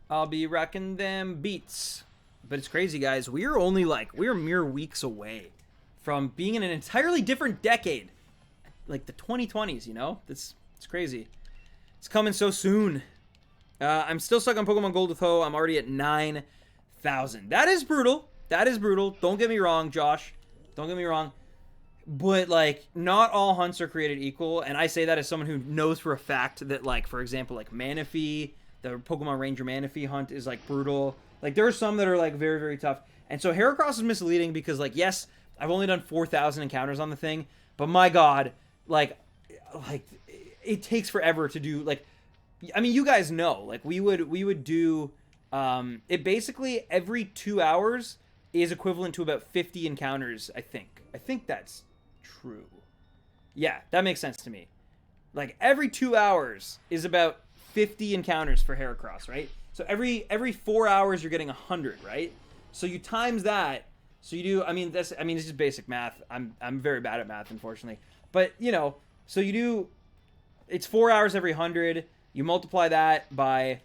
I'll be rocking them beats. But it's crazy, guys. We're mere weeks away from being in an entirely different decade. Like the 2020s, you know? It's crazy. It's coming so soon. I'm still stuck on Pokemon Gold with Ho. I'm already at 9,000. That is brutal. Don't get me wrong, Josh. Don't get me wrong. But, like, not all hunts are created equal. And I say that as someone who knows for a fact that, like, for example, like Manaphy, the Pokemon Ranger Manaphy hunt is, like, brutal. Like, there are some that are, like, very, very tough. And so Heracross is misleading because, like, yes, I've only done 4,000 encounters on the thing. But, my God, like, it takes forever to do, like, I mean, you guys know. Like, we would do, it basically every 2 hours is equivalent to about 50 encounters, I think. I think that's true. Yeah, that makes sense to me. Like, every 2 hours is about 50 encounters for Heracross, right? So every 4 hours you're getting 100, right? So you times that. So you do. I mean, this is basic math. I'm very bad at math, unfortunately. But you know, so you do. It's 4 hours every 100. You multiply that by,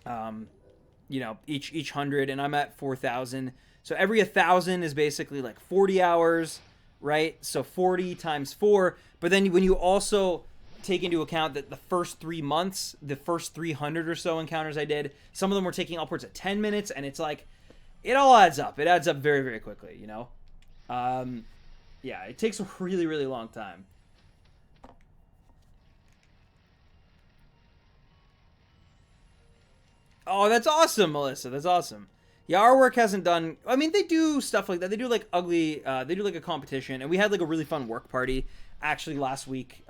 you know, each 100, and I'm at 4,000. So every 1,000 is basically like 40 hours, right? So 40 times 4. But then when you also take into account that the first 3 months, the first 300 or so encounters I did, some of them were taking upwards of 10 minutes, and it's like, it all adds up. It adds up very, very quickly, you know? Yeah, it takes a really, really long time. Oh, that's awesome, Melissa. That's awesome. Yeah, our work hasn't done. I mean, they do stuff like that. They do like ugly. They do like a competition, and we had like a really fun work party actually last week.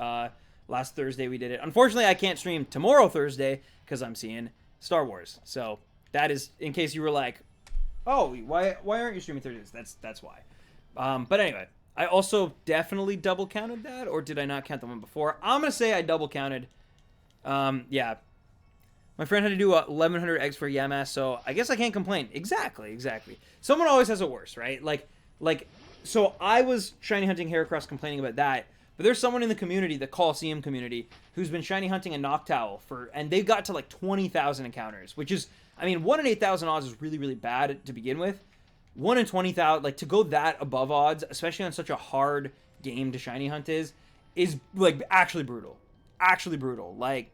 Last Thursday we did it. Unfortunately, I can't stream tomorrow Thursday because I'm seeing Star Wars. So that is in case you were like, oh, why aren't you streaming Thursdays? That's why. But anyway, I also definitely double counted that, or did I not count the one before? I'm gonna say I double counted. Yeah. My friend had to do 1,100 eggs for Yamask, so I guess I can't complain. Exactly. Someone always has it worse, right? Like, so I was shiny hunting Heracross complaining about that, but there's someone in the community, the Coliseum community, who's been shiny hunting a Noctowl and they've got to like 20,000 encounters, which is, I mean, 1 in 8,000 odds is really, really bad to begin with. 1 in 20,000, like to go that above odds, especially on such a hard game to shiny hunt is like actually brutal. Like,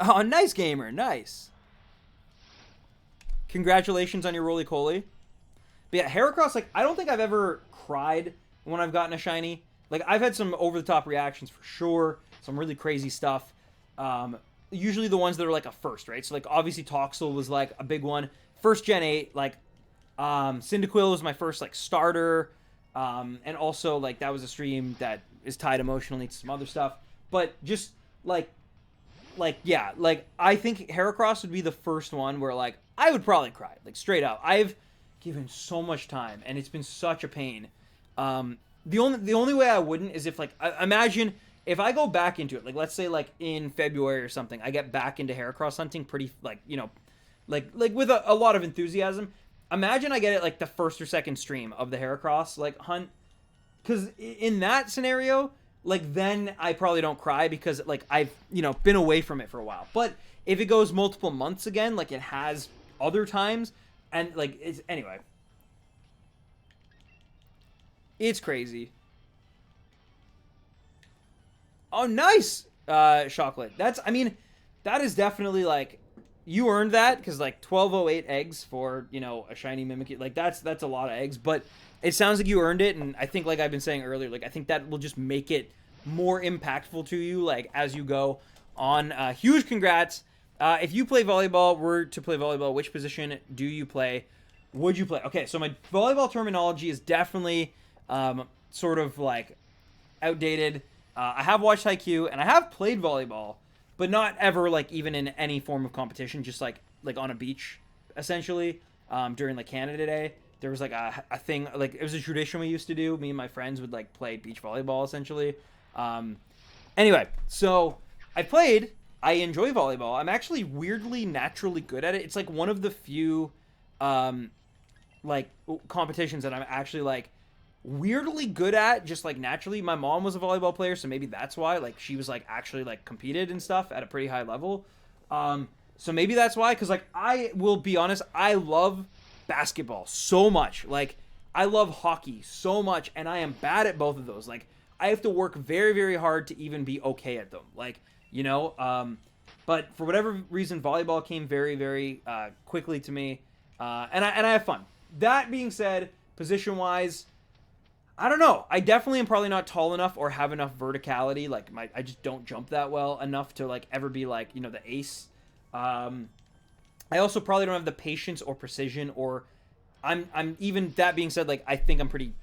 oh, nice gamer, nice. Congratulations on your roly-coly. But yeah, Heracross, like, I don't think I've ever cried when I've gotten a shiny. Like, I've had some over-the-top reactions for sure, some really crazy stuff. Usually the ones that are like a first, right? So like obviously Toxel was like a big one. First Gen 8, like Cyndaquil was my first like starter. And also like that was a stream that is tied emotionally to some other stuff. But just like yeah, like I think Heracross would be the first one where like I would probably cry, like straight up. I've given so much time and it's been such a pain. The only way I wouldn't is if like imagine if I go back into it, like let's say like in February or something, I get back into Heracross hunting pretty like, you know, like with a lot of enthusiasm. imagine I get it like the first or second stream of the Heracross like hunt, because in that scenario, like then I probably don't cry because like I've been away from it for a while. But if it goes multiple months again, like it has other times, and like it's anyway, it's crazy. Oh, nice, chocolate. That is definitely like you earned that because like 1208 eggs for a shiny Mimikyu, like that's a lot of eggs, but it sounds like you earned it, and I think like I've been saying earlier, like I think that will just make it more impactful to you like as you go on. Huge congrats. If you play volleyball, were to play volleyball, which position do you play? Would you play? Okay, so my volleyball terminology is definitely sort of like outdated. I have watched Haikyuu and I have played volleyball, but not ever like even in any form of competition. Just like on a beach, essentially. During like Canada Day, there was like a thing, like it was a tradition we used to do. Me and my friends would like play beach volleyball essentially. Anyway, so I played. I enjoy volleyball. I'm actually weirdly naturally good at it. It's like one of the few like competitions that I'm actually like weirdly good at, just like naturally. My mom was a volleyball player, so maybe that's why. Like she was like actually like competed and stuff at a pretty high level. So maybe that's why, because like I will be honest, I love basketball so much. Like I love hockey so much, and I am bad at both of those. Like I have to work very, very hard to even be okay at them. Like, but for whatever reason, volleyball came very, very quickly to me, and I have fun. That being said, position-wise, I don't know. I definitely am probably not tall enough or have enough verticality. Like I just don't jump that well enough to like ever be like the ace. I also probably don't have the patience or precision, or I'm even that being said, like I think I'm pretty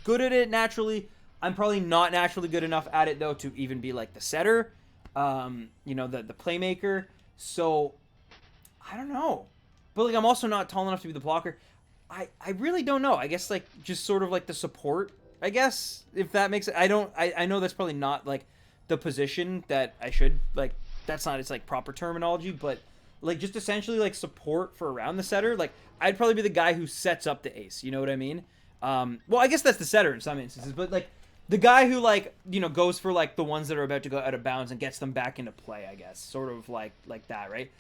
good at it naturally. I'm probably not naturally good enough at it though to even be like the setter, the playmaker. So I don't know, but like I'm also not tall enough to be the blocker. I really don't know. I guess like just sort of like the support, I guess, if that makes it. I know that's probably not like the position that I should like. That's not its like proper terminology, but like just essentially like support for around the setter. Like I'd probably be the guy who sets up the ace. You know what I mean? Well, I guess that's the setter in some instances, but like the guy who like goes for like the ones that are about to go out of bounds and gets them back into play. I guess sort of like that, right?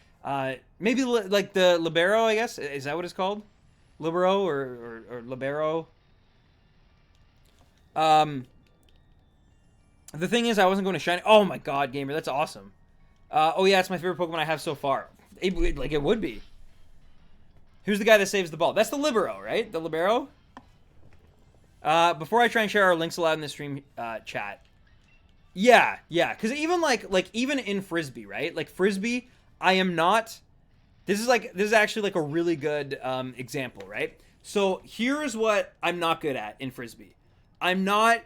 Maybe like the libero. I guess is that what it's called? Libero or libero. The thing is, I wasn't going to shiny. Oh my god, gamer, that's awesome. Oh yeah, it's my favorite Pokemon I have so far. It would be. Who's the guy that saves the ball? That's the libero, right? The libero. Before I try and share our links aloud in the stream chat. Yeah, because even even in frisbee, right? Like frisbee, I am not. This is actually like a really good example, right? So here's what I'm not good at in frisbee. I'm not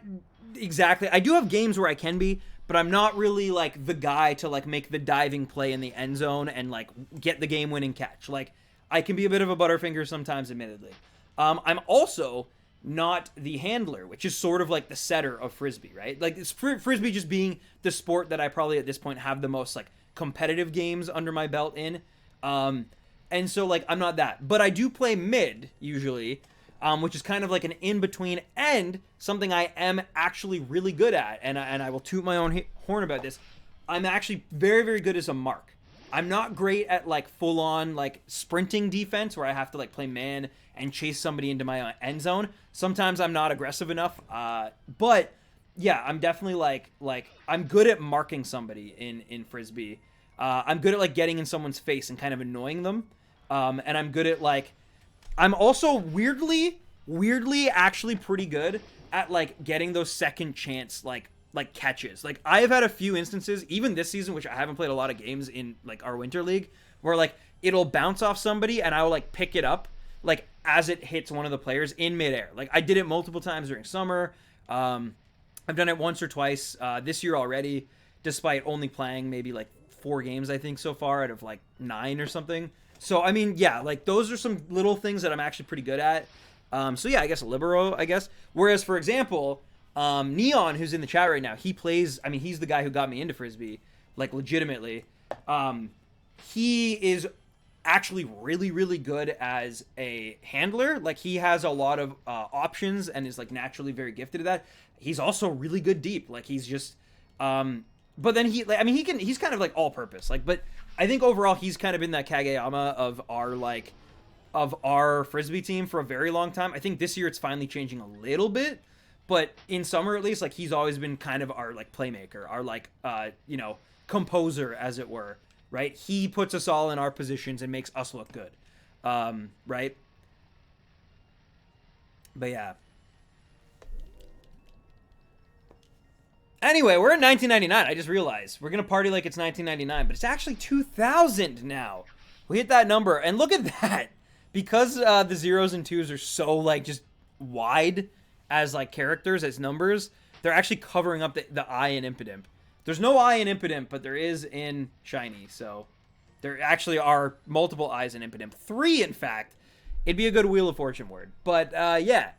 exactly. I do have games where I can be, but I'm not really like the guy to like make the diving play in the end zone and like get the game-winning catch. Like I can be a bit of a butterfinger sometimes, admittedly. I'm also not the handler, which is sort of like the setter of frisbee, right? Like it's frisbee just being the sport that I probably at this point have the most like competitive games under my belt in. And so like I'm not that, but I do play mid usually, which is kind of like an in-between and something I am actually really good at, and I will toot my own horn about this. I'm actually very, very good as a mark. I'm not great at like full-on like sprinting defense where I have to like play man and chase somebody into my end zone. Sometimes I'm not aggressive enough, but yeah, I'm definitely like I'm good at marking somebody in frisbee. I'm good at like getting in someone's face and kind of annoying them, and I'm good at like I'm also weirdly actually pretty good at like getting those second chance like catches. Like I have had a few instances even this season, which I haven't played a lot of games in like our winter league, where like it'll bounce off somebody and I will like pick it up like as it hits one of the players in midair. Like I did it multiple times during summer. I've done it once or twice this year already, despite only playing maybe like 4 games I think so far out of like 9 or something. So I mean, yeah, like those are some little things that I'm actually pretty good at. So yeah, I guess libero, I guess. Whereas for example, Neon, who's in the chat right now, he plays. I mean, he's the guy who got me into frisbee, like legitimately. He is actually really, really good as a handler. Like, he has a lot of options and is like naturally very gifted at that. He's also really good deep. Like, he's just but then I mean, he's kind of like all purpose. Like, but I think overall he's kind of been that Kageyama of our frisbee team for a very long time. I think this year it's finally changing a little bit, but in summer at least, like, he's always been kind of our like playmaker, our like you know, composer, as it were, right? He puts us all in our positions and makes us look good, right? But yeah. Anyway, we're in 1999. I just realized we're gonna party like it's 1999, but it's actually 2000 now. We hit that number, and look at that. Because the zeros and twos are so like just wide as like characters, as numbers, they're actually covering up the I in Impidimp. There's no I in Impidimp, but there is in Shiny. So there actually are multiple I's in Impidimp. 3, in fact. It'd be a good Wheel of Fortune word. But yeah.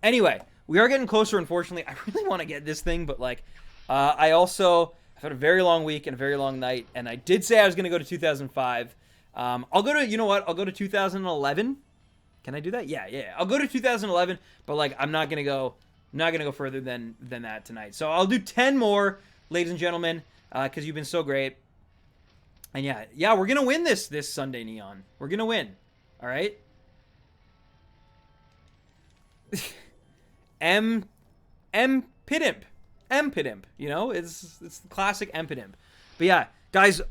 Anyway, we are getting closer, unfortunately. I really want to get this thing, but like I've had a very long week and a very long night, and I did say I was going to go to 2005. I'll go to, you know what? I'll go to 2011. Can I do that? Yeah. I'll go to 2011, but like I'm not gonna go further than that tonight. So I'll do 10 more, ladies and gentlemen, because you've been so great. And yeah, we're gonna win this Sunday, Neon. We're gonna win. All right. Impidimp. You know, it's the classic Impidimp. But yeah, guys,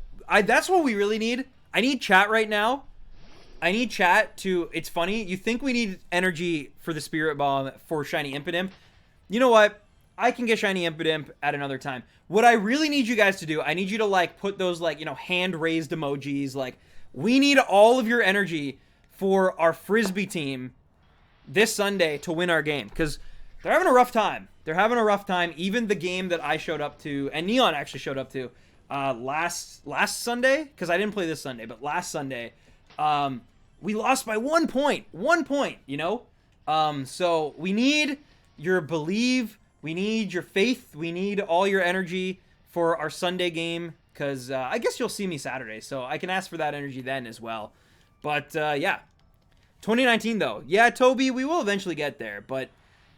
that's what we really need. I need chat right now. I need chat to... It's funny. You think we need energy for the Spirit Bomb for Shiny Impidimp. You know what? I can get Shiny Impidimp at another time. What I really need you guys to do, I need you to, like, put those, like, you know, hand-raised emojis. Like, we need all of your energy for our Frisbee team this Sunday to win our game. Because they're having a rough time. They're having a rough time. Even the game that I showed up to, and Neon actually showed up to, last Sunday, because I didn't play this Sunday, but last Sunday, we lost by 1 point. 1 point, you know? So we need your belief, we need your faith, we need all your energy for our Sunday game, because I guess you'll see me Saturday, so I can ask for that energy then as well. But yeah, 2019 though, yeah, Toby, we will eventually get there, but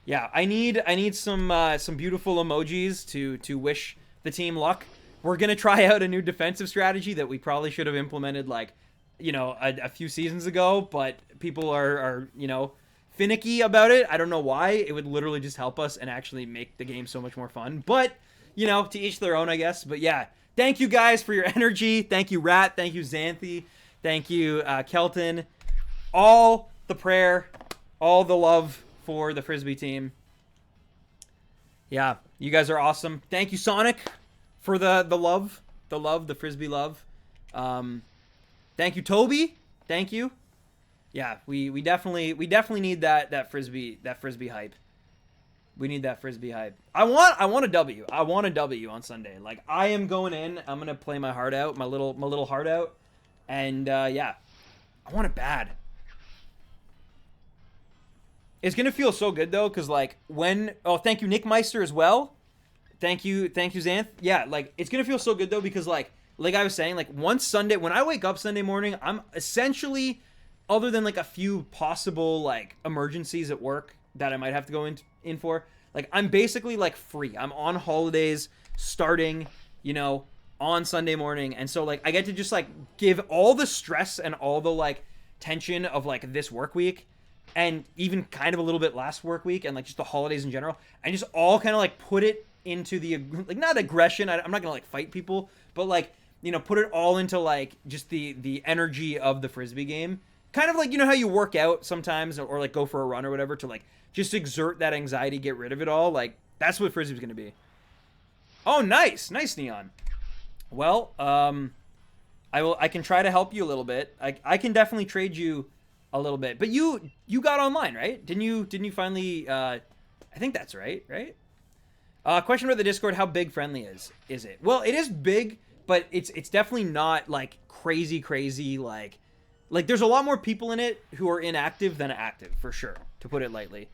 yeah, I need some beautiful emojis to wish the team luck. We're gonna try out a new defensive strategy that we probably should have implemented, like, you know, a few seasons ago, but people are, you know, finicky about it. I don't know why. It would literally just help us and actually make the game so much more fun. But, you know, to each their own, I guess. But yeah, thank you guys for your energy. Thank you, Rat. Thank you, Xanthi. Thank you, Kelton. All the prayer, all the love for the Frisbee team. Yeah, you guys are awesome. Thank you, Sonic, for the love, the Frisbee love. Thank you, Toby. Thank you. Yeah, we definitely need that frisbee hype. We need that Frisbee hype. I want a W. I want a W on Sunday. Like, I am going in. I'm gonna play my heart out, my little heart out, and yeah, I want it bad. It's gonna feel so good though, cause like thank you, Nick Meister, as well. Thank you, Xanth. Yeah, like, it's gonna feel so good though, because like I was saying, like, once Sunday, when I wake up Sunday morning, I'm essentially, other than like a few possible like emergencies at work that I might have to go in for, like, I'm basically like free. I'm on holidays starting, you know, on Sunday morning. And so like I get to just like give all the stress and all the like tension of like this work week, and even kind of a little bit last work week, and like just the holidays in general, and just all kind of like put it into the, like, not aggression. I'm not gonna like fight people, but like, you know, put it all into like just the energy of the Frisbee game. Kind of like, you know how you work out sometimes, or like go for a run or whatever, to like just exert that anxiety, get rid of it all. Like, that's what Frisbee's gonna be. Oh, nice, Neon. Well, I can try to help you a little bit. I can definitely trade you a little bit. But you got online, right? Didn't you finally? I think that's right. Question about the Discord: how big friendly is it? Well, it is big, but it's definitely not like crazy like there's a lot more people in it who are inactive than active, for sure, to put it lightly.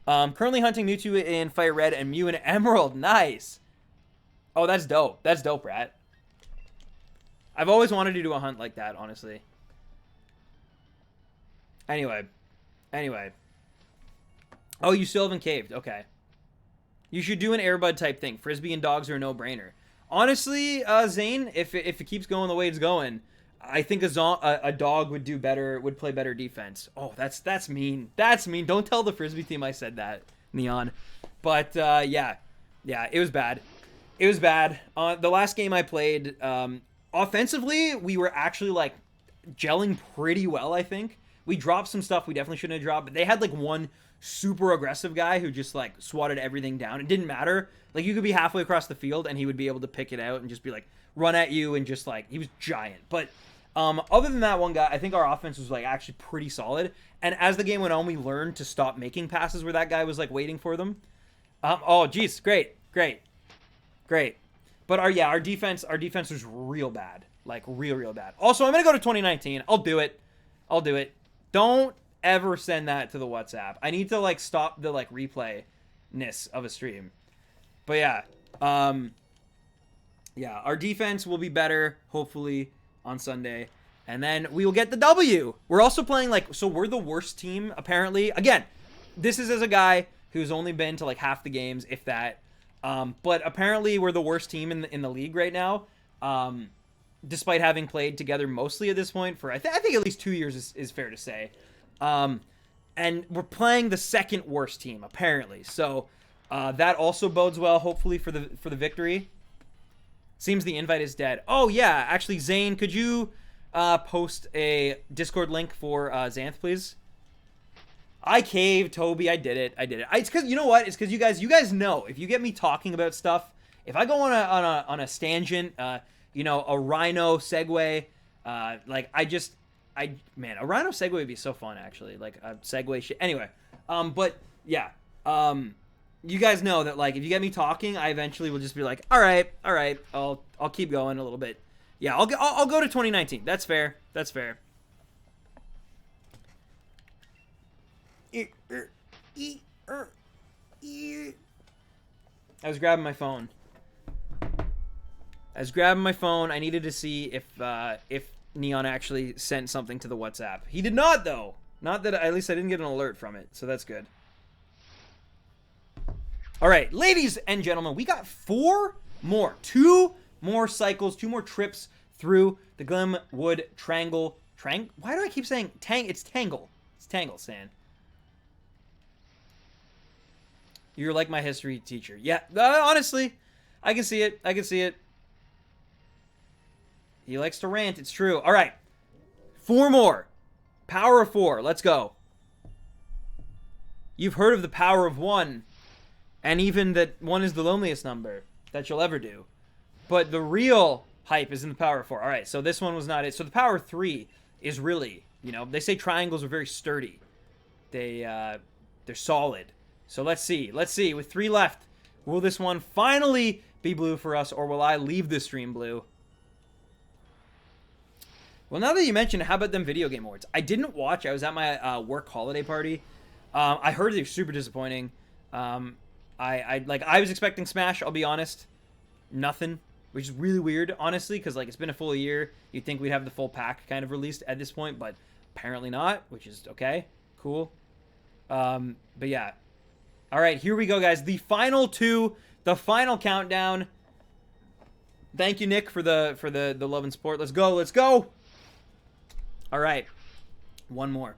Currently hunting Mewtwo in Fire Red and Mew in Emerald. Nice. Oh, that's dope. That's dope, Rat. I've always wanted to do a hunt like that, honestly. Anyway. Anyway. Oh, you still haven't caved. Okay. You should do an Airbud type thing. Frisbee and dogs are a no-brainer. Honestly, Zane, if it keeps going the way it's going, I think a dog would do better, would play better defense. Oh, that's mean. That's mean. Don't tell the Frisbee team I said that, Neon. But, yeah, it was bad. It was bad. The last game I played, offensively, we were actually, like, gelling pretty well, I think. We dropped some stuff we definitely shouldn't have dropped, but they had, like, one super aggressive guy who just, like, swatted everything down. It didn't matter. Like, you could be halfway across the field, and he would be able to pick it out and just be, like, run at you and just, like, he was giant. But other than that one guy, I think our offense was, like, actually pretty solid. And as the game went on, we learned to stop making passes where that guy was, like, waiting for them. Oh, geez. Great. But our defense was real bad. Like, real bad. Also, I'm going to go to 2019. I'll do it. Don't ever send that to the WhatsApp. I need to, like, stop the, like, replay-ness of a stream. But, yeah. Yeah, our defense will be better, hopefully, on Sunday. And then we will get the W. We're also playing, like, so we're the worst team, apparently. Again, this is as a guy who's only been to, like, half the games, if that. But apparently we're the worst team in the league right now. Despite having played together mostly at this point for, I think at least 2 years is fair to say. And we're playing the second worst team, apparently. So that also bodes well, hopefully, for the victory. Seems the invite is dead. Oh, yeah. Actually, Zane, could you post a Discord link for Xanth, please? I caved, Toby. I did it. It's because, you know what? It's because you guys know, if you get me talking about stuff, if I go on a tangent, you know, a rhino segue, like, man, a rhino segue would be so fun, actually. Like, a segue shit. Anyway, but, yeah, you guys know that, like, if you get me talking, I eventually will just be like, all right, I'll keep going a little bit. Yeah, I'll go to 2019. That's fair. I was grabbing my phone. I needed to see if Neon actually sent something to the WhatsApp. He did not, though. Not that, at least I didn't get an alert from it, so that's good. All right, ladies and gentlemen, we got two more cycles, 2 more trips through the Glenwood Triangle. Why do I keep saying It's Tangle. It's Tangle, Stan. You're like my history teacher. Yeah, honestly, I can see it. He likes to rant. It's true. All right. 4 more. Power of 4. Let's go. You've heard of the power of 1. And even that 1 is the loneliest number that you'll ever do. But the real hype is in the power of 4. All right. So this one was not it. So the power of 3 is really, you know, they say triangles are very sturdy. They're solid. So let's see. With 3 left, will this one finally be blue for us, or will I leave the stream blue? Well, now that you mention it, how about them video game awards? I didn't watch. I was at my work holiday party. I heard they're super disappointing. I was expecting Smash, I'll be honest. Nothing, which is really weird, honestly, because, like, it's been a full year. You'd think we'd have the full pack kind of released at this point, but apparently not, which is okay. Cool. But yeah. All right, here we go, guys. The final 2, the final countdown. Thank you, Nick, for the love and support. Let's go. All right, 1 more.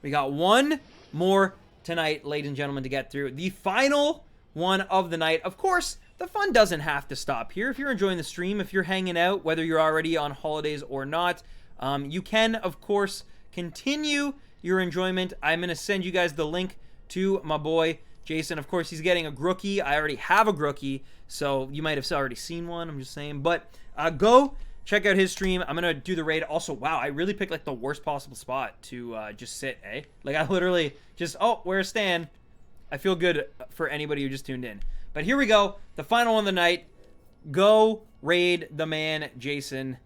We got 1 more tonight, ladies and gentlemen, to get through. The final one of the night. Of course, the fun doesn't have to stop here. If you're enjoying the stream, if you're hanging out, whether you're already on holidays or not, you can, of course, continue your enjoyment. I'm going to send you guys the link to my boy, Jason. Of course, he's getting a Grookie. I already have a Grookie, so you might have already seen one. I'm just saying. But go check out his stream. I'm going to do the raid. Also, wow, I really picked, like, the worst possible spot to just sit, eh? Like, I literally just, where's Stan? I feel good for anybody who just tuned in. But here we go. The final one of the night. Go raid the man, Jason.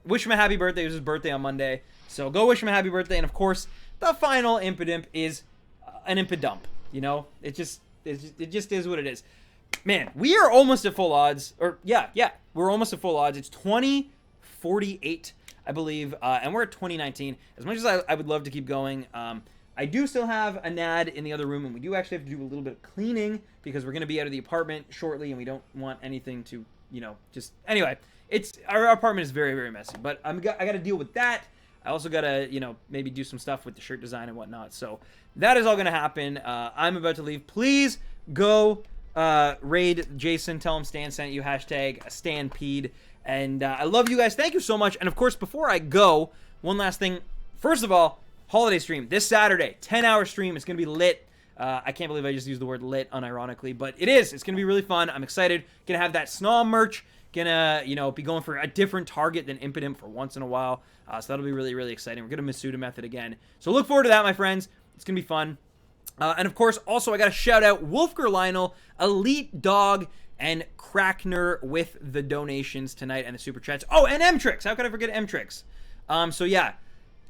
Wish him a happy birthday. It was his birthday on Monday. So go wish him a happy birthday. And, of course, the final Impidimp is an Impidump. You know? It just is what it is. Man, we are almost at full odds. Or, yeah, we're almost at full odds. It's 20-48. I believe, and we're at 2019. As much as I would love to keep going, I do still have a NAD in the other room, and we do actually have to do a little bit of cleaning because we're going to be out of the apartment shortly, and we don't want anything to, just anyway. It's our apartment is very, very messy, but I got to deal with that. I also got to, maybe do some stuff with the shirt design and whatnot. So that is all going to happen. I'm about to leave. Please go raid Jason. Tell him Stan sent you. Hashtag Stanpede. And I love you guys. Thank you so much. And of course, before I go, one last thing. First of all, holiday stream this Saturday, 10-hour stream. It's going to be lit. I can't believe I just used the word lit unironically, but it is. It's going to be really fun. I'm excited. Going to have that Snom merch. Gonna, be going for a different target than Impidimp for once in a while. So that'll be really, really exciting. We're gonna Masuda method again. So look forward to that, my friends. It's gonna be fun. And of course, also I gotta shout out Wolfger Lionel, Elite Dog, and Crackner with the donations tonight and the super chats. Oh, and M-Trix. How could I forget M-Trix? So yeah,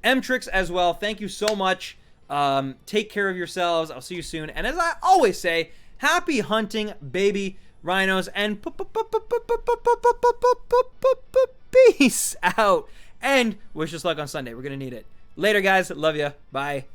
M-Trix as well. Thank you so much. Take care of yourselves. I'll see you soon. And as I always say, happy hunting, baby rhinos, and peace out. And wish us luck on Sunday. We're gonna need it. Later, guys. Love ya. Bye.